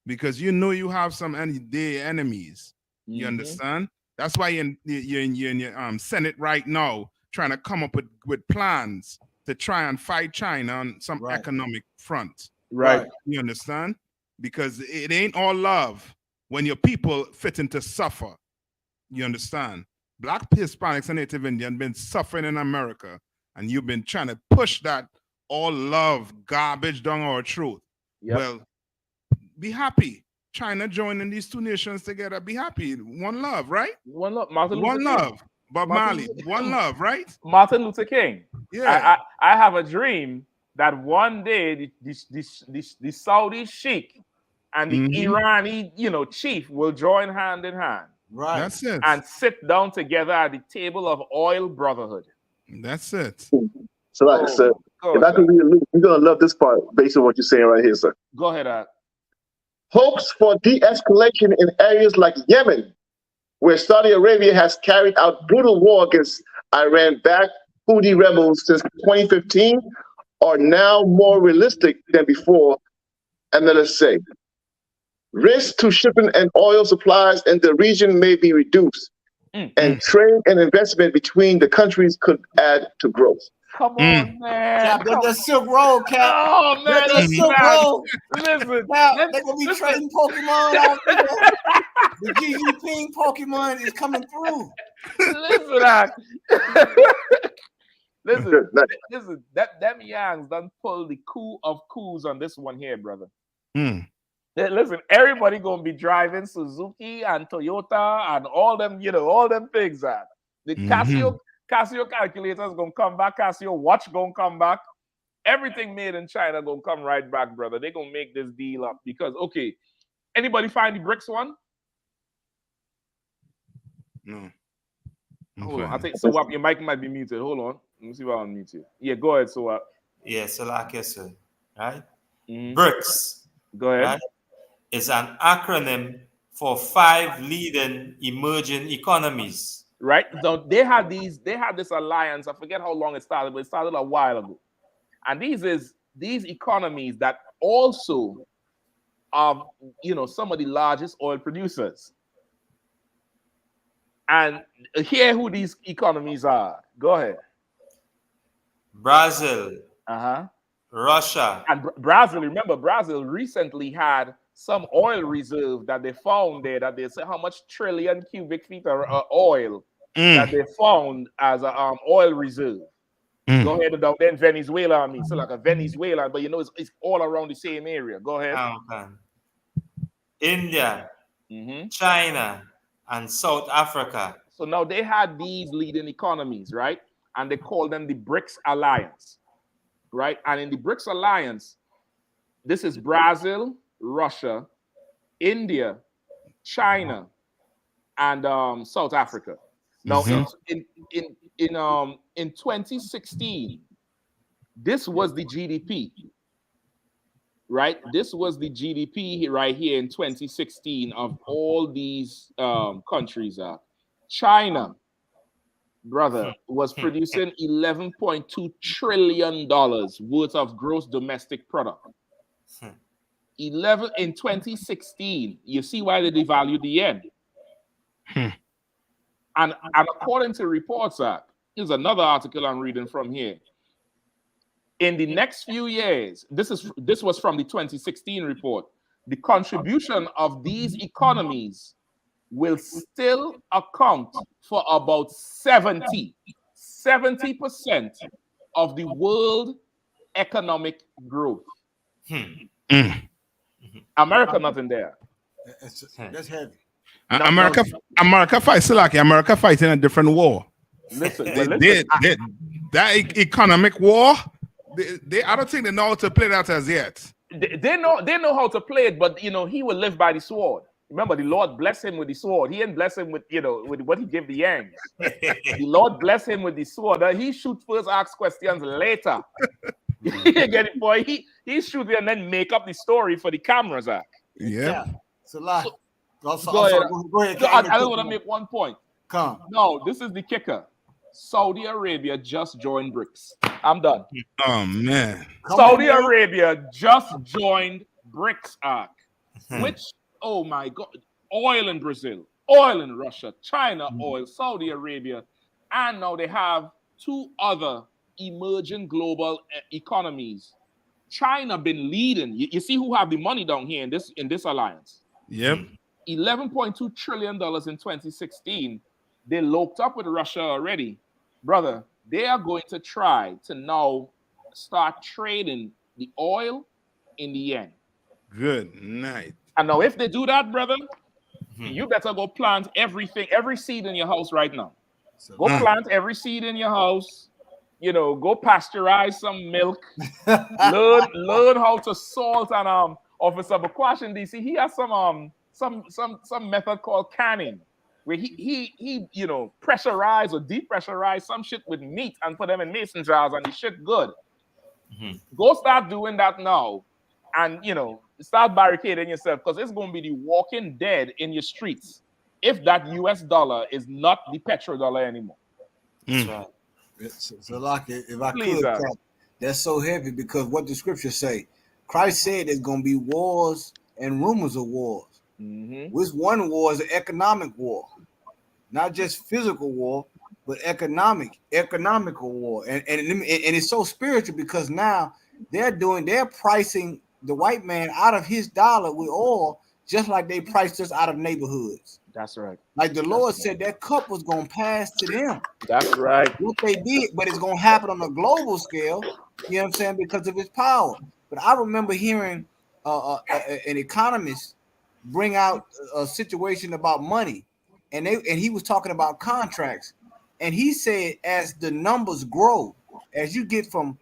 Because you know you have some enemies. You understand? That's why you're in your Senate right now trying to come up with plans to try and fight China on some economic front. Right. You understand? Because it ain't all love when your people fit into suffer. You understand? Black Hispanics and Native Indians been suffering in America, and you've been trying to push that all love garbage down our throat. Well, be happy. China joining these two nations together. Be happy. One love, right? One love. Martin One Luther love. King. Bob Marley. One love, right? Martin Luther King. Yeah. I have a dream that one day the Saudi sheikh and the Irani, chief will join hand in hand. Right. That's it. And sit down together at the table of oil brotherhood. That's it. So, like I said, if I can read a loop, you're going to love this part based on what you're saying right here, sir. Go ahead, Ad. Hopes for de-escalation in areas like Yemen, where Saudi Arabia has carried out brutal war against Iran-backed Houthi rebels since 2015, are now more realistic than before. And let us say, risk to shipping and oil supplies in the region may be reduced, and trade and investment between the countries could add to growth. Come on, man. Cap, the Silk Road, Cap. Oh, man. The Silk Road. Listen. Cap, they're going to be trading Pokemon out there. The G.E.P. Pokemon is coming through. Listen, Ad. Listen, them Yangs done pull the coup of coups on this one here, brother. Listen, everybody gonna be driving Suzuki and Toyota and all them, all them things. The Casio calculators gonna come back. Casio watch gonna come back. Everything made in China gonna come right back, brother. They gonna make this deal up because, okay, anybody find the BRICS one? No. Hold on. I think so. Your mic might be muted. Hold on. Let me see if I unmute you. Yeah, go ahead. So yeah, so like I said, right? BRICS. Go ahead. Right, is an acronym for 5 leading emerging economies. Right. So they had this alliance. I forget how long it started, but it started a while ago. And these economies that also are, some of the largest oil producers. And hear who these economies are. Go ahead. Brazil. Russia. And Brazil, remember, Brazil recently had some oil reserve that they found there, that they say how much trillion cubic feet of oil that they found as an oil reserve. Go ahead and then Venezuela, so like a Venezuela, but it's all around the same area. Go ahead. India, China, and South Africa. So now they had these leading economies, right? And they call them the BRICS Alliance, right? And in the BRICS Alliance, this is Brazil, Russia, India, China, and South Africa. Now, in 2016, This was the GDP, right? This was the GDP right here in 2016 of all these countries. China, brother, was producing $11.2 trillion worth of gross domestic product. 11 in 2016. You see why they devalued the yen. And according to reports, here's another article I'm reading from here. In the next few years, this was from the 2016 report, the contribution of these economies will still account for about 70% of the world economic growth. America not in there. That's heavy. America fights like America fighting a different war. Listen, that economic war. I don't think they know how to play that as yet. They know how to play it, but he will live by the sword. Remember, the Lord blessed him with the sword. He didn't bless him with with what he gave the yangs. The Lord blessed him with the sword. He shoot first, ask questions later. You get it, boy? He shoot and then make up the story for the cameras. Yeah. It's a lot. Go ahead. I don't want to make one point. Come. No, this is the kicker. Saudi Arabia just joined BRICS. I'm done. Oh man. Saudi Arabia just joined BRICS, which, oh my God, oil in Brazil, oil in Russia, China, oil, Saudi Arabia, and now they have two other emerging global economies. China been leading. You see who have the money down here in this alliance. Yep. $11.2 trillion in 2016. They locked up with Russia already. Brother, they are going to try to now start trading the oil in the yen. Good night. And now if they do that, brother, you better go plant every seed in your house right now. Go plant every seed in your house. Go pasteurize some milk. learn how to salt. And Officer Bakwash in DC, he has some method called canning, where he pressurize or depressurize some shit with meat and put them in mason jars, and the shit good. Go start doing that now, and start barricading yourself, because it's going to be the walking dead in your streets if that US dollar is not the petrodollar anymore. That's right. So like, if I could, that's so heavy, because what the scriptures say, Christ said there's going to be wars and rumors of wars. This one war is an economic war, not just physical war, but economical war, and it's so spiritual, because now they're pricing the white man out of his dollar with oil, just like they priced us out of neighborhoods. That's right. Like the Lord said, that cup was going to pass to them. That's right. What they did, but it's going to happen on a global scale. You know what I'm saying? Because of his power. But I remember hearing an economist bring out a situation about money, and he was talking about contracts, and he said as the numbers grow, as you get from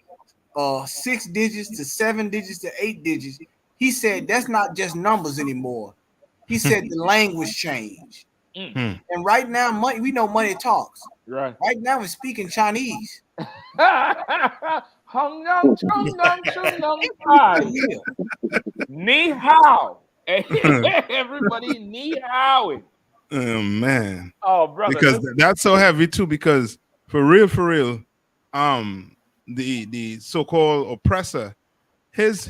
6 digits to 7 digits to 8 digits, he said that's not just numbers anymore. He said the language changed. And right now, money, we know money talks. Right now, we're speaking Chinese. Ni hao. Everybody ni hao. Oh man. Oh brother. Because that's so heavy too, because for real, the so-called oppressor, his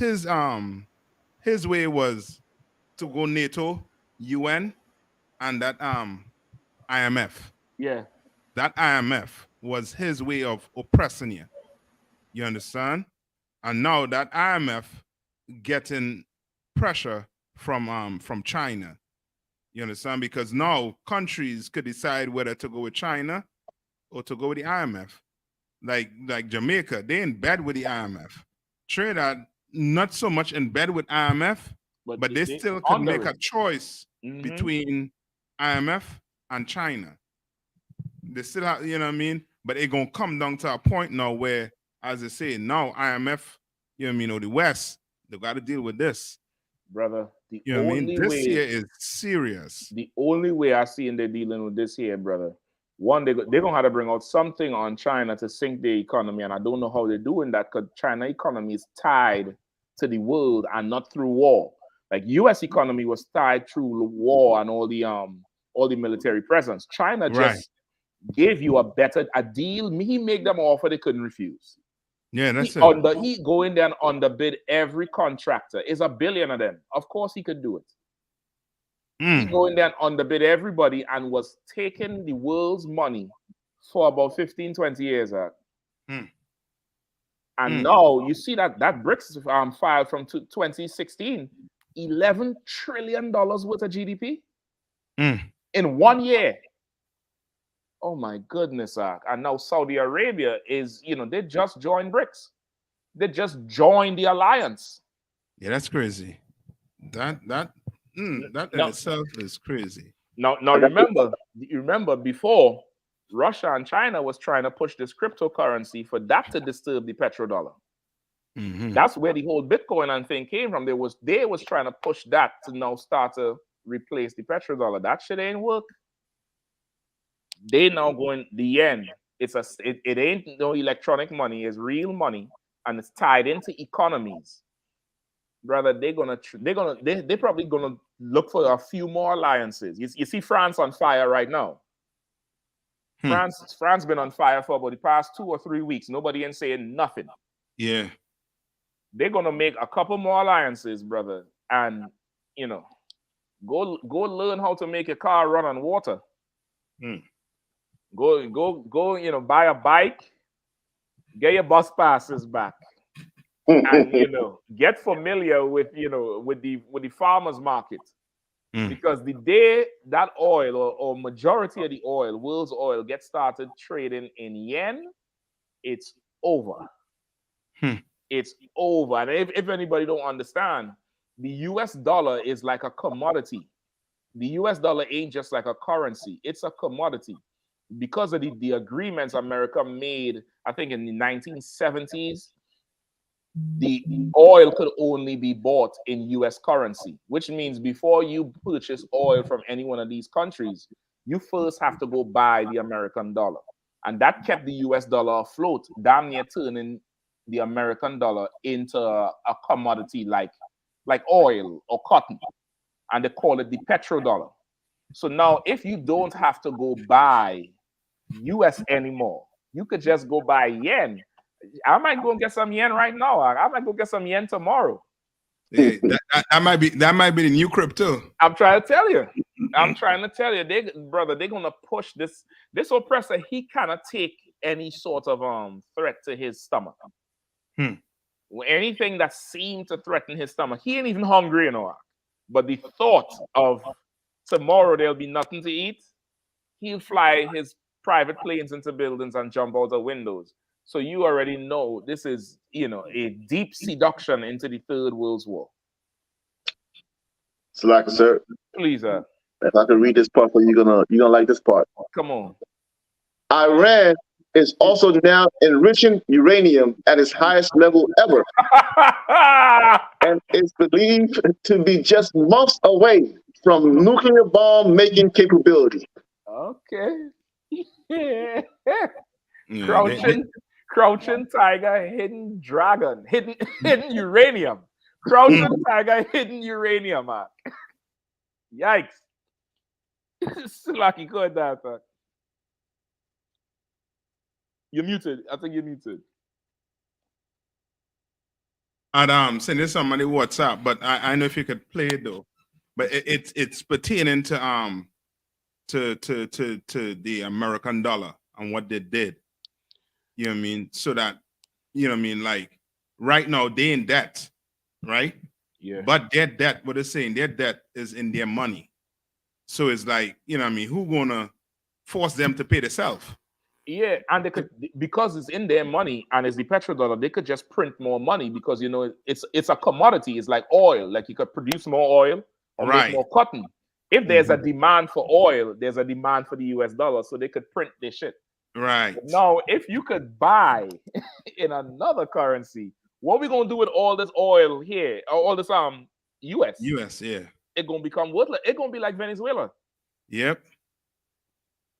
way was to go NATO, UN, and that IMF. Yeah. That IMF was his way of oppressing you. You understand? And now that IMF getting pressure from China. You understand? Because now countries could decide whether to go with China or to go with the IMF. Like Jamaica, they in bed with the IMF. Trinidad, not so much in bed with IMF, but they still could make a choice between IMF and China. They still have, you know what I mean? But it's going to come down to a point now where, as I say, now IMF, you know what I mean, or the West, they got to deal with this. Brother, you know what I mean? This year is serious. The only way I see they're dealing with this here, brother, one, they're gonna have to bring out something on China to sink the economy, and I don't know how they're doing that because China economy is tied to the world and not through war. Like U.S. economy was tied through war and all the military presence. China just gave you a deal. He made them an offer they couldn't refuse. Yeah, that's He go in there and underbid every contractor. Is $1 billion of them. Of course he could do it. He go in there and underbid everybody and was taking the world's money for about 15, 20 years. And now you see that BRICS filed from 2016, $11 trillion worth of GDP in 1 year. Oh my goodness. And now Saudi Arabia is, they just joined BRICS. They just joined the alliance. Yeah, that's crazy. That in itself is crazy. Now remember before Russia and China was trying to push this cryptocurrency for that to disturb the petrodollar. That's where the whole Bitcoin and thing came from. They was trying to push that to now start to replace the petrodollar. That shit ain't work. They now going the yen. It ain't no electronic money. It's real money, and it's tied into economies. Brother, they're probably gonna look for a few more alliances. You see France on fire right now. France been on fire for about the past 2 or 3 weeks. Nobody ain't saying nothing. Yeah. They're gonna make a couple more alliances, brother, and go learn how to make a car run on water. Go, buy a bike, get your bus passes back. And get familiar with the farmers market, because the day that oil or majority of the oil, world's oil, gets started trading in yen, it's over. It's over. And if anybody don't understand, the US dollar is like a commodity. The US dollar ain't just like a currency; it's a commodity because of the agreements America made. I think in the 1970s. The oil could only be bought in US currency, which means before you purchase oil from any one of these countries, you first have to go buy the American dollar. And that kept the US dollar afloat, damn near turning the American dollar into a commodity like oil or cotton. And they call it the petrodollar. So now if you don't have to go buy US anymore, you could just go buy yen. I might go and get some yen right now. I might go get some yen tomorrow. Yeah, that might be the new crypto. I'm trying to tell you. They're gonna push this. This oppressor, he cannot take any sort of threat to his stomach. Anything that seemed to threaten his stomach, he ain't even hungry, But the thought of tomorrow there'll be nothing to eat, he'll fly his private planes into buildings and jump out the windows. So you already know this is, a deep seduction into the Third World War. Salaka, sir. Please, if I can read this part for you, you're gonna like this part. Come on. Iran is also now enriching uranium at its highest level ever, and is believed to be just months away from nuclear bomb making capability. Okay. Crouching tiger, hidden dragon, hidden uranium. Crouching tiger, hidden uranium, man. Yikes. Lucky good that. You're muted. I think you're muted. And send it somebody WhatsApp, but I know if you could play it though. But it's pertaining to the American dollar and what they did. You know what I mean? So that, like right now they in debt, right? Yeah. But their debt, what they're saying, their debt is in their money. So it's like, who gonna force them to pay themselves? Yeah, and they could, because it's in their money and it's the petrodollar, they could just print more money because it's a commodity. It's like oil. Like you could produce more oil or make more cotton. If there's a demand for oil, there's a demand for the US dollar, so they could print their shit. Right. Now, if you could buy in another currency, what are we gonna do with all this oil here? All this US? US, yeah. It's gonna become worthless. It's gonna be like Venezuela. Yep.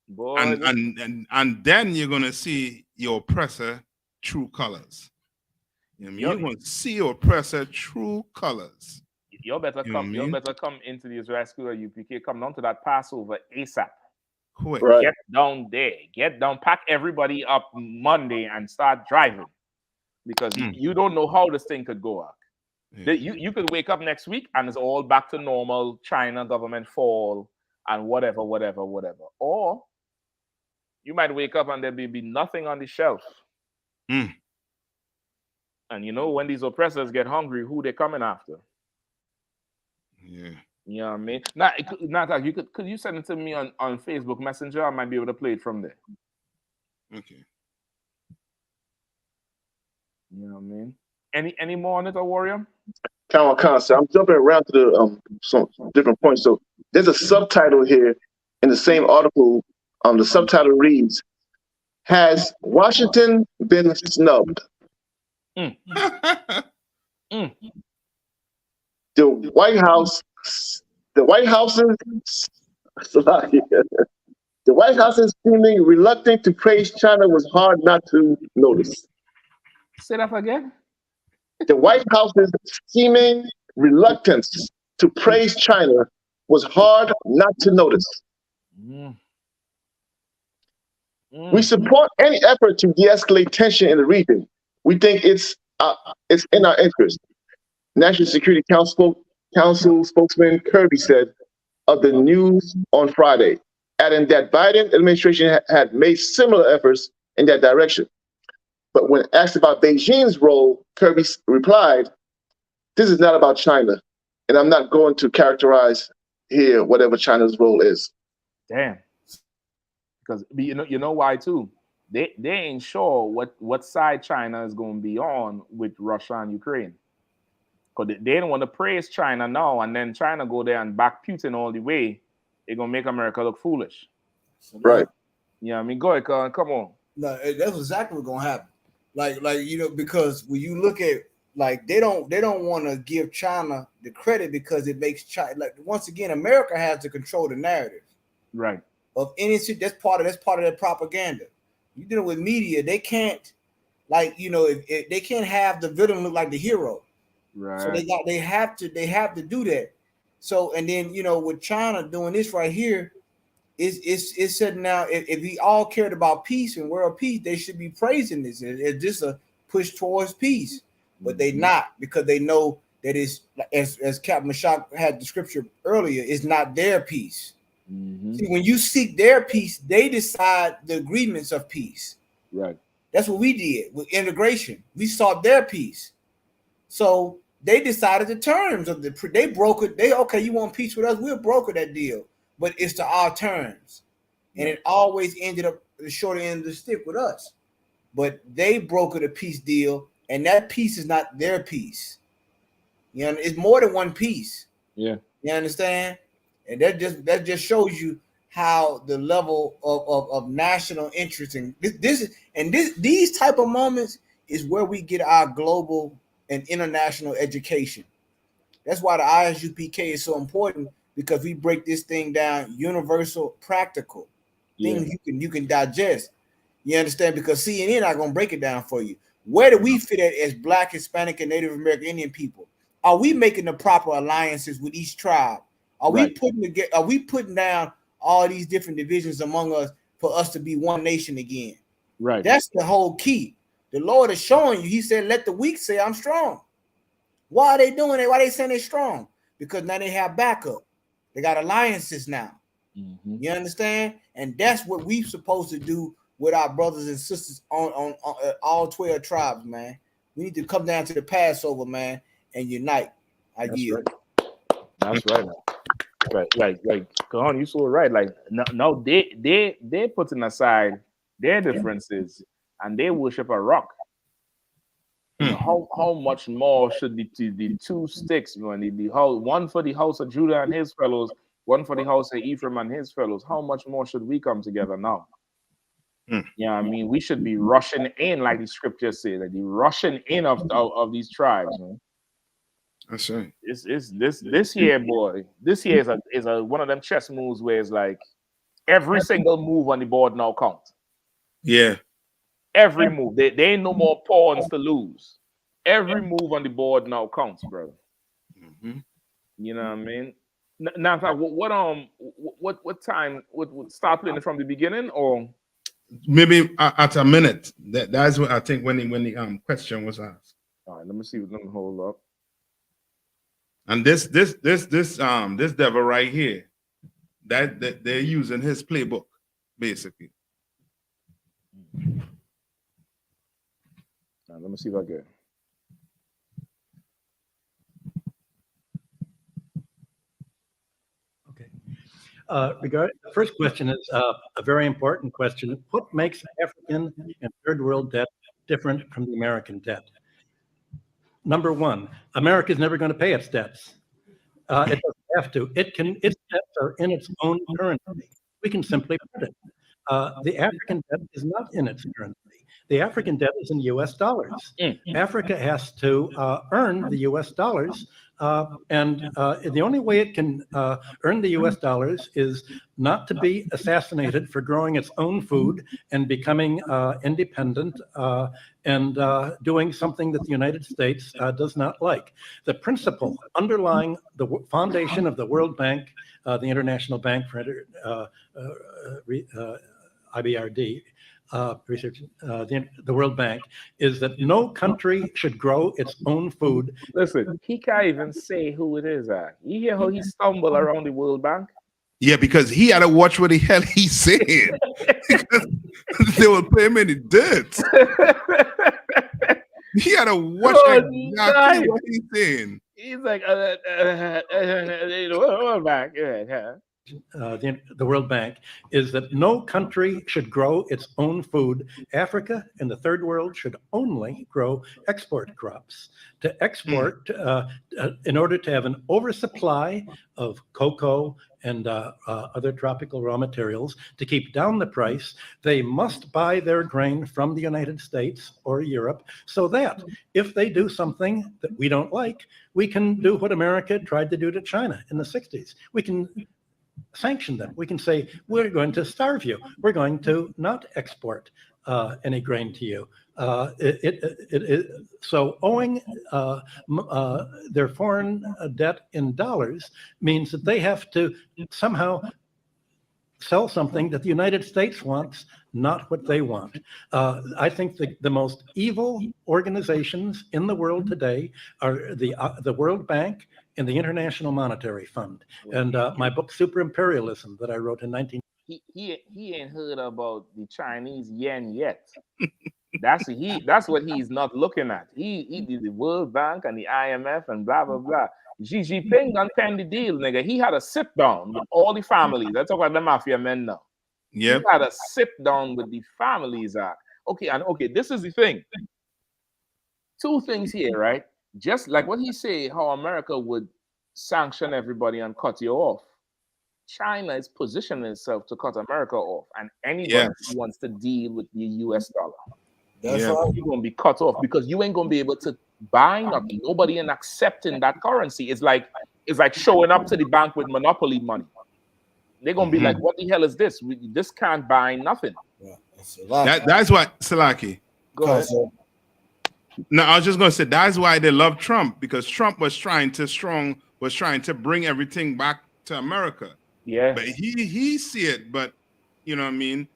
Boy, and then you're gonna see your oppressor true colors. You know what I mean? You're gonna see your oppressor true colors. You better You know what I come. You mean? better come into the Israel school at UPK. Come down to that Passover ASAP. Quick. Right. Get down there. Get down. Pack everybody up Monday and start driving, because you don't know how this thing could go out. You could wake up next week and it's all back to normal. China government fall and whatever. Or you might wake up and there be nothing on the shelf. And you know, when these oppressors get hungry, who they coming after? Yeah. You know what I mean? Now, could you send it to me on Facebook Messenger? I might be able to play it from there. Okay. You know what I mean? Any more on it, Warrior? So I'm jumping around to the some different points. So there's a subtitle here in the same article. The subtitle reads, "Has Washington been snubbed?" The White House is seeming reluctant to praise China was hard not to notice. Say that again. The White House's seeming reluctance to praise China was hard not to notice. We support any effort to de-escalate tension in the region. We think it's in our interest. National Security Council spokesman Kirby said of the news on Friday, adding that Biden administration had made similar efforts in that direction. But when asked about Beijing's role, Kirby replied, "This is not about China, and I'm not going to characterize here whatever China's role is." Damn. Because you know why too? They ain't sure what side China is going to be on with Russia and Ukraine. Because they don't want to praise China now, and then China go there and back Putin all the way. They're going to make America look foolish. Right. Yeah, I mean, go ahead, come on. No, that's exactly what's gonna happen. Like because when you look at they don't want to give China the credit because it makes China once again America has to control the narrative. Right. Of any that's part of their propaganda. You dealing with media, they can't if they can't have the villain look like the hero. Right. So they have to do that. So and then with China doing this right here, it's said now if we all cared about peace and world peace, they should be praising this. It's just a push towards peace, but they not, because they know that it's as Captain Mashak had the scripture earlier, it's not their peace. See, when you seek their peace, they decide the agreements of peace. Right. That's what we did with integration. We sought their peace. So they decided the terms of they brokered. Okay, you want peace with us? We'll broker that deal, but it's to our terms, and it always ended up the short end of the stick with us. But they brokered a peace deal, and that peace is not their peace. You know, it's more than one piece. Yeah. You understand? And that just shows you how the level of national interest in these type of moments is where we get our global and international education. That's why the ISUPK is so important, because we break this thing down universal, practical things you can digest. You understand? Because CNN not gonna break it down for you. Where do we fit at as Black, Hispanic, and Native American Indian people? Are we making the proper alliances with each tribe? Are we putting down all these different divisions among us for us to be one nation again? Right. That's the whole key. The Lord is showing you. He said, "Let the weak say I'm strong." Why are they doing it? Why are they saying they're strong? Because now they have backup. They got alliances now. You understand? And that's what we're supposed to do with our brothers and sisters on all 12 tribes, man. We need to come down to the Passover, man, and unite. That's right. Right. Come on, you so right. Like no, they're putting aside their differences and they worship a rock. You know, how much more should the two sticks, man, one for the house of Judah and his fellows, one for the house of Ephraim and his fellows? How much more should we come together now? Yeah, I mean, we should be rushing in, like the scriptures say, like the rushing in of these tribes, man. That's right. It's this year, boy. This year is a one of them chess moves where it's like every single move on the board now counts. Yeah. Every move. They ain't no more pawns to lose. Every move on the board now counts, brother. Mm-hmm. You know what I mean? Now, what time? Would start playing it from the beginning, or maybe at a minute? That's what I think when the question was asked. All right, let me see. Let me hold up. And this devil right here, that they're using his playbook, basically. Now, let me see if I get. Regarding the first question is a very important question. What makes African and third world debt different from the American debt? Number one, America is never going to pay its debts. It doesn't have to. Its debts are in its own currency. We can simply print it. The African debt is not in its currency. The African debt is in U.S. dollars. Africa has to earn the U.S. dollars, and the only way it can earn the U.S. dollars is not to be assassinated for growing its own food and becoming independent and doing something that the United States does not like. The principle underlying the foundation of the World Bank, the International Bank for IBRD, research, the World Bank, is that no country should grow its own food. Listen, he can't even say who it is. You hear how he stumbled around the World Bank? Yeah, because he had to watch what the hell he said. Because they will pay him any dirt. He had to watch exactly what he's saying. He's like, World Bank. The World Bank is that no country should grow its own food. Africa and the third world should only grow export crops. To export, in order to have an oversupply of cocoa and other tropical raw materials, to keep down the price, they must buy their grain from the United States or Europe, so that if they do something that we don't like, we can do what America tried to do to China in the 60s. We can sanction them. We can say, we're going to starve you. We're going to not export any grain to you. So owing their foreign debt in dollars means that they have to somehow sell something that the United States wants, not what they want. I think the most evil organizations in the world today are the World Bank and the International Monetary Fund. And my book, Super Imperialism, that I wrote in 19... He ain't heard about the Chinese yen yet. That's what he's not looking at. He did the World Bank and the IMF and blah, blah, blah. Xi Jinping done penned the deal, nigga. He had a sit down with all the families. Let's talk about the mafia men now. Yep. He had a sit down with the families. Okay, this is the thing. Two things here, right? Just like what he said, how America would sanction everybody and cut you off. China is positioning itself to cut America off, and anybody who wants to deal with the US dollar, that's right. You're going to be cut off because you ain't going to be able to buy nothing. Nobody ain't accepting that currency. It's like showing up to the bank with monopoly money. They're going to be like, what the hell is this? This can't buy nothing. Yeah, that's why, Salaki. Go ahead. No, I was just going to say that's why they love Trump, because Trump was trying to bring everything back to America. Yeah. But he see it, but you know what I mean?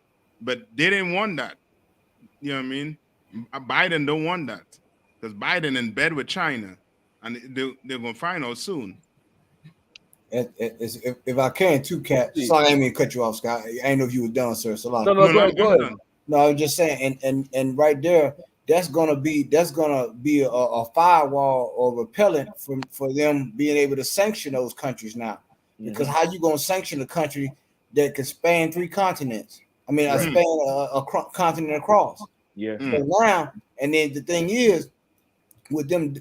But they didn't want that. You know what I mean? Biden don't want that, because Biden in bed with China, and they're going to find out soon. If I can, too, Cat. Sorry, I didn't mean to cut you off, Scott. I didn't know if you were done, sir. So No, go ahead. No, I was just saying, and right there, that's gonna be a firewall or repellent for them being able to sanction those countries now. Because how you gonna sanction a country that can span 3 continents? I mean, span a continent across. Yeah. So now, and then the thing is, with them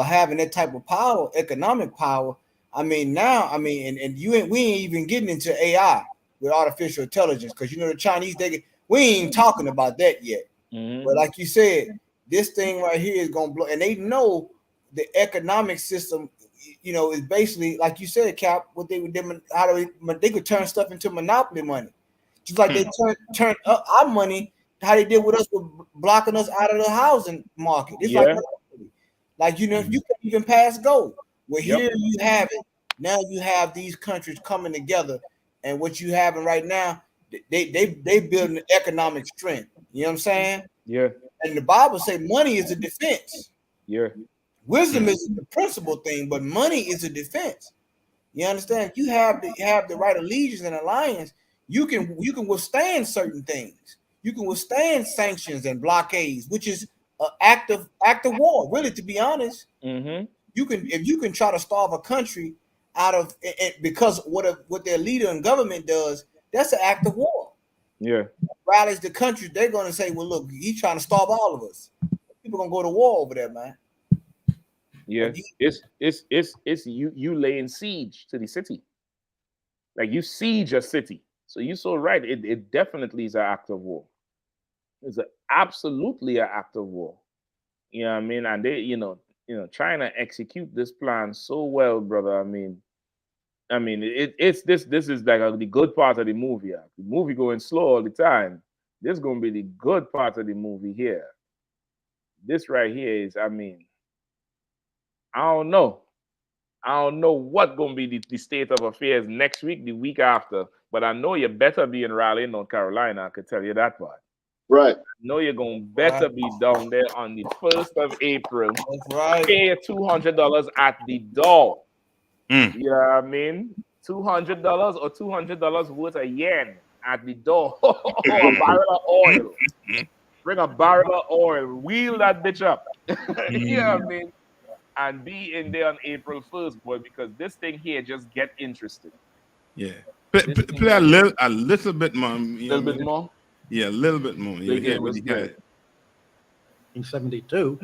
having that type of power, economic power. I mean, now, we ain't even getting into AI with artificial intelligence, because the Chinese, we ain't even talking about that yet. But like you said, this thing right here is gonna blow, and they know the economic system you know, is basically like you said, Cap. What they would they could turn stuff into monopoly money, just like they turned up our money. How they did with us with blocking us out of the housing market. It's like monopoly. Like, you know, you can even pass go. Well, here you have it. Now you have these countries coming together, and what you having right now, they building economic strength. You know what I'm saying? Yeah. And the Bible say money is a defense. Yeah. Wisdom is the principal thing, but money is a defense. You understand? If you have the right allegiance and alliance, you can withstand certain things. You can withstand sanctions and blockades, which is an act of war. Really, to be honest, you can, if you can try to starve a country out of it because what their leader and government does, that's an act of war. Yeah. Rallies the country, they're going to say, well, look, he's trying to starve all of us. People gonna go to war over there, man. Yeah, it's you laying siege to the city. Like, you siege a city. So you're so right. It definitely is an act of war. It's absolutely an act of war. You know what I mean? And they, you know, trying to execute this plan so well, brother. I mean, it's this is like the good part of the movie. The movie going slow all the time. This is gonna be the good part of the movie here. This right here is, I mean, I don't know what's gonna be the state of affairs next week, the week after. But I know you better be in Raleigh, North Carolina. I could tell you that part. Right. I know you're gonna better be down there on the 1st of April. That's right. Pay $200 at the door. You know what I mean? $200 or $200 worth of yen at the door. A barrel of oil. Bring a barrel of oil. Wheel that bitch up. You know what I mean? And be in there on April 1st, boy, because this thing here just get interesting. Yeah. Play a little bit more. A little bit more? Yeah, a little bit more. You hear what he got. 1972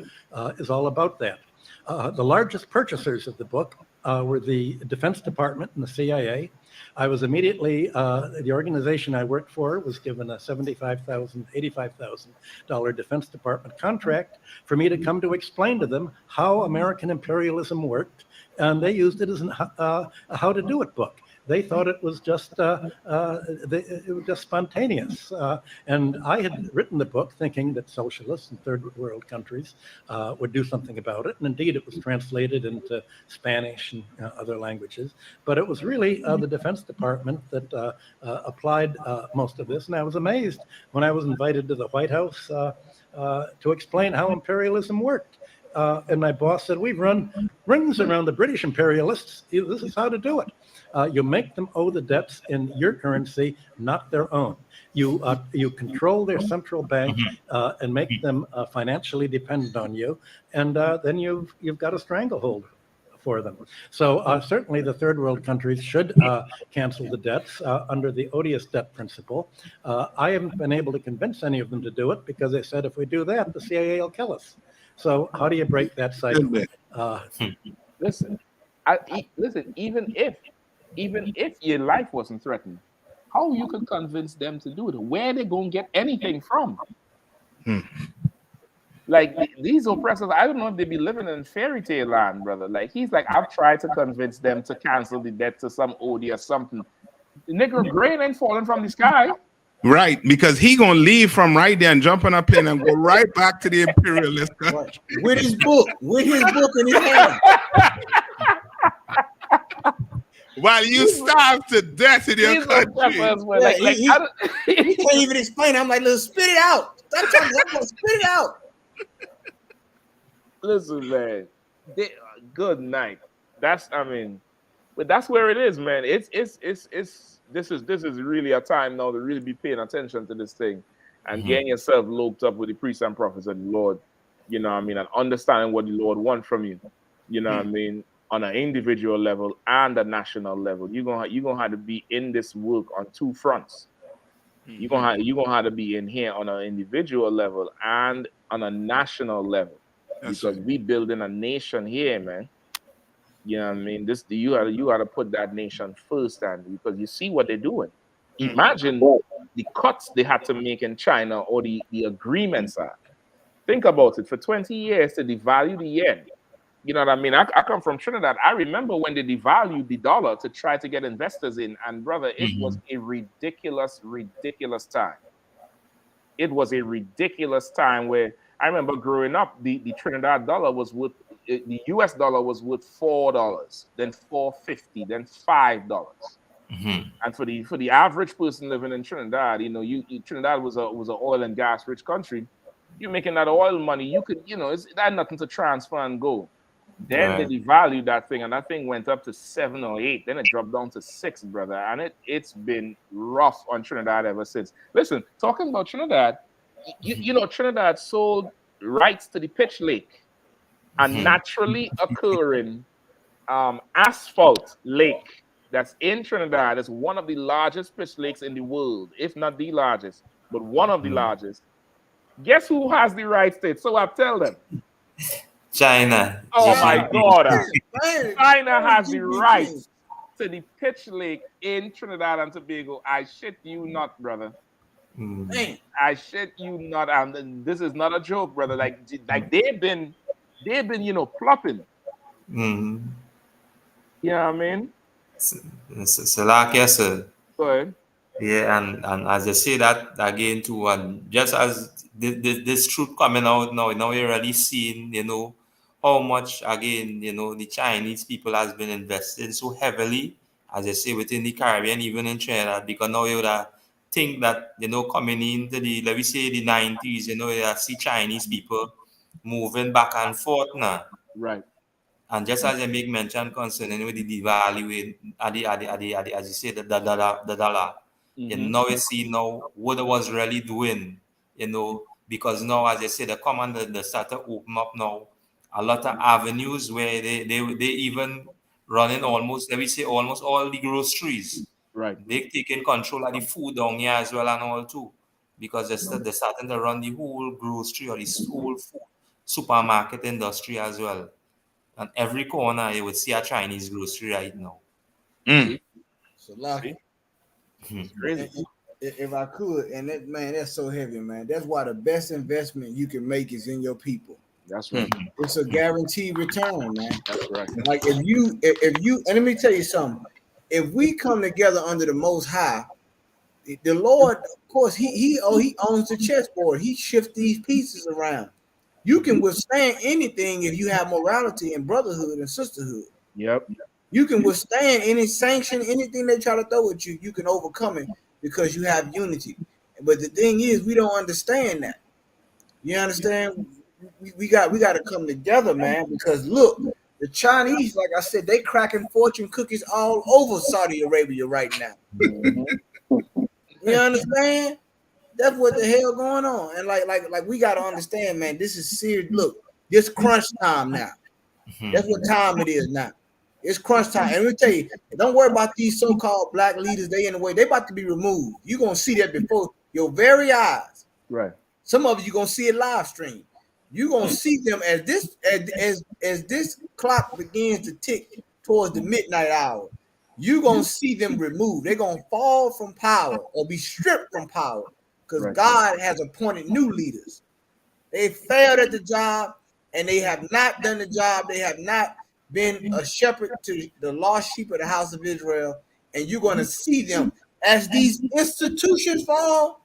is all about that. The largest purchasers of the book were the Defense Department and the CIA. I was immediately, the organization I worked for was given a $75,000, $85,000 Defense Department contract for me to come to explain to them how American imperialism worked, and they used it as a how to do it book. They thought it was just spontaneous, and I had written the book thinking that socialists in third world countries would do something about it, and indeed it was translated into Spanish and other languages. But it was really the Defense Department that applied most of this, and I was amazed when I was invited to the White House to explain how imperialism worked. And my boss said, "We've run rings around the British imperialists. This is how to do it. You make them owe the debts in your currency, not their own. You control their central bank and make them financially dependent on you, and then you've got a stranglehold for them." So certainly the third world countries should cancel the debts under the odious debt principle. I haven't been able to convince any of them to do it because they said if we do that, the CIA will kill us. So how do you break that cycle? Listen, even if your life wasn't threatened, how you could convince them to do it? Where they gonna get anything from? Like, these oppressors, I don't know if they be living in fairy tale land, brother. Like, he's like, I've tried to convince them to cancel the debt to some OD or something. The nigga grain ain't falling from the sky. Right, because he gonna leave from right there and jump on a plane and go right back to the imperialist country. With his book in his hand. While you starve to death in your country. He can't even explain it. I'm like, let's spit it out. Stop talking. I'm gonna spit it out. Listen, man. Good night. But that's where it is, man. This is really a time now to really be paying attention to this thing and getting yourself looped up with the priests and prophets of the Lord, you know what I mean, and understanding what the Lord wants from you, you know what I mean, on an individual level and a national level. You're gonna have to be in this work on two fronts. You're gonna have to be in here on an individual level and on a national level. Because we building a nation here, man. You know what I mean? You gotta put that nation first, and because you see what they're doing. Imagine the cuts they had to make in China, or the agreements are. Think about it. For 20 years to devalue the yen, You know what I mean? I come from Trinidad. I remember when they devalued the dollar to try to get investors in, and brother, it was a ridiculous time. It was a ridiculous time where I remember growing up, the Trinidad dollar was worth, the US dollar was worth $4, then $4.50, then $5. And for the average person living in Trinidad, you know, Trinidad was an oil and gas rich country. You're making that oil money, you could, you know, it had nothing to transfer and go. Then they devalued that thing, and that thing went up to 7 or 8. Then it dropped down to 6, brother. And it's been rough on Trinidad ever since. Listen, talking about Trinidad, you know, Trinidad sold rights to the Pitch Lake, a naturally occurring asphalt lake that's in Trinidad. It's one of the largest pitch lakes in the world, if not the largest, but one of the largest. Guess who has the rights to it? So I tell them. China. Oh my God. China has the rights to the pitch lake in Trinidad and Tobago. I shit you not, brother. I shit you not. And this is not a joke, brother. Like they've been, you know, plopping. You know what I mean? So like yes, sir. Go ahead. Yeah, and as I say that again too, and just as this truth coming out now we're really seeing, you know, how much again, you know, the Chinese people has been investing so heavily, as I say, within the Caribbean, even in Trinidad, because now you would think that, you know, coming into the, let me say, the 90s, you know, you see Chinese people moving back and forth now. Right. And just as I make mention concerning with the devaluing, as you say, the dollar, you know, we see now what it was really doing, you know, because now, as I say, the command, they start to open up now a lot of avenues where they even running almost, let me say, almost all the groceries. Right. They taking control of the food down here as well and all too, because they're starting to run the whole grocery or the whole food supermarket industry as well. And every corner you would see a Chinese grocery right now. So lucky. If I could, and that, man, that's so heavy, man. That's why the best investment you can make is in your people. That's right. It's a guaranteed return, man. That's right. Like if you, and let me tell you something. If we come together under the Most High, the Lord, of course, he owns the chessboard. He shifts these pieces around. You can withstand anything if you have morality and brotherhood and sisterhood. Yep. You can withstand any sanction, anything they try to throw at you. You can overcome it because you have unity. But the thing is, we don't understand that. You understand? We got to come together, man. Because look, the Chinese, like I said, they cracking fortune cookies all over Saudi Arabia right now. You understand? That's what the hell going on. And like we got to understand, man, this is serious. Look, this crunch time now. That's what time it is now. It's crunch time. And let me tell you, don't worry about these so-called black leaders. They in the way. They about to be removed. You're going to see that before your very eyes. Right. Some of you going to see it live stream. You're going to see them as this clock begins to tick towards the midnight hour. You're going to see them removed. They're going to fall from power or be stripped from power because God has appointed new leaders. They failed at the job and they have not done the job. They have not been a shepherd to the lost sheep of the house of Israel. And you're going to see them as these institutions fall.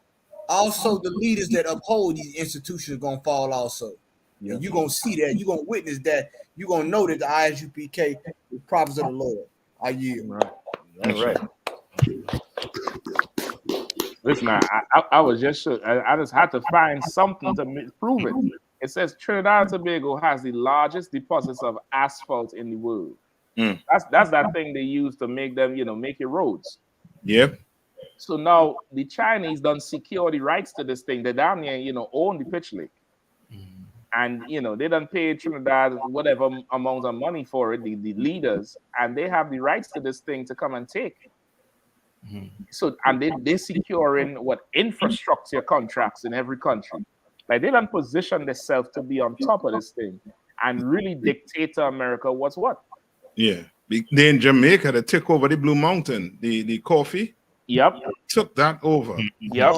Also, the leaders that uphold these institutions are going to fall also. And you're going to see that. You're going to witness that. You're going to know that the I.S.U.P.K. is prophets of the Lord. I yield. All right. Listen, I was just shook. I just had to find something to prove it. It says Trinidad and Tobago has the largest deposits of asphalt in the world. That's that thing they use to make them, you know, make your roads. Yep. So now the Chinese don't secure the rights to this thing. They down here, you know, own the pitch lake. And, you know, they don't pay Trinidad whatever amount of money for it, the leaders, and they have the rights to this thing to come and take. So, and they securing what infrastructure contracts in every country. Like they don't position themselves to be on top of this thing and really dictate to America what's what. Yeah. They in Jamaica, they took over the Blue Mountain, the coffee. Yep. Took that over. Yep.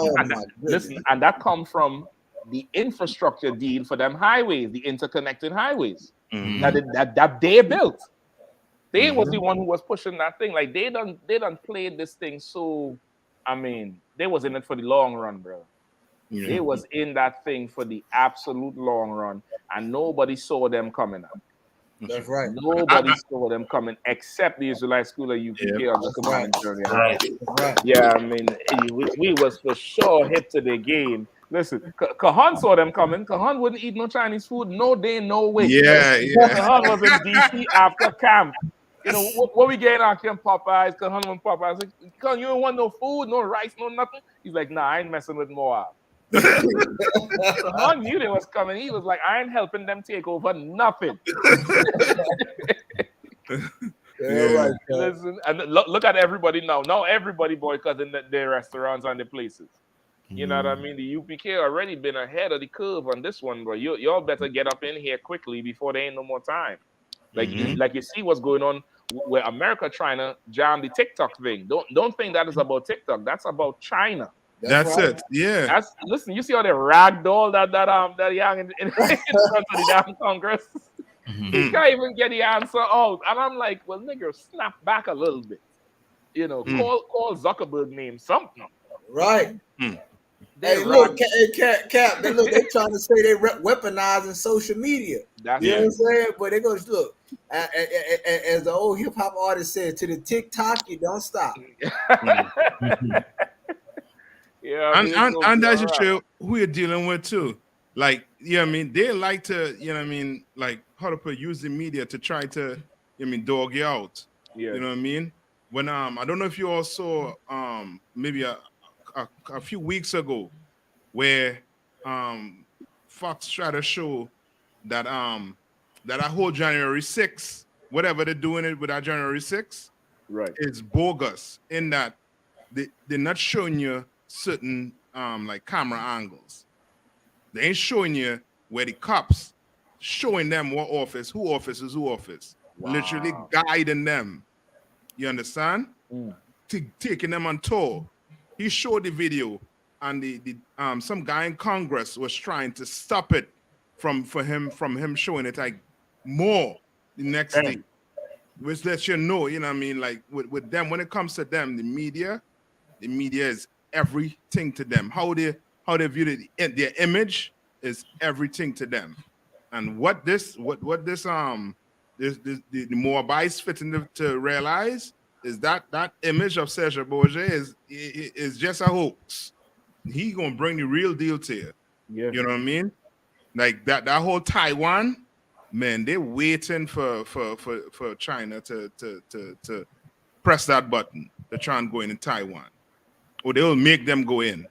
Listen, and that come from the infrastructure deal for them highways, the interconnected highways. that they built. They was the one who was pushing that thing. Like they done played this thing. So I mean, they was in it for the long run, bro. Yeah. They was in that thing for the absolute long run, and nobody saw them coming up. That's right. Nobody saw them coming except the Israelite school of UPK on the command journey. Right. Right. Yeah, I mean, we was for sure hip to the game. Listen, Kahan saw them coming. Kahan wouldn't eat no Chinese food. No day, no way. Yeah. Kahan was in DC after camp. You know, what we getting out camp Popeyes? Kahan went Popeyes. Like, Kahan, you don't want no food, no rice, no nothing? He's like, nah, I ain't messing with Moab. Kahan knew they was coming. He was like, I ain't helping them take over nothing. Right, listen, and look at everybody now. Now everybody boycotting their restaurants and their places. You know what I mean? The UPK already been ahead of the curve on this one, bro. Y'all better get up in here quickly before there ain't no more time. Like you see what's going on where America trying to jam the TikTok thing. Don't think that is about TikTok. That's about China. That's it. Yeah. Listen. You see how they ragdoll that young in front of the damn Congress. He can't even get the answer out, and I'm like, well, nigga, snap back a little bit. You know, call Zuckerberg name something. Right. Hey, look, Cap. Look, they trying to say they weaponizing social media. That's you know what I'm saying? But they go look, as the old hip hop artist said, to the TikTok, you don't stop. Yeah, and that's just true who you're dealing with too. Like, you know what I mean? They like to, you know what I mean, like how to use the media to try to, you know what I mean, dog you out. Yeah. You know what I mean? When I don't know if you all saw maybe a few weeks ago where Fox tried to show that that our whole January 6th, whatever they're doing it with our January 6th, right, is bogus in that they're not showing you certain like camera angles. They ain't showing you where the cops showing them what office, who office is who office. Wow. Literally guiding them. You understand? Taking them on tour. He showed the video, and the some guy in Congress was trying to stop it from him showing it like more the next day. Which lets you know, you know what I mean? Like with them, when it comes to them, the media is everything to them. How they view their image is everything to them. And what the Moabites fitting to realize is that image of Serge Bourget is just a hoax. He gonna bring the real deal to you. Yeah. You know what I mean? Like that whole Taiwan, man, they're waiting for China to press that button to try and go in Taiwan. Or they will make them go in.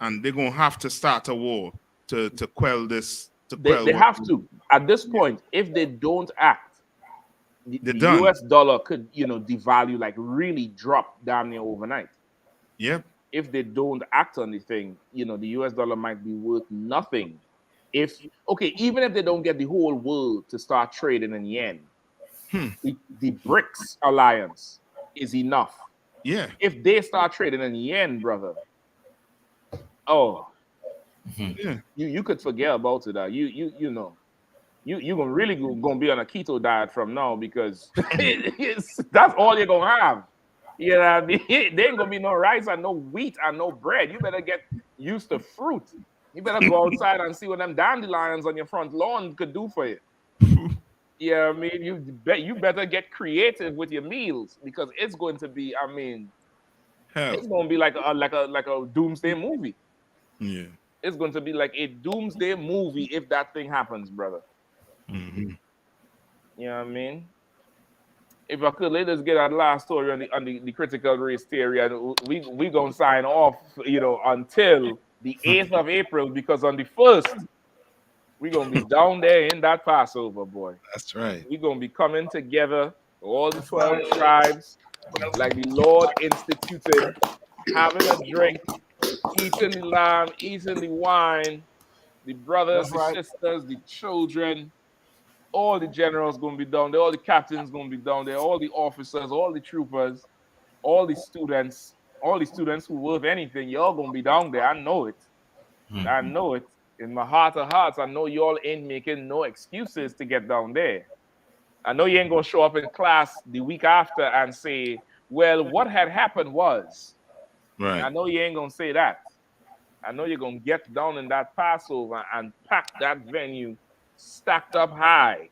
And they're gonna have to start a war to quell this. They have to. At this point, if they don't act, the US dollar could, devalue, like really drop damn near overnight. Yep. If they don't act on the thing, the US dollar might be worth nothing. Even if they don't get the whole world to start trading in yen, the BRICS alliance is enough. Yeah. If they start trading in yen, brother, you could forget about it. You're gonna be on a keto diet from now, because that's all you're gonna have. You know what I mean? There ain't gonna be no rice and no wheat and no bread. You better get used to fruit. You better go outside and see what them dandelions on your front lawn could do for you. Yeah, I mean, you better get creative with your meals, because it's going to be, it's going to be like a doomsday movie. Yeah. It's going to be like a doomsday movie if that thing happens, brother. Mm-hmm. You know what I mean? If I could, let us get our last story on the critical race theory, and we gonna sign off, until the 8th of April, because on the 1st, we're gonna be down there in that Passover, boy. That's right. We're gonna be coming together, all the 12 tribes, like the Lord instituted, having a drink, eating the lamb, eating the wine, the brothers, the sisters, the children. All the generals gonna be down there, all the captains gonna be down there, all the officers, all the troopers, all the students who worth anything, y'all gonna be down there. I know it. I know it. in my heart of hearts, I know y'all ain't making no excuses to get down there. I know you ain't gonna show up in class the week after and say, well, what had happened was. Right. I know you ain't gonna say that. I know you're gonna get down in that Passover and pack that venue stacked up high.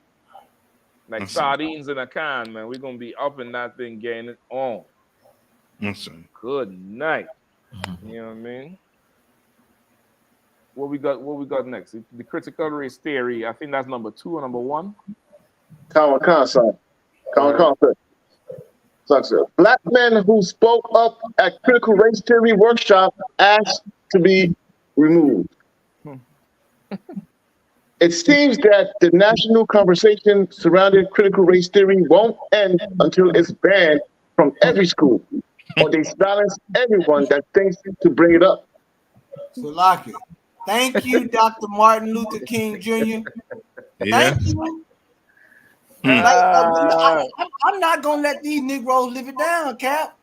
Like sardines in a can, man. We're gonna be up in that thing getting it on. Good night. You know what I mean? What we got next? The critical race theory. I think that's number 2 or number 1. Black men who spoke up at critical race theory workshop asked to be removed. It seems that the national conversation surrounding critical race theory won't end until it's banned from every school, or they silence everyone that thinks to bring it up. Salaki. Thank you, Dr. Martin Luther King Jr. Thank you. I'm not gonna let these Negroes live it down, Cap.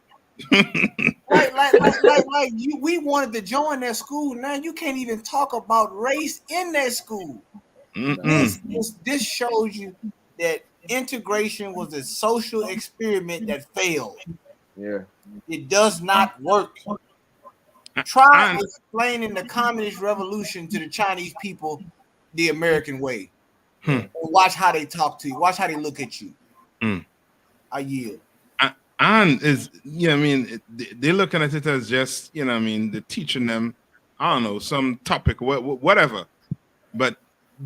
like you, we wanted to join their school. Now you can't even talk about race in their school. This shows you that integration was a social experiment that failed. Yeah, it does not work. Try explaining the communist revolution to the Chinese people the American way. Watch how they talk to you. Watch how they look at you. I yield. And is, you know, I mean, they're looking at it as just, you know, I mean, they're teaching them, I don't know, some topic, whatever. But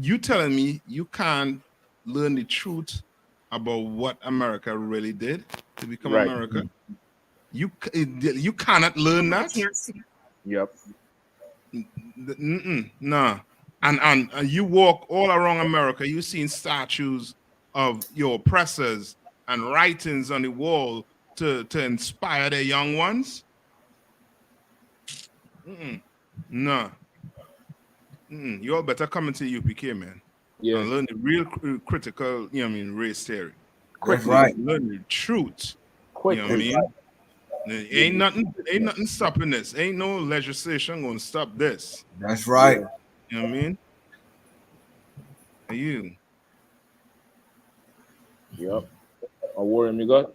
you telling me you can't learn the truth about what America really did to become America? You cannot learn that. Yep. Nah. And you walk all around America, you've seen statues of your oppressors and writings on the wall to inspire their young ones. Nah. You all better come into UPK, man. Yeah. And learn the real critical, you know what I mean, race theory. That's right. Learn the truth. Quick. You know what I mean? Ain't nothing stopping this. Ain't no legislation gonna stop this. That's right. You know what I mean? You. Yep. A warrior you got?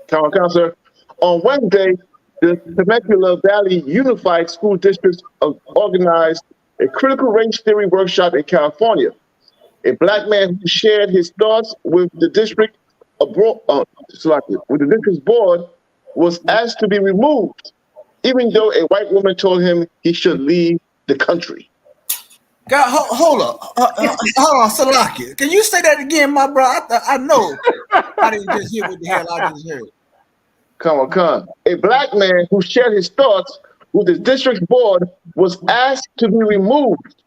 Counselor, on Wednesday, the Temecula Valley Unified School District organized a critical race theory workshop in California. A black man who shared his thoughts with the district with the district's board was asked to be removed, even though a white woman told him he should leave the country. God, hold up. Hold on, Salaki. Can you say that again, my bro? I know I didn't just hear what the hell I just heard. Come on. A black man who shared his thoughts with the district board was asked to be removed,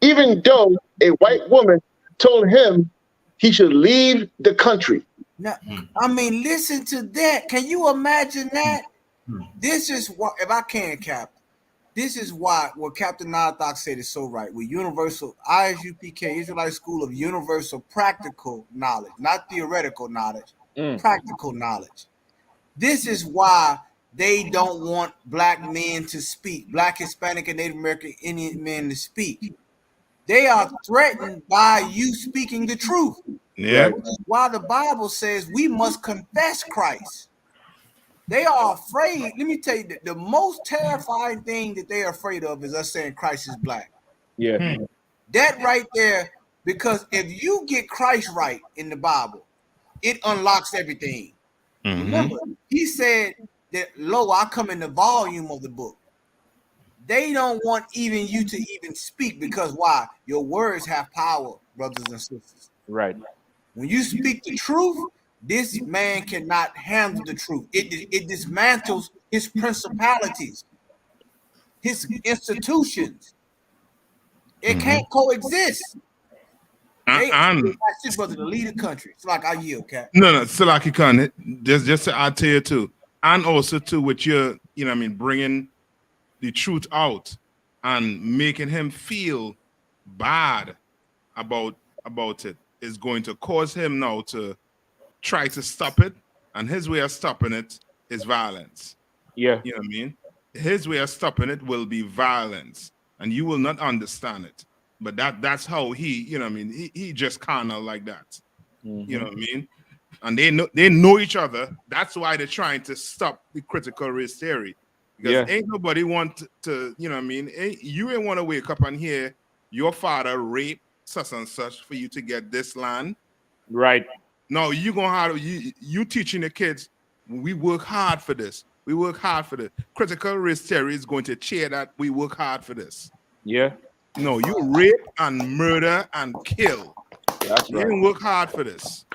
even though a white woman told him he should leave the country. Now, I mean, listen to that. Can you imagine that? This is what, if I can, Cap, this is why what Captain Nathok said is so right. With universal I.S.U.P.K, Israelite School of Universal Practical Knowledge, not theoretical knowledge, practical knowledge. This is why they don't want black men to speak, black, Hispanic, and Native American Indian men to speak. They are threatened by you speaking the truth. Yeah. Which is why the Bible says we must confess Christ. They are afraid. Let me tell you, the most terrifying thing that they are afraid of is us saying Christ is black. Yeah. That right there, because if you get Christ right in the Bible, it unlocks everything. Remember, he said that, lo, I come in the volume of the book. They don't want even you to even speak, because why? Your words have power, brothers and sisters. Right. When you speak the truth, this man cannot handle the truth. It dismantles his principalities, his institutions. It can't coexist. That's brother to lead the country. It's like I yield, Cap. No, Salaki Khan, just to add to you too, and also too with your, you know what I mean, bringing the truth out and making him feel bad about it is going to cause him now to try to stop it, and his way of stopping it is violence. Yeah. You know what I mean? His way of stopping it will be violence. and you will not understand it. But that's how he, you know what I mean, he just carnal like that. You know what I mean? And they know each other. That's why they're trying to stop the critical race theory. Because ain't nobody want to, you know what I mean? You ain't want to wake up and hear your father rape such and such for you to get this land. Right. No, you gonna have you teaching the kids, we work hard for this. We work hard for this. Critical race theory is going to cheer that we work hard for this. Yeah. No, you rape and murder and kill. That's you right. didn't work hard for this.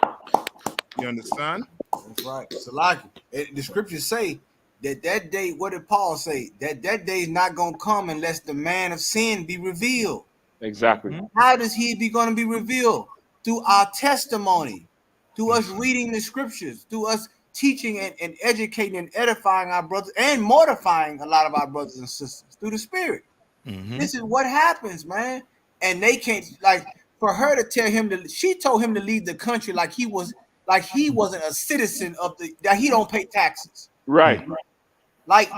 You understand? That's right. So like the scriptures say that day, what did Paul say? That day is not gonna come unless the man of sin be revealed. Exactly. How does he be going to be revealed? Through our testimony, through us reading the scriptures, through us teaching and educating and edifying our brothers and mortifying a lot of our brothers and sisters through the Spirit. This is what happens, man. And they can't, like, for her to tell him she told him to leave the country like he wasn't a citizen of that he don't pay taxes. Right. Like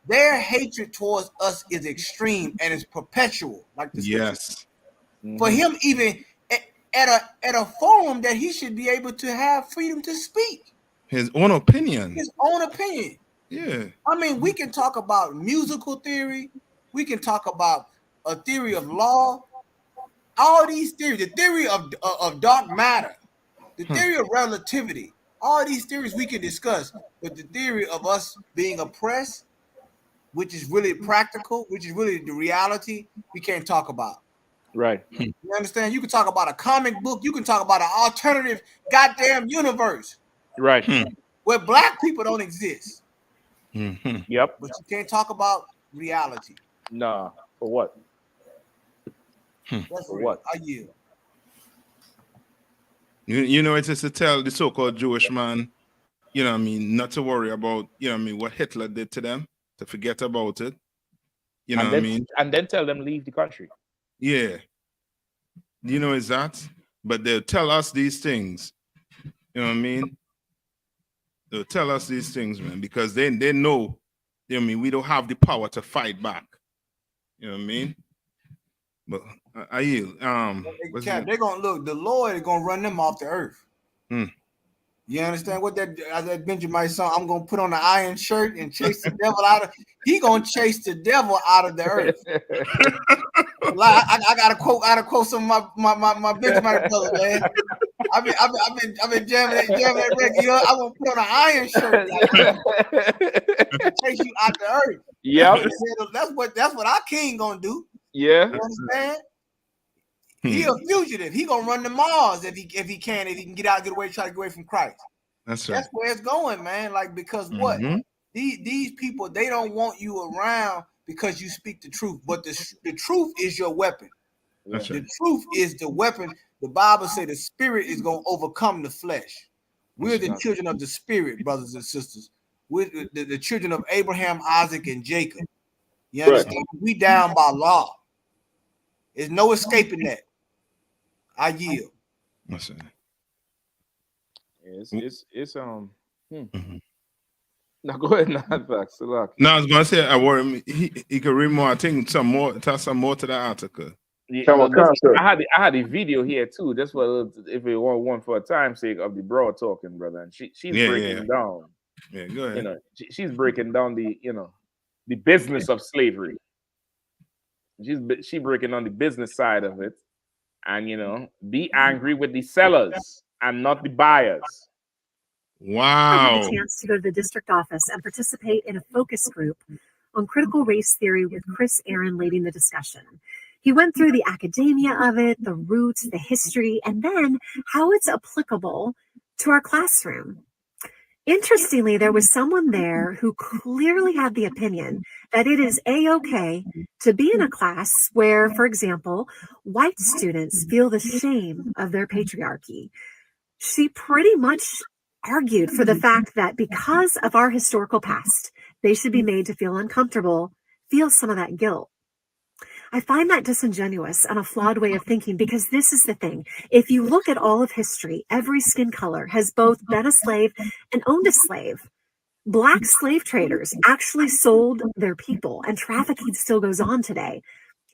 their hatred towards us is extreme and it's perpetual. Like the yes. For him, even at a forum that he should be able to have freedom to speak. His own opinion. His own opinion. Yeah. I mean, we can talk about musical theory. We can talk about a theory of law. All these theories, the theory of dark matter, the theory of relativity, all these theories we can discuss. But the theory of us being oppressed, which is really practical, which is really the reality, we can't talk about. Right. You understand? You can talk about a comic book. You can talk about an alternative goddamn universe. Right. Where black people don't exist. Yep. But you can't talk about reality. Nah. For what? That's for what? I yield. You know, it's just to tell the so-called Jewish man, you know what I mean, not to worry about, you know what I mean, what Hitler did to them, to forget about it. You know what I mean? And then tell them leave the country. Yeah. You know, it's that. But they'll tell us these things. You know what I mean? They'll tell us these things, man, because they know, you know what I mean, we don't have the power to fight back. You know what I mean? But I yield. They're gonna look, the Lord is gonna run them off the earth. You understand what that Benjamin song? I'm gonna put on the iron shirt and chase the devil out of. He gonna chase the devil out of the earth. I gotta quote some of my Benjamin brother, man. I've been jamming that record. You know, I'm gonna put on an iron shirt and chase you out the earth. Yeah, that's what our king gonna do. Yeah, you understand? He a fugitive. He gonna run to Mars if he can try to get away from Christ. That's right. That's where it's going, man. Like, because what? These people, they don't want you around because you speak the truth. But the truth is your weapon. That's right. The truth is the weapon. The Bible says the spirit is gonna overcome the flesh. We're the children of the spirit, brothers and sisters. We're the children of Abraham, Isaac, and Jacob. You understand? Right. We down by law. There's no escaping that. I yield. That's it. It's Now go ahead, No, I was gonna say I worry he could read more. I think some more to the article. Yeah, I had a video here too. That's what if it want one for a time's sake of the broad talking, brother. And she's breaking down. Yeah, go ahead. You know, she's breaking down the business of slavery. She's breaking down the business side of it, and be angry with the sellers and not the buyers. Wow. I had the chance to go to the district office and participate in a focus group on critical race theory with Chris Aaron leading the discussion. He went through the academia of it, the roots, the history, and then how it's applicable to our classroom. Interestingly, there was someone there who clearly had the opinion that it is A-OK to be in a class where, for example, white students feel the shame of their patriarchy. She pretty much argued for the fact that because of our historical past, they should be made to feel uncomfortable, feel some of that guilt. I find that disingenuous and a flawed way of thinking because this is the thing. If you look at all of history, every skin color has both been a slave and owned a slave. Black slave traders actually sold their people, and trafficking still goes on today.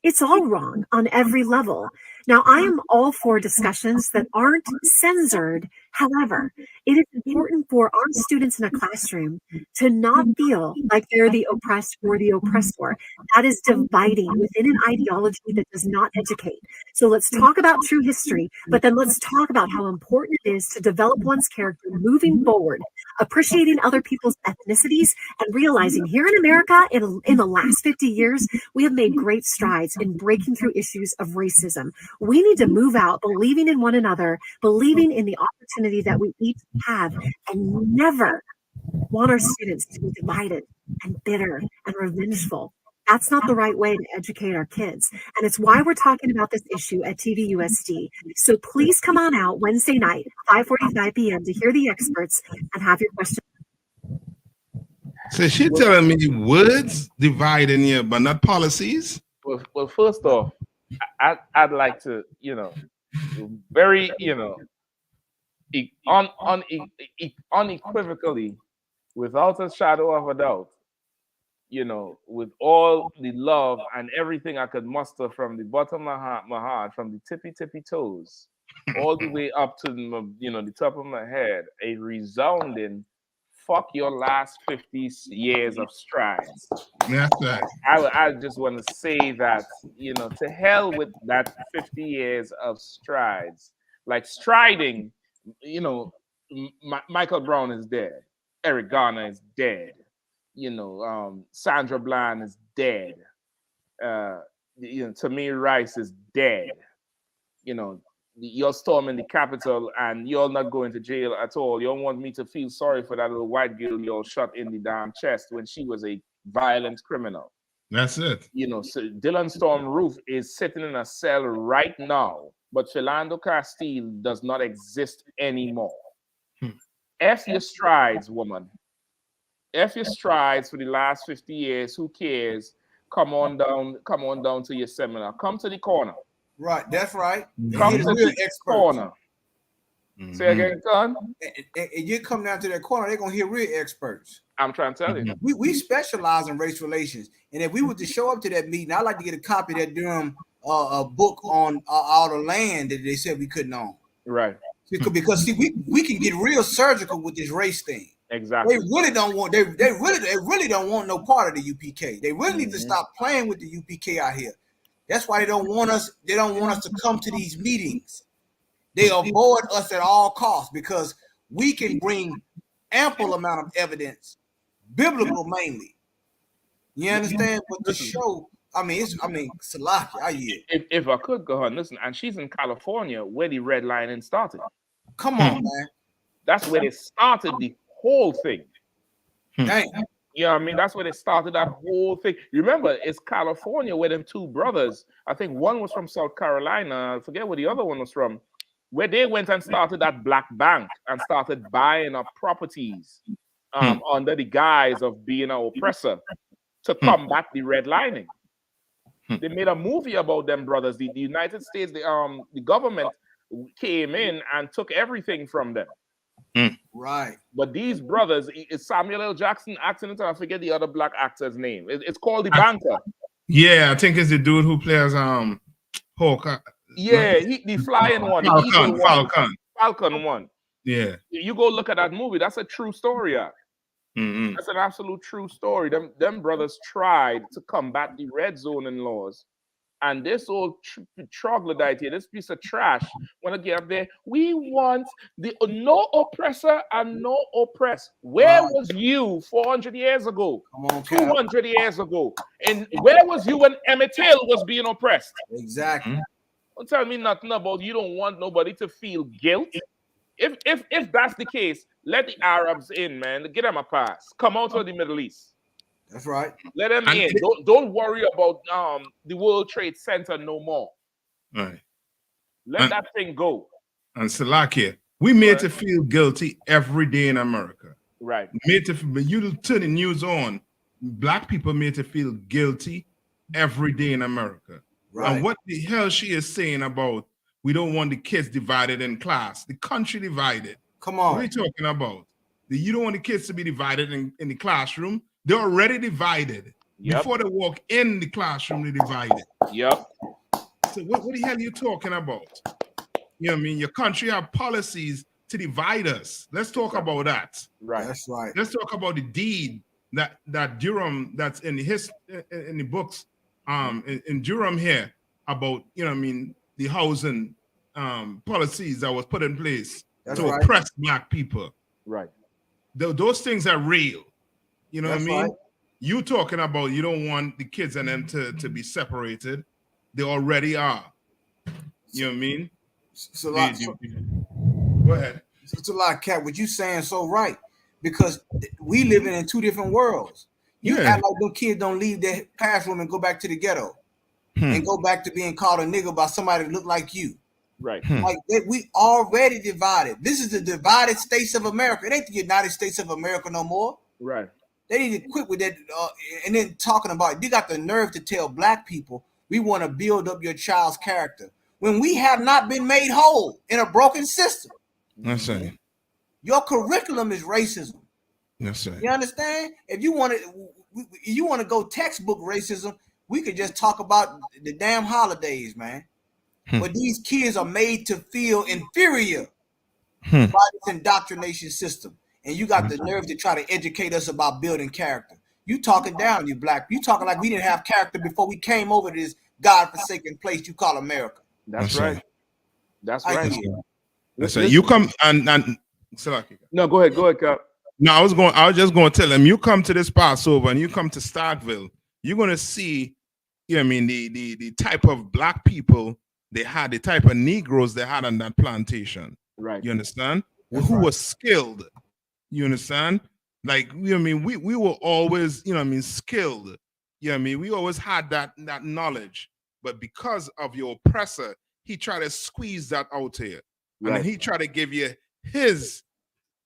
It's all wrong on every level. Now, I am all for discussions that aren't censored. However, it is important for our students in a classroom to not feel like they're the oppressed or the oppressor. That is dividing within an ideology that does not educate. So let's talk about true history, but then let's talk about how important it is to develop one's character moving forward, appreciating other people's ethnicities, and realizing here in America, in the last 50 years, we have made great strides in breaking through issues of racism. We need to move out believing in one another, believing in the opportunity that we each have, and never want our students to be divided and bitter and revengeful. That's not the right way to educate our kids. And it's why we're talking about this issue at TVUSD. So please come on out Wednesday night, 5:45 p.m. to hear the experts and have your questions. So she's telling me words dividing here, but not policies? Well, first off, I'd like to, very, unequivocally, without a shadow of a doubt, with all the love and everything I could muster from the bottom of my heart, from the tippy toes, all the way up to the top of my head, a resounding fuck your last 50 years of strides. That's right. I just want to say that, to hell with that 50 years of strides. Like striding, Michael Brown is dead. Eric Garner is dead. Sandra Bland is dead. Tamir Rice is dead. You're storming the Capitol and you're not going to jail at all. You don't want me to feel sorry for that little white girl you all shot in the damn chest when she was a violent criminal. That's it. So Dylan Storm Roof is sitting in a cell right now, but Philando Castile does not exist anymore. F your strides, woman. F your strides for the last 50 years. Who cares? Come on down to your seminar. Come to the corner. Right, that's right. Come to the corner. Say again, son. And you come down to that corner, they're gonna hear real experts. I'm trying to tell you. We specialize in race relations, and if we were to show up to that meeting, I'd like to get a copy of that Durham book on all the land that they said we couldn't own. Right. Because see, we can get real surgical with this race thing. Exactly. They really don't want. They really don't want no part of the UPK. They really need to stop playing with the UPK out here. That's why they don't want us. They don't want us to come to these meetings. They avoid us at all costs because we can bring ample amount of evidence, biblical mainly. You understand? But the show, Salaki, I hear. If I could go on, listen, and she's in California where the redlining started. Come on, man. That's where they started the whole thing. Dang. That's where they started that whole thing. You remember, it's California where them two brothers, I think one was from South Carolina, I forget where the other one was from, where they went and started that black bank and started buying up properties under the guise of being an oppressor to combat the redlining. They made a movie about them brothers. The United States, the government came in and took everything from them. Right. But these brothers, it's Samuel L. Jackson acting it, and I forget the other black actor's name. It's called The Banker. Yeah, I think it's the dude who plays Hawk. Yeah, the flying one. Falcon one. Yeah. You go look at that movie. That's a true story. That's an absolute true story. Them brothers tried to combat the red zoning laws. And this old troglodyte here, this piece of trash, want to get up there. We want the no oppressor and no oppressed. Where was you 400 years ago? 200 years ago? And where was you when Emmett Till was being oppressed? Exactly. Don't tell me nothing about you don't want nobody to feel guilt. If that's the case, let the Arabs in, man. Get them a pass. Come out of the Middle East. That's right. Let them in. Don't worry about the World Trade Center no more. Right. Let that thing go. And Salakia, we made to feel guilty every day in America. Right. When you turn the news on, black people made to feel guilty every day in America. Right. And what the hell she is saying about we don't want the kids divided in class, the country divided. Come on. What are you talking about? You don't want the kids to be divided in the classroom. They're already divided. Before they walk in the classroom, they're divided. Yep. So what the hell are you talking about? You know what I mean? Your country have policies to divide us. Let's talk about that. Right. That's right. Let's talk about the deed that Durham, that's in the books in Durham here about, you know what I mean, the housing policies that was put in place to oppress black people. Right. Those things are real. You know what I mean? Right. You talking about you don't want the kids and them to be separated. They already are. You know what I mean? Go ahead. It's a lot, Cat. What you saying so right, because we living in two different worlds. You act like them kids don't leave their classroom and go back to the ghetto and go back to being called a nigga by somebody that look like you. Right. Like we already divided. This is the divided states of America. It ain't the United States of America no more. Right. They need to quit with that. And then talking about, you got the nerve to tell black people we want to build up your child's character when we have not been made whole in a broken system. That's right. Your curriculum is racism. That's right. You understand? If you want to go textbook racism, we could just talk about the damn holidays, man. But these kids are made to feel inferior by this indoctrination system. And you got the nerve to try to educate us about building character. You talking down, you black. You talking like we didn't have character before we came over to this godforsaken place you call America. That's right. That's right. That's right. You come and no, go ahead, Cap. No, I was just going to tell them, you come to this Passover and you come to Starkville, you're going to see, you know what I mean, the type of black people they had, the type of Negroes they had on that plantation. Right. You understand? Who was skilled. You understand? Like, you know what I mean? We were always, you know what I mean, skilled. You know what I mean? We always had that knowledge. But because of your oppressor, he tried to squeeze that out here. And then he tried to give you his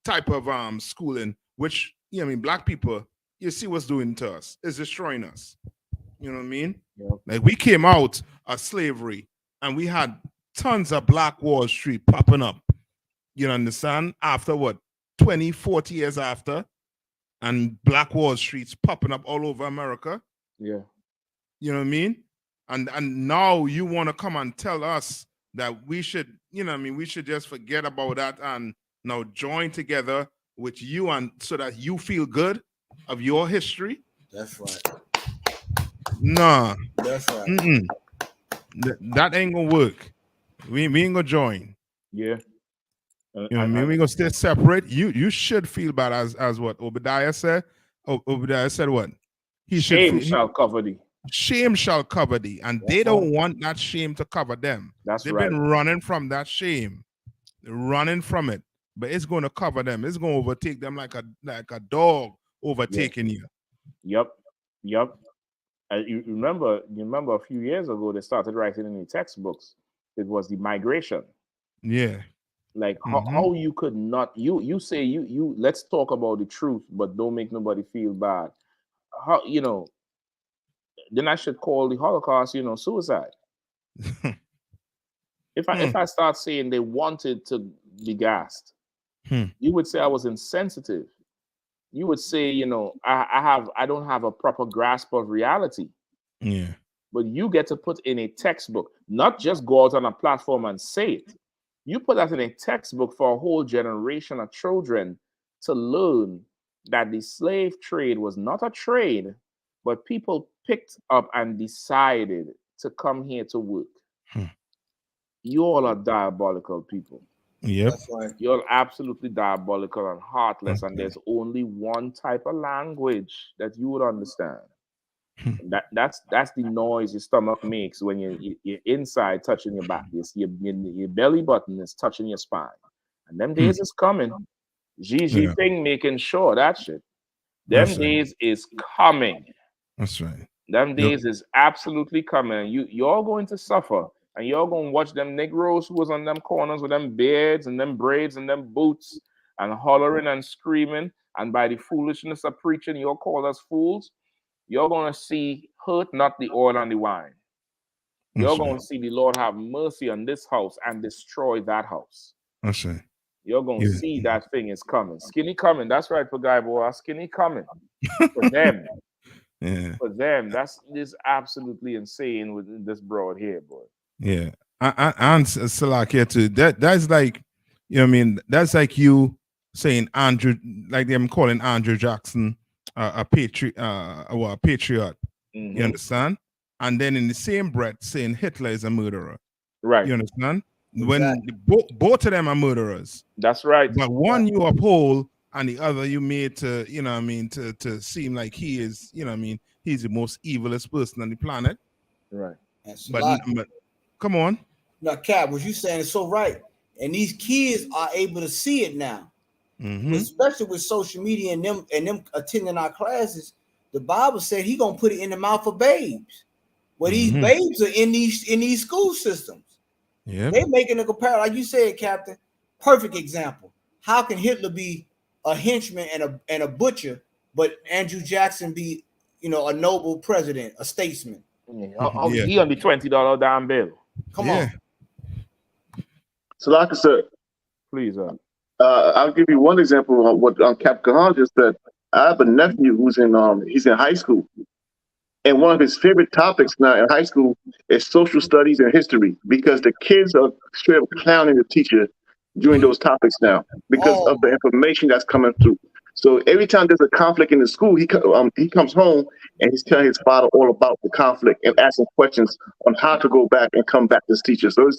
type of schooling, which, you know what I mean, black people, you see what's doing to us. It's destroying us. You know what I mean? Yeah. Like, we came out of slavery and we had tons of Black Wall Street popping up. You understand? After what? 20, 40 years after, and Black Wall Street's popping up all over America. Yeah. You know what I mean? And now you want to come and tell us that we should, you know what I mean, we should just forget about that and now join together with you, and so that you feel good of your history. That's right. Nah. That's right. That ain't gonna work. We ain't gonna join. Yeah. You know what I mean? We're gonna stay separate. You should feel bad, as what Obadiah said. Obadiah said what? Shame shall cover thee. Shame shall cover thee. And they don't want that shame to cover them. They've been running from that shame. They're running from it. But it's going to cover them. It's going to overtake them like a dog overtaking you. Yep. You remember a few years ago they started writing in the textbooks. It was the migration. Yeah. Like how you could not, you say you let's talk about the truth, but don't make nobody feel bad. How, you know, then I should call the Holocaust, you know, suicide. If I start saying they wanted to be gassed, you would say I was insensitive. You would say, you know, I don't have a proper grasp of reality. Yeah. But you get to put in a textbook, not just go out on a platform and say it. You put that in a textbook for a whole generation of children to learn that the slave trade was not a trade, but people picked up and decided to come here to work. You all are diabolical people. Yep. You're absolutely diabolical and heartless, and there's only one type of language that you would understand. That's the noise your stomach makes when you're inside touching your back. Your belly button is touching your spine. And them days is coming. GEN.YAHANNA making sure that shit. Them days is coming. That's right. Them days is absolutely coming. You're going to suffer. And you're going to watch them Negroes who was on them corners with them beards and them braids and them boots and hollering and screaming. And by the foolishness of preaching, you'll call us fools. You're going to see hurt, not the oil and the wine. You're going to see the Lord have mercy on this house and destroy that house. That's right. You're going to see that thing is coming. Skinny coming. That's right, for guy boy. Skinny coming for them. Yeah. For them, that's absolutely insane with this broad here, boy. Yeah. And Salakia too. That's like, you know what I mean? That's like you saying Andrew, like them calling Andrew Jackson a patriot, or a patriot. You understand? And then in the same breath saying Hitler is a murderer. Right. You understand? Exactly. When both of them are murderers. That's right. But one you uphold and the other you made to, you know what I mean, to seem like he is, you know what I mean, he's the most evilest person on the planet. Right. But come on. Now, Cap, what you saying is so right. And these kids are able to see it now. Especially with social media and them attending our classes. The Bible said he gonna put it in the mouth of babes. Well, these babes are in these school systems. Yeah. They making a comparison, like you said, Captain. Perfect example. How can Hitler be a henchman and a butcher, but Andrew Jackson be, a noble president, a statesman? Yeah. He on the $20 damn bill. Come on. Salaka, sir. Please, I'll give you one example of what Cap Kahan just said. I have a nephew who's he's in high school. And one of his favorite topics now in high school is social studies and history, because the kids are straight up clowning the teacher during those topics now because of the information that's coming through. So every time there's a conflict in the school, he comes home and he's telling his father all about the conflict and asking questions on how to go back and come back to his teacher. So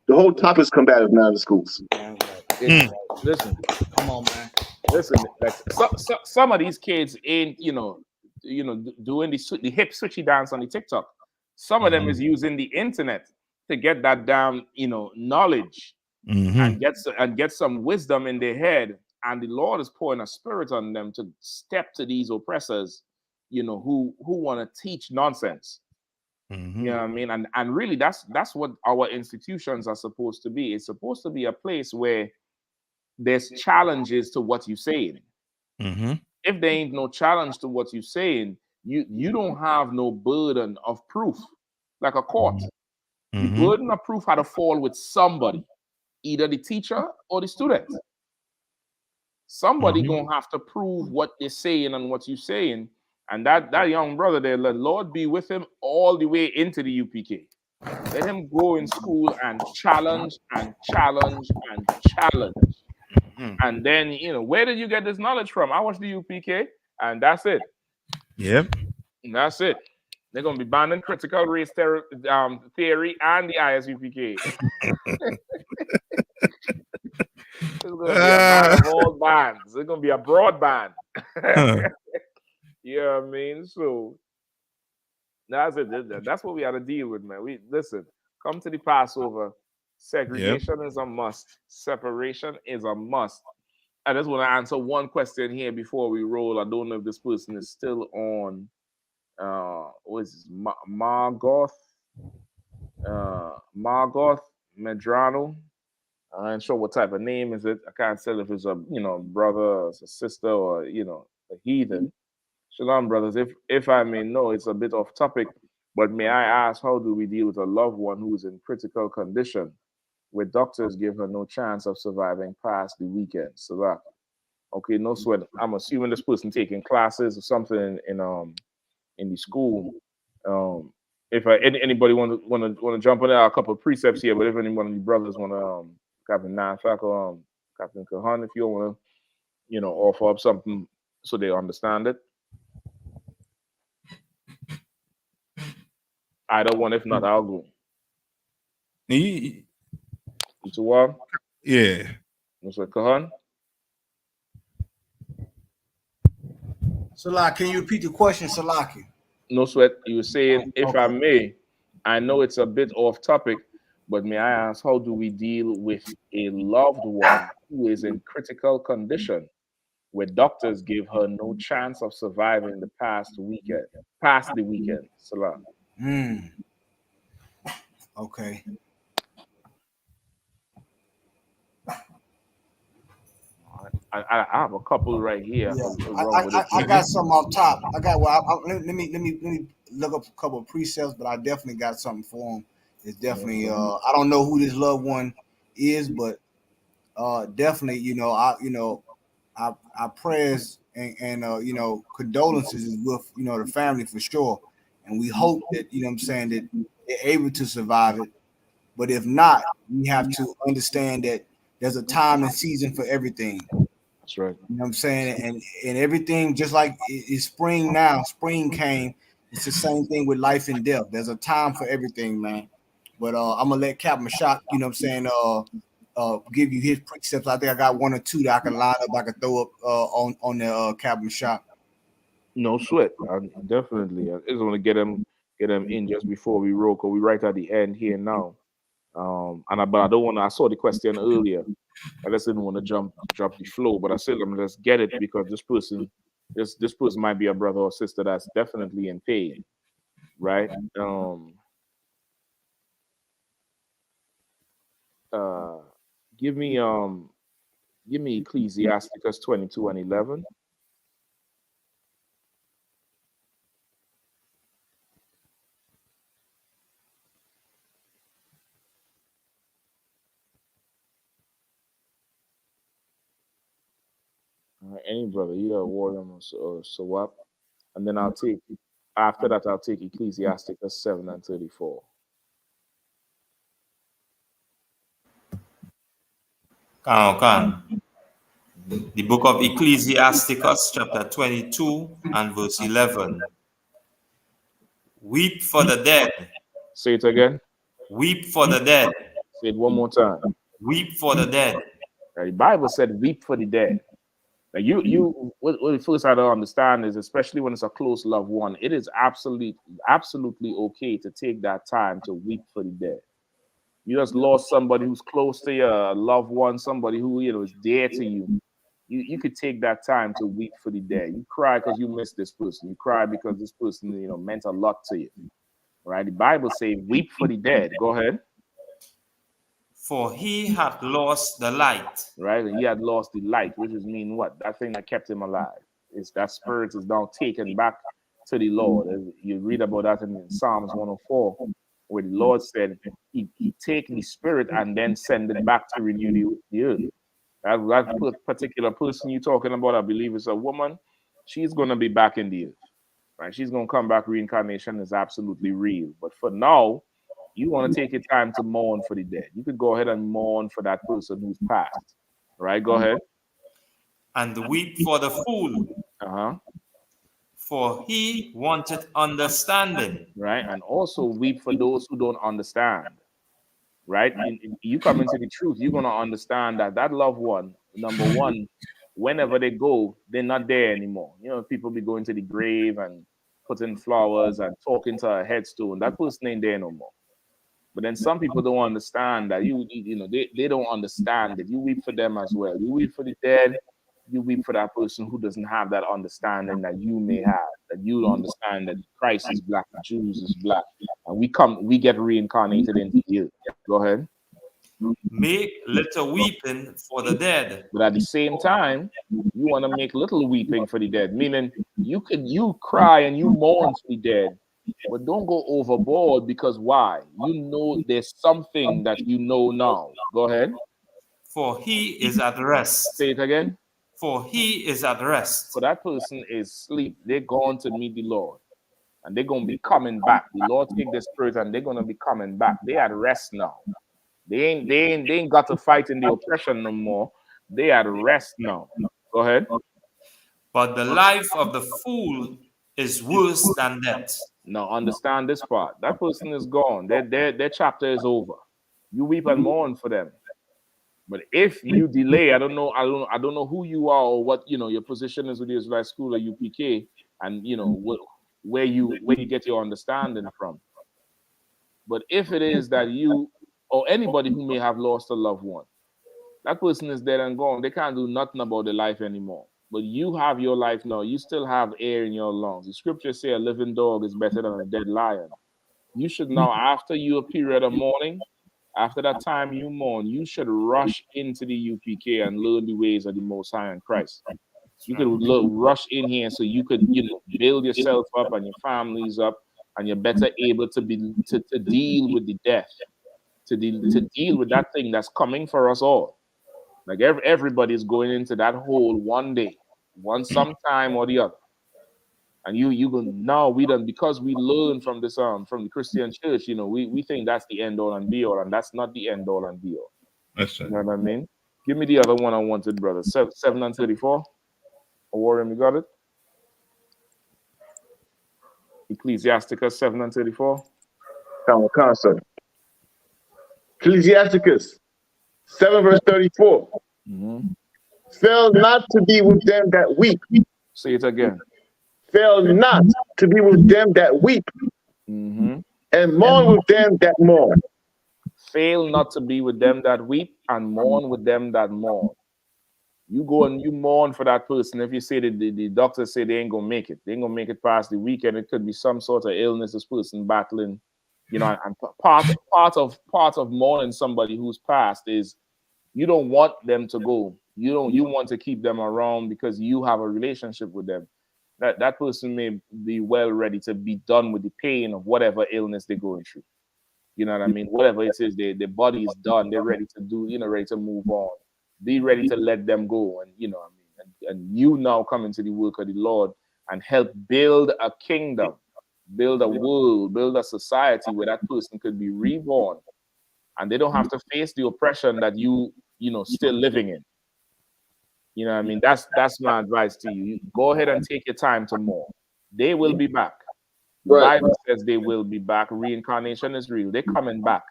the whole topic is combative now in the schools. Listen, come on, man. Listen, like some of these kids ain't, doing the hip switchy dance on the TikTok. Some of them is using the internet to get that damn, knowledge and get some wisdom in their head. And the Lord is pouring a spirit on them to step to these oppressors, who want to teach nonsense. You know what I mean? And really, that's what our institutions are supposed to be. It's supposed to be a place where there's challenges to what you're saying. If there ain't no challenge to what you're saying, you don't have no burden of proof, like a court. The burden of proof had to fall with somebody, either the teacher or the student. Somebody gonna have to prove what they're saying and what you're saying. And that young brother there, let Lord be with him all the way into the UPK. Let him go in school and challenge and challenge and challenge. And then, where did you get this knowledge from? I watched the UPK, and that's it. Yep. And that's it. They're going to be banning critical race theory and the ISUPK. It's going to be a ban of all bans. It's going to be a broad ban. You know what I mean? So that's it. That's what we got to deal with, man. Listen, come to the Passover. Segregation is a must. Separation is a must. I just want to answer one question here before we roll. I don't know if this person is still on. What is this? Margoth Medrano. I ain't sure what type of name is it. I can't tell if it's a brother, or it's a sister, or a heathen. Shalom, brothers. If I may know, it's a bit off topic, but may I ask, how do we deal with a loved one who is in critical condition, where doctors give her no chance of surviving past the weekend? So that, okay, no sweat. I'm assuming this person taking classes or something in the school. If anybody want to jump on there, a couple of precepts here. But if any one of you brothers want to, Captain Nafak or Captain Kahan, if you want to, offer up something so they understand it. Either one. If not, I'll go. You too, what? Yeah. Mr. Kahan? Salaki, can you repeat the question, Salaki? No sweat. You were saying, if I may, I know it's a bit off topic, but may I ask, how do we deal with a loved one who is in critical condition, where doctors give her no chance of surviving past the weekend? Salam. Okay. I have a couple right here. Yeah. I got some off top. I got let me look up a couple of precepts, but I definitely got something for them. It's definitely I don't know who this loved one is, but definitely our prayers and you know, condolences is with, you know, the family for sure. And we hope that, you know what I'm saying, that they're able to survive it. But if not, we have to understand that there's a time and season for everything. That's right. You know what I'm saying? And everything, just like it's spring now, spring came. It's the same thing with life and death. There's a time for everything, man. But I'm gonna let Captain Shock, you know what I'm saying, give you his precepts. I think I got one or two that I can line up, I can throw up on the Captain Shock. No sweat. Definitely. I just want to get them in just before we roll, because we right at the end here now. But I don't want to. I saw the question earlier. I just didn't want to drop the flow, but I said I'm just get it because this person might be a brother or sister that's definitely in pain, right? Give me Ecclesiasticus 22:11. Any brother, either Warren or Sawap, and then after that I'll take Ecclesiasticus 7:34. The book of Ecclesiasticus, chapter 22 and verse 11. Weep for the dead. Say it again. Weep for the dead. Say it one more time. Weep for the dead. The Bible said, "Weep for the dead." Now, what the first I don't understand is, especially when it's a close loved one, it is absolutely okay to take that time to weep for the dead. You just lost somebody who's close to your loved one, somebody who, you know, is dear to you. You could take that time to weep for the dead. You cry because you miss this person. You cry because this person, you know, meant a lot to you. Right? The Bible says, "Weep for the dead." Go ahead. For he hath lost the light. Right? And he had lost the light, which is mean what? That thing that kept him alive. Is that spirit is now taken back to the Lord. As you read about that in Psalms 104, where the Lord said he take the spirit and then send it back to renew the earth. That particular person you're talking about, I believe is a woman. She's going to be back in the earth. Right? She's going to come back. Reincarnation is absolutely real. But for now, you want to take your time to mourn for the dead. You could go ahead and mourn for that person who's passed. Right? Go ahead. And weep for the fool. For he wanted understanding. Right? And also weep for those who don't understand. Right? You come into the truth, you're going to understand that loved one, number one, whenever they go, they're not there anymore. You know, people be going to the grave and putting flowers and talking to a headstone. That person ain't there no more. But then some people don't understand that they don't understand that you weep for them as well. You weep for the dead, you weep for that person who doesn't have that understanding that you may have, that you don't understand that Christ is black, Jews is black, and we get reincarnated into you. Go ahead. Make little weeping for the dead. But at the same time, you want to make little weeping for the dead, meaning you cry and you mourn for the dead, but don't go overboard, because why? You know there's something that you know now. Go ahead. For he is at rest. Say it again. For he is at rest. For that person is asleep. They're going to meet the Lord. And they're going to be coming back. The Lord take their spirit and they're going to be coming back. They're at rest now. They ain't got to fight in the oppression no more. They at rest now. Go ahead. But the life of the fool is worse than death. Now understand this part. That person is gone. Their chapter is over. You weep and mourn for them. But if you delay, I don't know who you are or what your position is with the Israelite school or UPK, and where you get your understanding from. But if it is that you or anybody who may have lost a loved one, that person is dead and gone. They can't do nothing about their life anymore. But you have your life now. You still have air in your lungs. The scriptures say a living dog is better than a dead lion. You should now, after your period of mourning, after that time you mourn, you should rush into the UPK and learn the ways of the Most High in Christ. You could rush in here so you could build yourself up and your families up, and you're better able to deal with the death, to deal with that thing that's coming for us all. Like everybody's going into that hole one day. one sometime or the other. And you go now we done because we learn from this from the Christian church, you know, we think that's the end all and be all, and that's not the end all and be all. That's You know what I mean? Give me the other one I wanted, brother. 7 and 34. Warren, you got it? Ecclesiasticus 7 and 34. Concept. Ecclesiasticus 7 verse 34. Fail not to be with them that weep. Say it again. Fail not to be with them that weep, and mourn with them that mourn. Fail not to be with them that weep, and mourn with them that mourn. You go and you mourn for that person. If you say that the doctors say they ain't gonna make it, they ain't gonna make it past the weekend. It could be some sort of illness this person battling, you know. And part of mourning somebody who's passed is you don't want them to go. You want to keep them around because you have a relationship with them. That person may be well ready to be done with the pain of whatever illness they're going through. You know what I mean? Whatever it is, their body is done. They're ready to do, you know, ready to move on. Be ready to let them go. And you know what I mean? And you now come into the work of the Lord and help build a kingdom, build a world, build a society where that person could be reborn. And they don't have to face the oppression that you know, still living in. You know what I mean? That's my advice to you. Go ahead and take your time to mourn. They will be back. The Bible says they will be back. Reincarnation is real. They're coming back.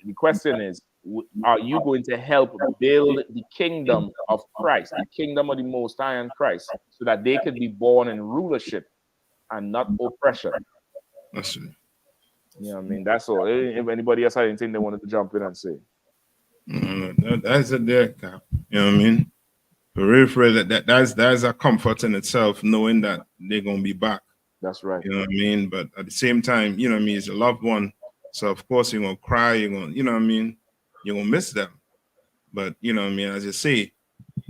The question is, are you going to help build the kingdom of Christ, the kingdom of the Most High in Christ, so that they could be born in rulership and not oppression? That's it. You know what I mean? That's all. If anybody else had anything they wanted to jump in and say. That's it there, Cap. You know what I mean? For real, that's a comfort in itself, knowing that they're gonna be back. That's right. You know what I mean? But at the same time, you know what I mean, it's a loved one. So of course you're gonna cry, you're gonna, you know what I mean, you're gonna miss them. But you know what I mean, as you say,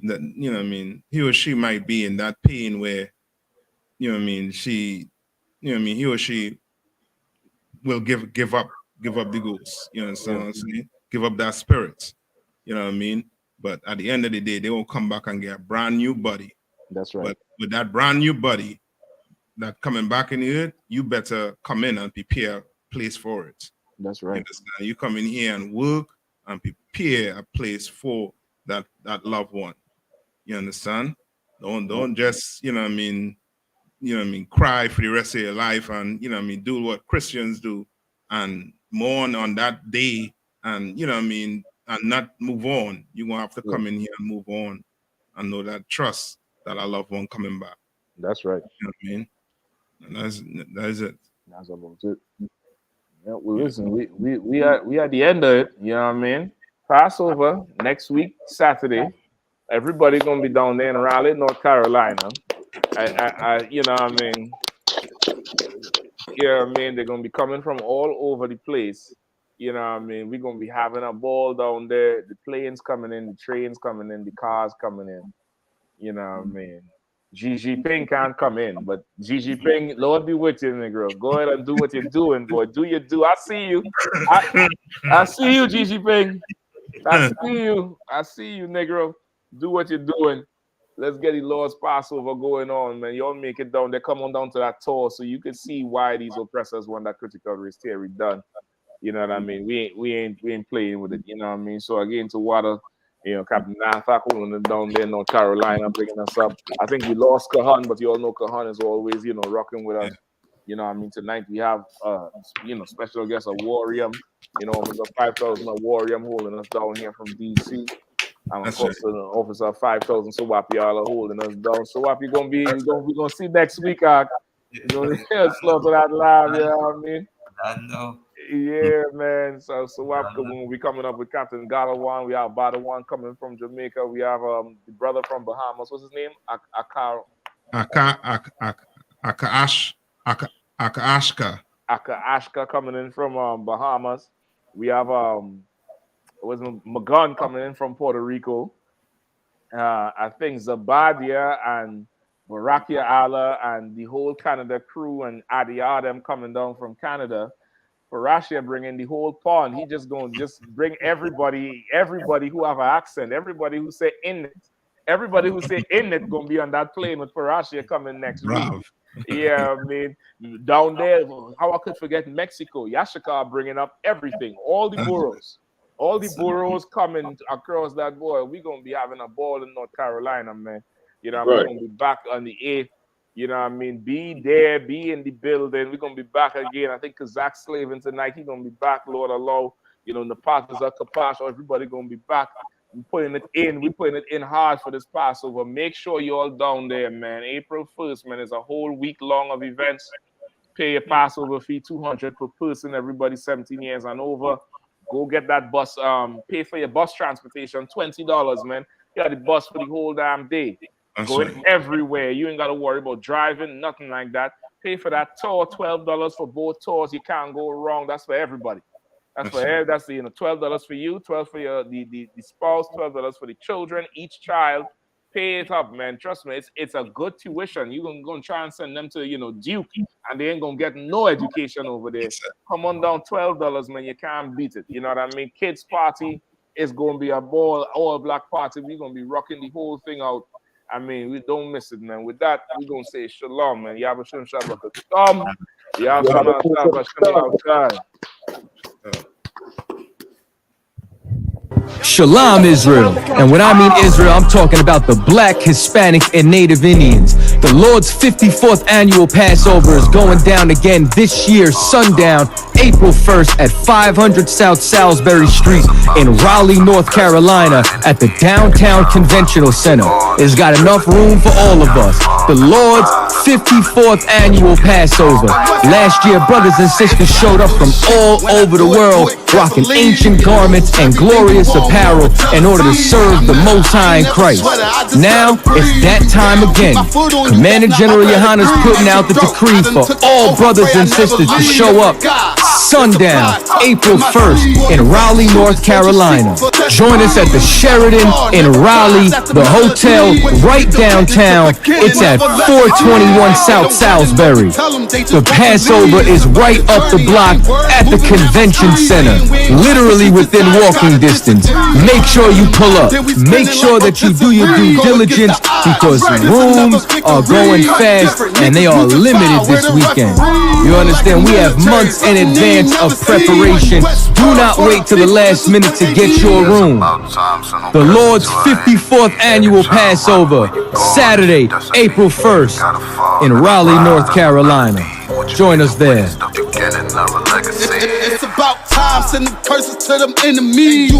that you know what I mean, he or she might be in that pain where, you know what I mean, she, you know what I mean, he or she will give up the ghost. You understand what I'm saying? Give up that spirit. You know what I mean? But at the end of the day, they will come back and get a brand new body. That's right. But with that brand new body that coming back in the earth, you better come in and prepare a place for it. That's right. You understand? You come in here and work and prepare a place for that loved one. You understand? Don't just, you know what I mean, cry for the rest of your life and, you know what I mean, do what Christians do and mourn on that day and, you know what I mean, and not move on. You're going to have to come in here and move on and know that trust that our loved one coming back. That's right. You know what I mean? And that is it. That's about it. Yeah, well, listen, we are at the end of it. You know what I mean? Passover next week, Saturday. Everybody gonna be down there in Raleigh, North Carolina. I you know what I mean? Yeah, I mean, they're gonna be coming from all over the place. You know what I mean? We're gonna be having a ball down there. The planes coming in, the trains coming in, the cars coming in. You know what I mean? GEN.YAHANNA can't come in, but GEN.YAHANNA, Lord be with you, nigga. Go ahead and do what you're doing, boy. Do you do? I see you. I see you, GEN.YAHANNA. I see you, nigga. Do what you're doing. Let's get the Lord's Passover going on, man. Y'all make it down there. Come on down to that tour so you can see why these oppressors want that critical race theory done. You know what I mean? We ain't playing with it. You know what I mean? So again, to Water, you know, Captain Nathak holding down there in North Carolina, bringing us up. I think we lost Kahan, but you all know Kahan is always, you know, rocking with us. You know what I mean? Tonight we have, you know, special guest of Warrior. You know, Officer 5,000 of Warrior holding us down here from DC. And of course, Officer 5,000 SHALAM are holding us down. SHALAM, we're gonna see next week. You're gonna slaughter that live. You know what I mean? I know. Yeah, man. So when we coming up with Captain Galawan, we have Badawan coming from Jamaica. We have the brother from Bahamas. What's his name? Akaashka coming in from Bahamas. We have Magun coming in from Puerto Rico. I think Zabadia and Barakia Allah and the whole Canada crew and Adi Adam coming down from Canada. Farashia bringing the whole pond. He just going to bring everybody who have an accent, everybody who say in it. Everybody who say in it gonna be on that plane with Parashia coming next week. Yeah, I mean, down there, how I could forget Mexico. Yashika bringing up everything, all the boroughs. All the boroughs coming across that boy. We're going to be having a ball in North Carolina, man. You know, we're going to be back on the 8th. You know what I mean? Be there, be in the building. We're going to be back again. I think Kazakh Slaving tonight. He's going to be back, Lord allow. You know, the partners of Kapash, everybody going to be back. We're putting it in. We're putting it in hard for this Passover. Make sure you're all down there, man. April 1st, man, is a whole week long of events. Pay your Passover fee, $200 per person. Everybody 17 years and over. Go get that bus, pay for your bus transportation, $20, man. You got the bus for the whole damn day. Going everywhere. You ain't got to worry about driving, nothing like that. Pay for that tour, $12 for both tours. You can't go wrong. That's for everybody. That's for everybody. That's the, $12 for you, $12 for your the spouse, $12 for the children, each child. Pay it up, man. Trust me, it's a good tuition. You're gonna go and try and send them to Duke, and they ain't gonna get no education over there. Come on down, $12, man. You can't beat it. You know what I mean? Kids party is gonna be a ball, all black party. We're gonna be rocking the whole thing out. I mean, we don't miss it, man. With that, we're gonna say shalom, man. Yabashim Shabbat. Shalom, Israel. And when I mean Israel, I'm talking about the Black, Hispanic, and Native Indians. The Lord's 54th annual Passover is going down again this year, sundown, April 1st at 500 South Salisbury Street in Raleigh, North Carolina at the Downtown Conventional Center. It's got enough room for all of us. The Lord's 54th annual Passover. Last year, brothers and sisters showed up from all over the world, rocking ancient garments and glorious apparel in order to serve the Most High in Christ. Now, it's that time again. Commander General Yohanna's putting out the decree for all brothers and sisters to show up sundown, April 1st in Raleigh, North Carolina. Join us at the Sheridan in Raleigh, the hotel right downtown. It's at 421 South Salisbury. The Passover is right up the block at the convention center, literally within walking distance. Make sure you pull up. Make sure that you do your due diligence because rooms are going fast and they are limited this weekend. You understand? We have months in advance of preparation. Do not wait till the last minute to get your room. The Lord's 54th annual Passover, Saturday, April 1st in Raleigh, North Carolina. Join us there. It's about time, sending curses to them enemies.